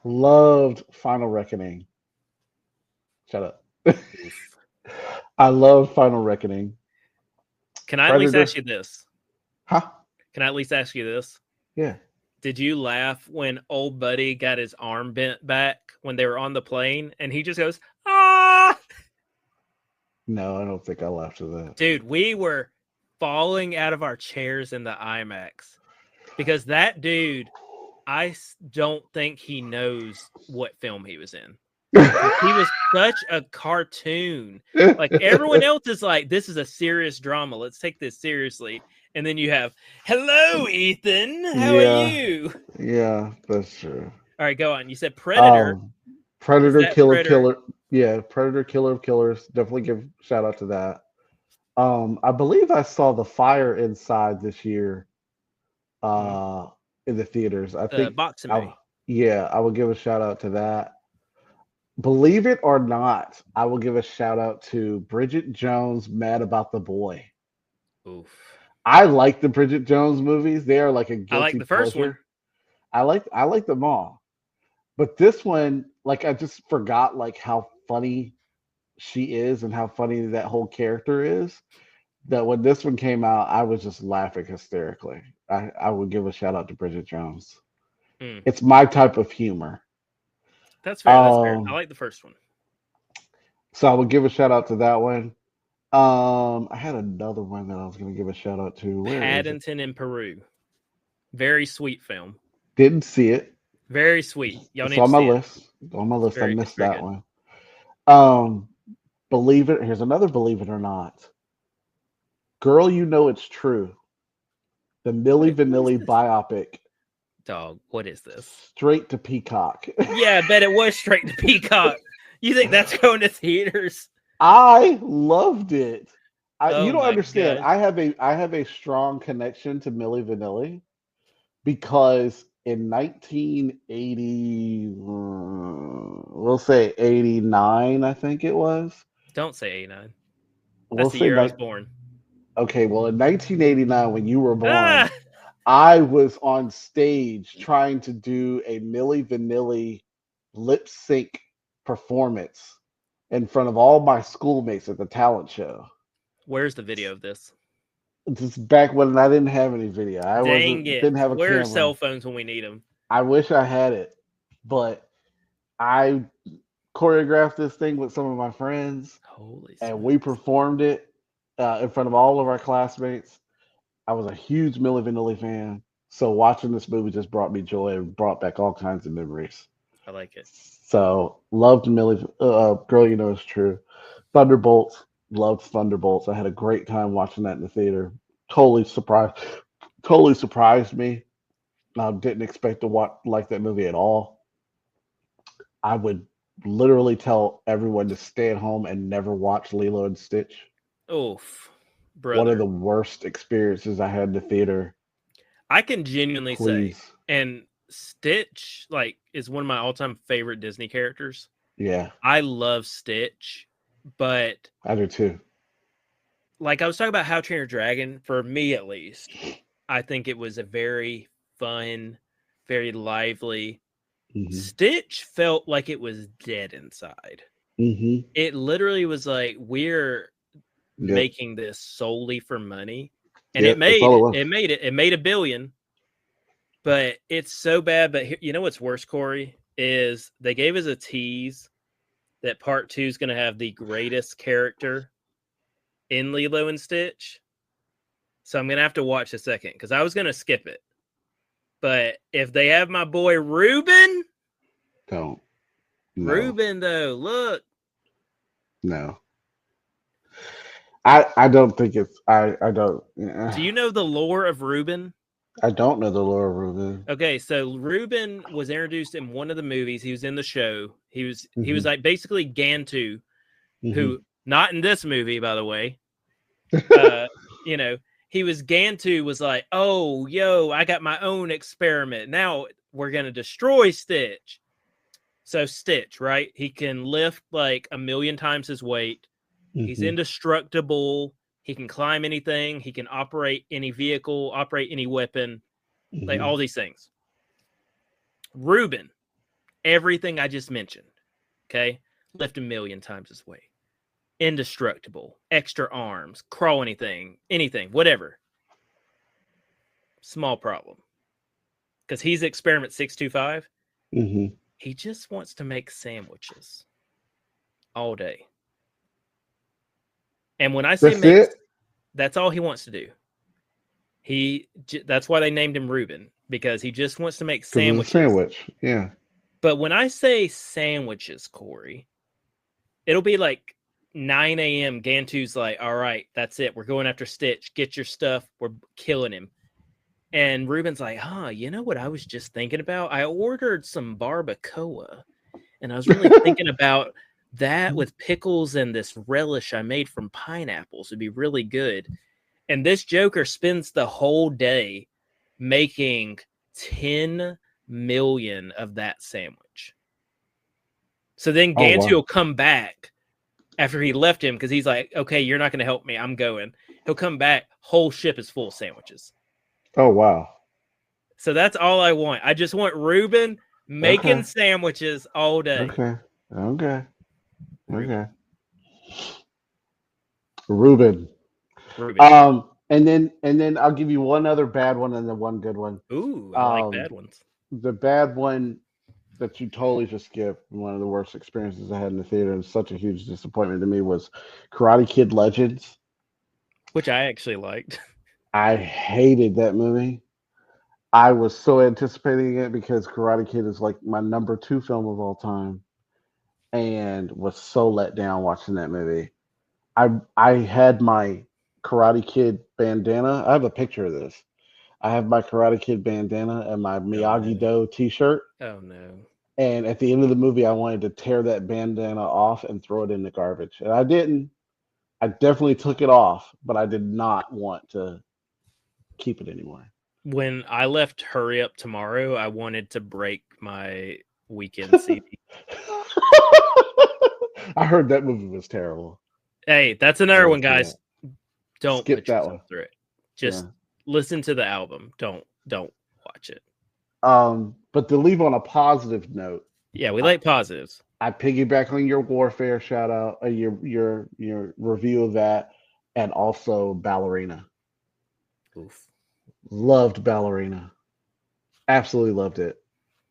[SPEAKER 2] Loved Final Reckoning. Shut up.
[SPEAKER 1] Oof.
[SPEAKER 2] I love Final Reckoning.
[SPEAKER 1] Can I at least
[SPEAKER 2] Predator.
[SPEAKER 1] ask you this?
[SPEAKER 2] Huh?
[SPEAKER 1] Can I at least ask you this?
[SPEAKER 2] Yeah.
[SPEAKER 1] Did you laugh when old buddy got his arm bent back when they were on the plane and he just goes, ah?
[SPEAKER 2] No, I don't think I laughed at that.
[SPEAKER 1] Dude, we were falling out of our chairs in the IMAX because that dude, I don't think he knows what film he was in. He was such a cartoon. Like everyone else is like, this is a serious drama. Let's take this seriously. And then you have, hello, Ethan. How are
[SPEAKER 2] Yeah,
[SPEAKER 1] you?
[SPEAKER 2] yeah, that's true.
[SPEAKER 1] All right, go on. You said Predator. Is
[SPEAKER 2] Predator,
[SPEAKER 1] that
[SPEAKER 2] Killer,
[SPEAKER 1] Predator?
[SPEAKER 2] Killer. Yeah, Predator, Killer of Killers. Definitely give shout out to that. I believe I saw The Fire Inside this year
[SPEAKER 1] Mhm.
[SPEAKER 2] uh in the theaters. I
[SPEAKER 1] The
[SPEAKER 2] think
[SPEAKER 1] boxing
[SPEAKER 2] I
[SPEAKER 1] movie.
[SPEAKER 2] yeah, I will give a shout out to that. Believe it or not, I will give a shout out to Bridget Jones' Mad About the Boy.
[SPEAKER 1] Oof.
[SPEAKER 2] I like the Bridget Jones movies. They are like a
[SPEAKER 1] I like
[SPEAKER 2] guilty
[SPEAKER 1] the first one.
[SPEAKER 2] pleasure. I like them all. But this one, like I just forgot like how funny she is and how funny that whole character is. That when this one came out, I was just laughing hysterically. I would give a shout out to Bridget Jones.
[SPEAKER 1] Mm,
[SPEAKER 2] It's my type of humor.
[SPEAKER 1] that's fair. That's fair. I
[SPEAKER 2] Um,
[SPEAKER 1] like the first one.
[SPEAKER 2] so I would give a shout out to that one. I had another one that I was going to give a shout out to. Where is it?
[SPEAKER 1] Paddington in Peru. Very sweet film.
[SPEAKER 2] Didn't see it.
[SPEAKER 1] Very sweet. Y'all
[SPEAKER 2] It's
[SPEAKER 1] need to
[SPEAKER 2] on my
[SPEAKER 1] see it.
[SPEAKER 2] list. On my list. I
[SPEAKER 1] It's
[SPEAKER 2] missed
[SPEAKER 1] very
[SPEAKER 2] that
[SPEAKER 1] good.
[SPEAKER 2] one. Um, believe it. Here's another believe it or not. Girl, you know it's true. The Milli
[SPEAKER 1] What is
[SPEAKER 2] Vanilli
[SPEAKER 1] this?
[SPEAKER 2] biopic,
[SPEAKER 1] Dog, what is this?
[SPEAKER 2] straight to Peacock.
[SPEAKER 1] Yeah, I bet it was straight to Peacock. You think that's going to theaters?
[SPEAKER 2] I loved it. You
[SPEAKER 1] Oh
[SPEAKER 2] don't
[SPEAKER 1] my
[SPEAKER 2] understand.
[SPEAKER 1] gosh.
[SPEAKER 2] I have a strong connection to Milli Vanilli because in 1980, we'll say 89, I think it was.
[SPEAKER 1] Don't say 89.
[SPEAKER 2] We'll
[SPEAKER 1] That's the
[SPEAKER 2] say
[SPEAKER 1] year I was born.
[SPEAKER 2] okay. Well, in 1989, when you were
[SPEAKER 1] Ah!
[SPEAKER 2] born, I was on stage trying to do a Milli Vanilli lip sync performance in front of all my schoolmates at the talent show.
[SPEAKER 1] Where's the video of this?
[SPEAKER 2] This is back when I didn't have any video. I
[SPEAKER 1] Dang
[SPEAKER 2] wasn't
[SPEAKER 1] it.
[SPEAKER 2] didn't have a
[SPEAKER 1] Where are cell
[SPEAKER 2] camera.
[SPEAKER 1] phones when we need them?
[SPEAKER 2] I wish I had it, but I choreographed this thing with some of my friends,
[SPEAKER 1] Holy
[SPEAKER 2] and we
[SPEAKER 1] smokes.
[SPEAKER 2] performed it in front of all of our classmates. I was a huge Milli Vanilli fan, so watching this movie just brought me joy and brought back all kinds of memories.
[SPEAKER 1] I like it.
[SPEAKER 2] So loved Millie. Girl, you know it's true. Thunderbolts. Loved Thunderbolts. I had a great time watching that in the theater. Totally surprised. Totally surprised me. I didn't expect to watch like that movie at all. I would literally tell everyone to stay at home and never watch Lilo and Stitch.
[SPEAKER 1] Oof.
[SPEAKER 2] One of
[SPEAKER 1] Brother.
[SPEAKER 2] the worst experiences I had in the theater.
[SPEAKER 1] I can genuinely say,
[SPEAKER 2] Please.
[SPEAKER 1] and Stitch, like, is one of my all-time favorite Disney characters.
[SPEAKER 2] Yeah,
[SPEAKER 1] I love Stitch, but
[SPEAKER 2] I do too.
[SPEAKER 1] like I was talking about How to Train Your Dragon, for me at least, I think it was a very fun, very lively.
[SPEAKER 2] Hmm.
[SPEAKER 1] Stitch felt like it was dead inside.
[SPEAKER 2] Hmm.
[SPEAKER 1] It literally was like, we're
[SPEAKER 2] Yep.
[SPEAKER 1] making this solely for money. And it
[SPEAKER 2] Yep. That's all
[SPEAKER 1] made
[SPEAKER 2] it
[SPEAKER 1] it.
[SPEAKER 2] was.
[SPEAKER 1] It made $1 billion, but it's so bad. But you know what's worse, Corey, is they gave us a tease that part 2 is going to have the greatest character in Lilo and Stitch. So I'm going to have to watch a second because I was going to skip it. But if they have my boy Ruben,
[SPEAKER 2] Don't. No.
[SPEAKER 1] Ruben though, look.
[SPEAKER 2] No. I don't think it's I don't
[SPEAKER 1] Do you know the lore of Ruben?
[SPEAKER 2] I don't know the Laura Ruben.
[SPEAKER 1] Okay, so Ruben was introduced in one of the movies. He was in the show. He was
[SPEAKER 2] Hmm.
[SPEAKER 1] like basically Gantu,
[SPEAKER 2] Hmm.
[SPEAKER 1] who not in this movie, by the way. Uh, you know, he was Gantu was like, oh, yo, I got my own experiment. Now we're gonna destroy Stitch. So Stitch, right? He can lift like 1,000,000 times his weight. He's
[SPEAKER 2] Hmm.
[SPEAKER 1] indestructible. He can climb anything. He can operate any vehicle, operate any weapon, like
[SPEAKER 2] Hmm.
[SPEAKER 1] all these things. Ruben, everything I just mentioned, okay? Lift 1,000,000 times his weight. Indestructible, extra arms, crawl anything, whatever. Small problem. Because he's experiment 625.
[SPEAKER 2] Hmm.
[SPEAKER 1] He just wants to make sandwiches all day. And when I say
[SPEAKER 2] That's it.
[SPEAKER 1] that's all he wants to do. That's why they named him Ruben, because he just wants to make
[SPEAKER 2] Because it's a
[SPEAKER 1] sandwiches.
[SPEAKER 2] sandwich. Yeah.
[SPEAKER 1] But when I say sandwiches, Corey, it'll be like 9 a.m. Gantu's like, all right, that's it. We're going after Stitch. Get your stuff. We're killing him. And Ruben's like, you know what I was just thinking about? I ordered some barbacoa, and I was really thinking about that with pickles and this relish I made from pineapples. It'd be really good. And this Joker spends the whole day making 10 million of that sandwich. So then
[SPEAKER 2] Oh
[SPEAKER 1] Gantu
[SPEAKER 2] wow.
[SPEAKER 1] will come back after he left him because he's like, okay, you're not going to help me. I'm going. He'll come back. Whole ship is full of sandwiches.
[SPEAKER 2] Oh wow.
[SPEAKER 1] So that's all I want. I just want Ruben making
[SPEAKER 2] Okay.
[SPEAKER 1] sandwiches all day.
[SPEAKER 2] Okay. Okay.
[SPEAKER 1] Ruben.
[SPEAKER 2] Okay. Ruben.
[SPEAKER 1] Ruben.
[SPEAKER 2] And then I'll give you one other bad one and then one good one.
[SPEAKER 1] Ooh, I like
[SPEAKER 2] Um,
[SPEAKER 1] bad ones.
[SPEAKER 2] the bad one that you totally just skipped, one of the worst experiences I had in the theater, and such a huge disappointment to me, was Karate Kid Legends.
[SPEAKER 1] Which I actually liked.
[SPEAKER 2] I hated that movie. I was so anticipating it because Karate Kid is like my number two film of all time, and was so let down watching that movie. I had my Karate Kid bandana. I have a picture of this. I have my Karate Kid bandana and my
[SPEAKER 1] Oh
[SPEAKER 2] Miyagi
[SPEAKER 1] no.
[SPEAKER 2] Do T-shirt.
[SPEAKER 1] Oh no.
[SPEAKER 2] And at the end of the movie, I wanted to tear that bandana off and throw it in the garbage, and I didn't. I definitely took it off, but I did not want to keep it anymore.
[SPEAKER 1] When I left Hurry Up Tomorrow, I wanted to break my weekend CD.
[SPEAKER 2] I heard that movie was terrible.
[SPEAKER 1] Hey, that's
[SPEAKER 2] I
[SPEAKER 1] another
[SPEAKER 2] will
[SPEAKER 1] one,
[SPEAKER 2] say that.
[SPEAKER 1] guys. Don't
[SPEAKER 2] Skip
[SPEAKER 1] put
[SPEAKER 2] that
[SPEAKER 1] yourself
[SPEAKER 2] one.
[SPEAKER 1] through it.
[SPEAKER 2] Yeah.
[SPEAKER 1] Just listen to the album. Don't watch it.
[SPEAKER 2] But to leave on a positive note,
[SPEAKER 1] Yeah, we
[SPEAKER 2] I,
[SPEAKER 1] like positives.
[SPEAKER 2] I piggyback on your Warfare shout out, your review of that, and also Ballerina.
[SPEAKER 1] Oof.
[SPEAKER 2] Loved Ballerina. Absolutely loved it.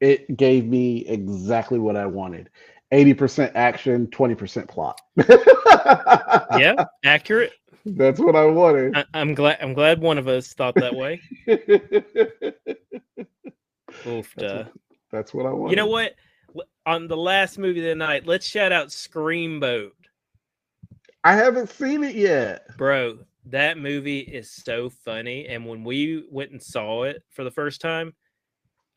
[SPEAKER 2] It gave me exactly what I wanted. 80% action, 20% plot.
[SPEAKER 1] Yeah, accurate.
[SPEAKER 2] That's what I wanted.
[SPEAKER 1] I'm glad. I'm glad one of us thought that way. Oof.
[SPEAKER 2] that's what
[SPEAKER 1] Duh.
[SPEAKER 2] that's what I
[SPEAKER 1] You know
[SPEAKER 2] wanted.
[SPEAKER 1] what? On the last movie of the night, let's shout out Screamboat.
[SPEAKER 2] I haven't seen it yet.
[SPEAKER 1] Bro, that movie is so funny. And when we went and saw it for the first time,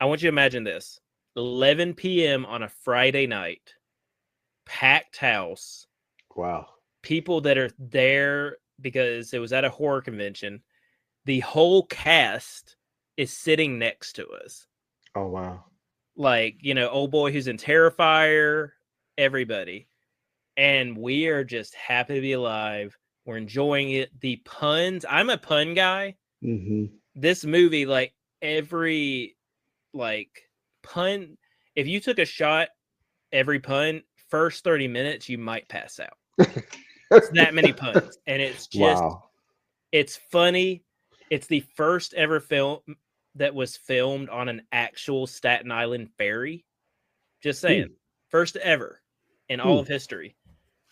[SPEAKER 1] I want you to imagine this: 11 p.m. on a Friday night, packed house,
[SPEAKER 2] Wow.
[SPEAKER 1] people that are there because it was at a horror convention. The whole cast is sitting next to us.
[SPEAKER 2] Oh wow.
[SPEAKER 1] Like, old boy who's in Terrifier everybody. And we are just happy to be alive. We're enjoying it. The puns. I'm a pun guy.
[SPEAKER 2] Mm-hmm.
[SPEAKER 1] This movie, like every pun, if you took a shot every pun, first 30 minutes, you might pass out. It's that many puns. And it's just, it's funny. It's the first ever film that was filmed on an actual Staten Island ferry. Just saying. First ever in all of history.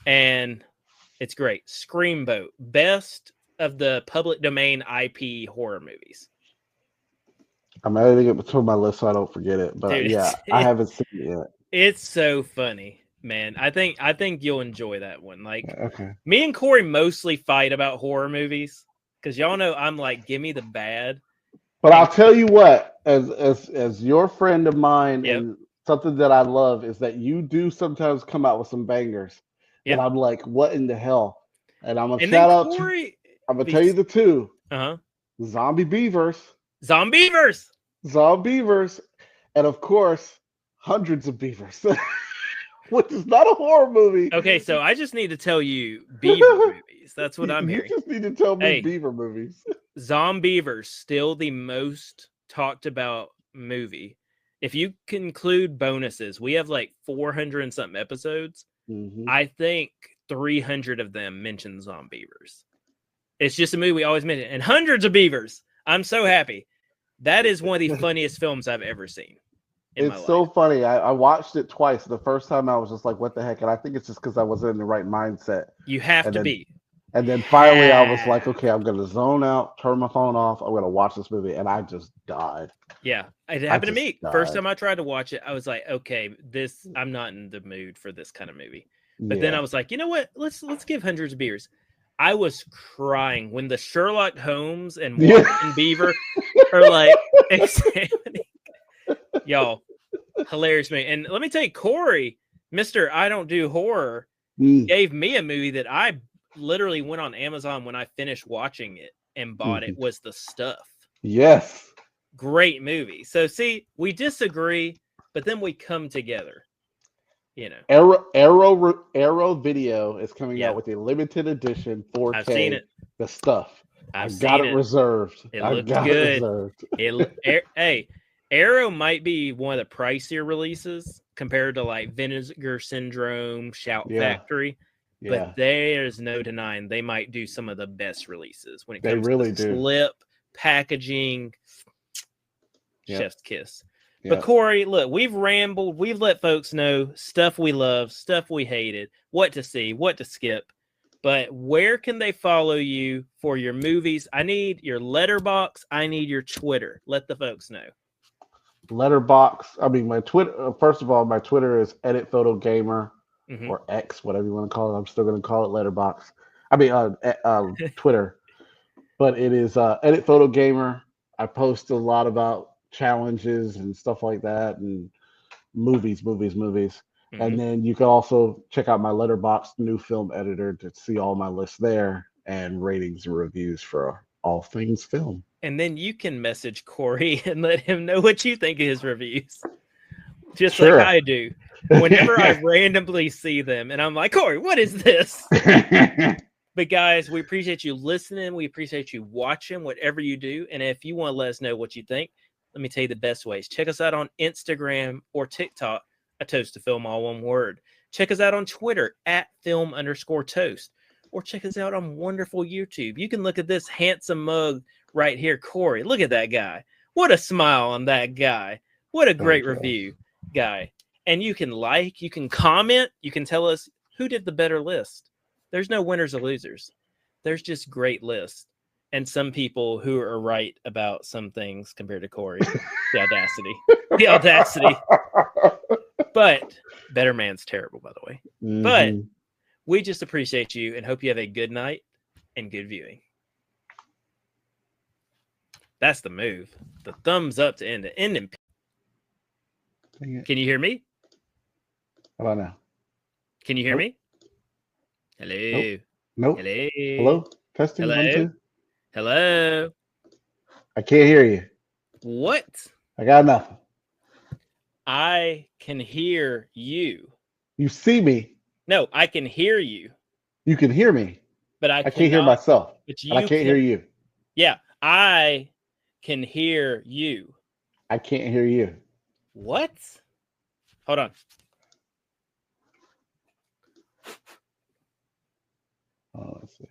[SPEAKER 1] And it's great. Screamboat. Best of the public domain IP horror movies.
[SPEAKER 2] I'm adding it between my list so I don't forget it. But
[SPEAKER 1] Dude,
[SPEAKER 2] yeah, I haven't seen it yet.
[SPEAKER 1] It's so funny, man. I think you'll enjoy that one. Like,
[SPEAKER 2] okay.
[SPEAKER 1] Me and Corey mostly fight about horror movies because y'all know I'm like, give me the bad.
[SPEAKER 2] But I'll tell you what, as your friend of mine, and something that I love is that you do sometimes come out with some bangers. And I'm like, what in the hell? And I'm gonna shout out Corey, I'm gonna tell you the two. Zombie Beavers.
[SPEAKER 1] Zombievers.
[SPEAKER 2] And of course, Hundreds of Beavers. Which is not a horror movie.
[SPEAKER 1] Okay, so I just need to tell you beaver movies. That's what I'm hearing.
[SPEAKER 2] You just need to tell me beaver movies.
[SPEAKER 1] Zombievers, still the most talked about movie. If you include bonuses, we have like 400 and something episodes. I think 300 of them mention Zombievers. It's just a movie we always mention. And Hundreds of Beavers. I'm so happy. That is one of the funniest films I've ever seen.
[SPEAKER 2] It's so funny. I watched it twice. The first time I was just like, what the heck? And I think it's just because I wasn't in the right mindset.
[SPEAKER 1] You have to be.
[SPEAKER 2] And then finally I was like, okay, I'm going to zone out, turn my phone off. I'm going to watch this movie. And I just died.
[SPEAKER 1] Yeah, it happened to me. First time I tried to watch it, I was like, okay, I'm not in the mood for this kind of movie. But then I was like, you know what? Let's give Hundreds of Beavers. I was crying when the Sherlock Holmes and Watson Beaver are like examining. Y'all, hilarious movie. And let me tell you, Corey, Mr. I Don't Do Horror, gave me a movie that I literally went on Amazon when I finished watching it and bought it, was The Stuff.
[SPEAKER 2] Yes.
[SPEAKER 1] Great movie. So see, we disagree, but then we come together. You know,
[SPEAKER 2] Arrow Video is coming out with a limited edition 4K.
[SPEAKER 1] I've seen it.
[SPEAKER 2] The Stuff.
[SPEAKER 1] I've
[SPEAKER 2] got it reserved.
[SPEAKER 1] It looks good. Hey, Arrow might be one of the pricier releases compared to like Vinegar Syndrome, Shout Factory. But there's no denying they might do some of the best releases when it comes to slip, packaging, chef's kiss. But Corey, look, we've rambled. We've let folks know stuff we love, stuff we hated, what to see, what to skip. But where can they follow you for your movies? I need your Letterboxd. I need your Twitter. Let the folks know.
[SPEAKER 2] Letterboxd. I mean, my Twitter. First of all, my Twitter is Edit Photo Gamer or X, whatever you want to call it. I'm still going to call it Letterboxd. I mean, Twitter. But it is Edit Photo Gamer. I post a lot about challenges and stuff like that, and movies. And then you can also check out my Letterboxd new film editor to see all my lists there and ratings and reviews for all things film.
[SPEAKER 1] And then you can message Corey and let him know what you think of his reviews, just like I do whenever I randomly see them and I'm like, Corey, what is this? But guys, we appreciate you listening. We appreciate you watching whatever you do. And if you want to let us know what you think, let me tell you the best ways. Check us out on Instagram or TikTok, A Toast to Film, all one word. Check us out on Twitter @film_toast. Or check us out on wonderful YouTube. You can look at this handsome mug right here, Corey. Look at that guy. What a smile on that guy. What a great review, guy. And you can like, you can comment, you can tell us who did the better list. There's no winners or losers. There's just great lists. And some people who are right about some things compared to Corey. The audacity. The audacity. But Better Man's terrible, by the way. But we just appreciate you and hope you have a good night and good viewing. That's the move. The thumbs up to end it. Can you hear me?
[SPEAKER 2] How about now?
[SPEAKER 1] Can you hear me? Hello.
[SPEAKER 2] Nope.
[SPEAKER 1] Hello.
[SPEAKER 2] Hello. Testing.
[SPEAKER 1] Hello.
[SPEAKER 2] 1, 2.
[SPEAKER 1] Hello.
[SPEAKER 2] I can't hear you.
[SPEAKER 1] What?
[SPEAKER 2] I got nothing.
[SPEAKER 1] I can hear you.
[SPEAKER 2] You see me.
[SPEAKER 1] No, I can hear you,
[SPEAKER 2] You can hear me.
[SPEAKER 1] but I
[SPEAKER 2] I can't hear
[SPEAKER 1] cannot.
[SPEAKER 2] myself.
[SPEAKER 1] But
[SPEAKER 2] And I
[SPEAKER 1] you
[SPEAKER 2] can't hear
[SPEAKER 1] can.
[SPEAKER 2] you.
[SPEAKER 1] Yeah, I can hear you.
[SPEAKER 2] I can't hear you.
[SPEAKER 1] What? Hold on.
[SPEAKER 2] Oh, let's see.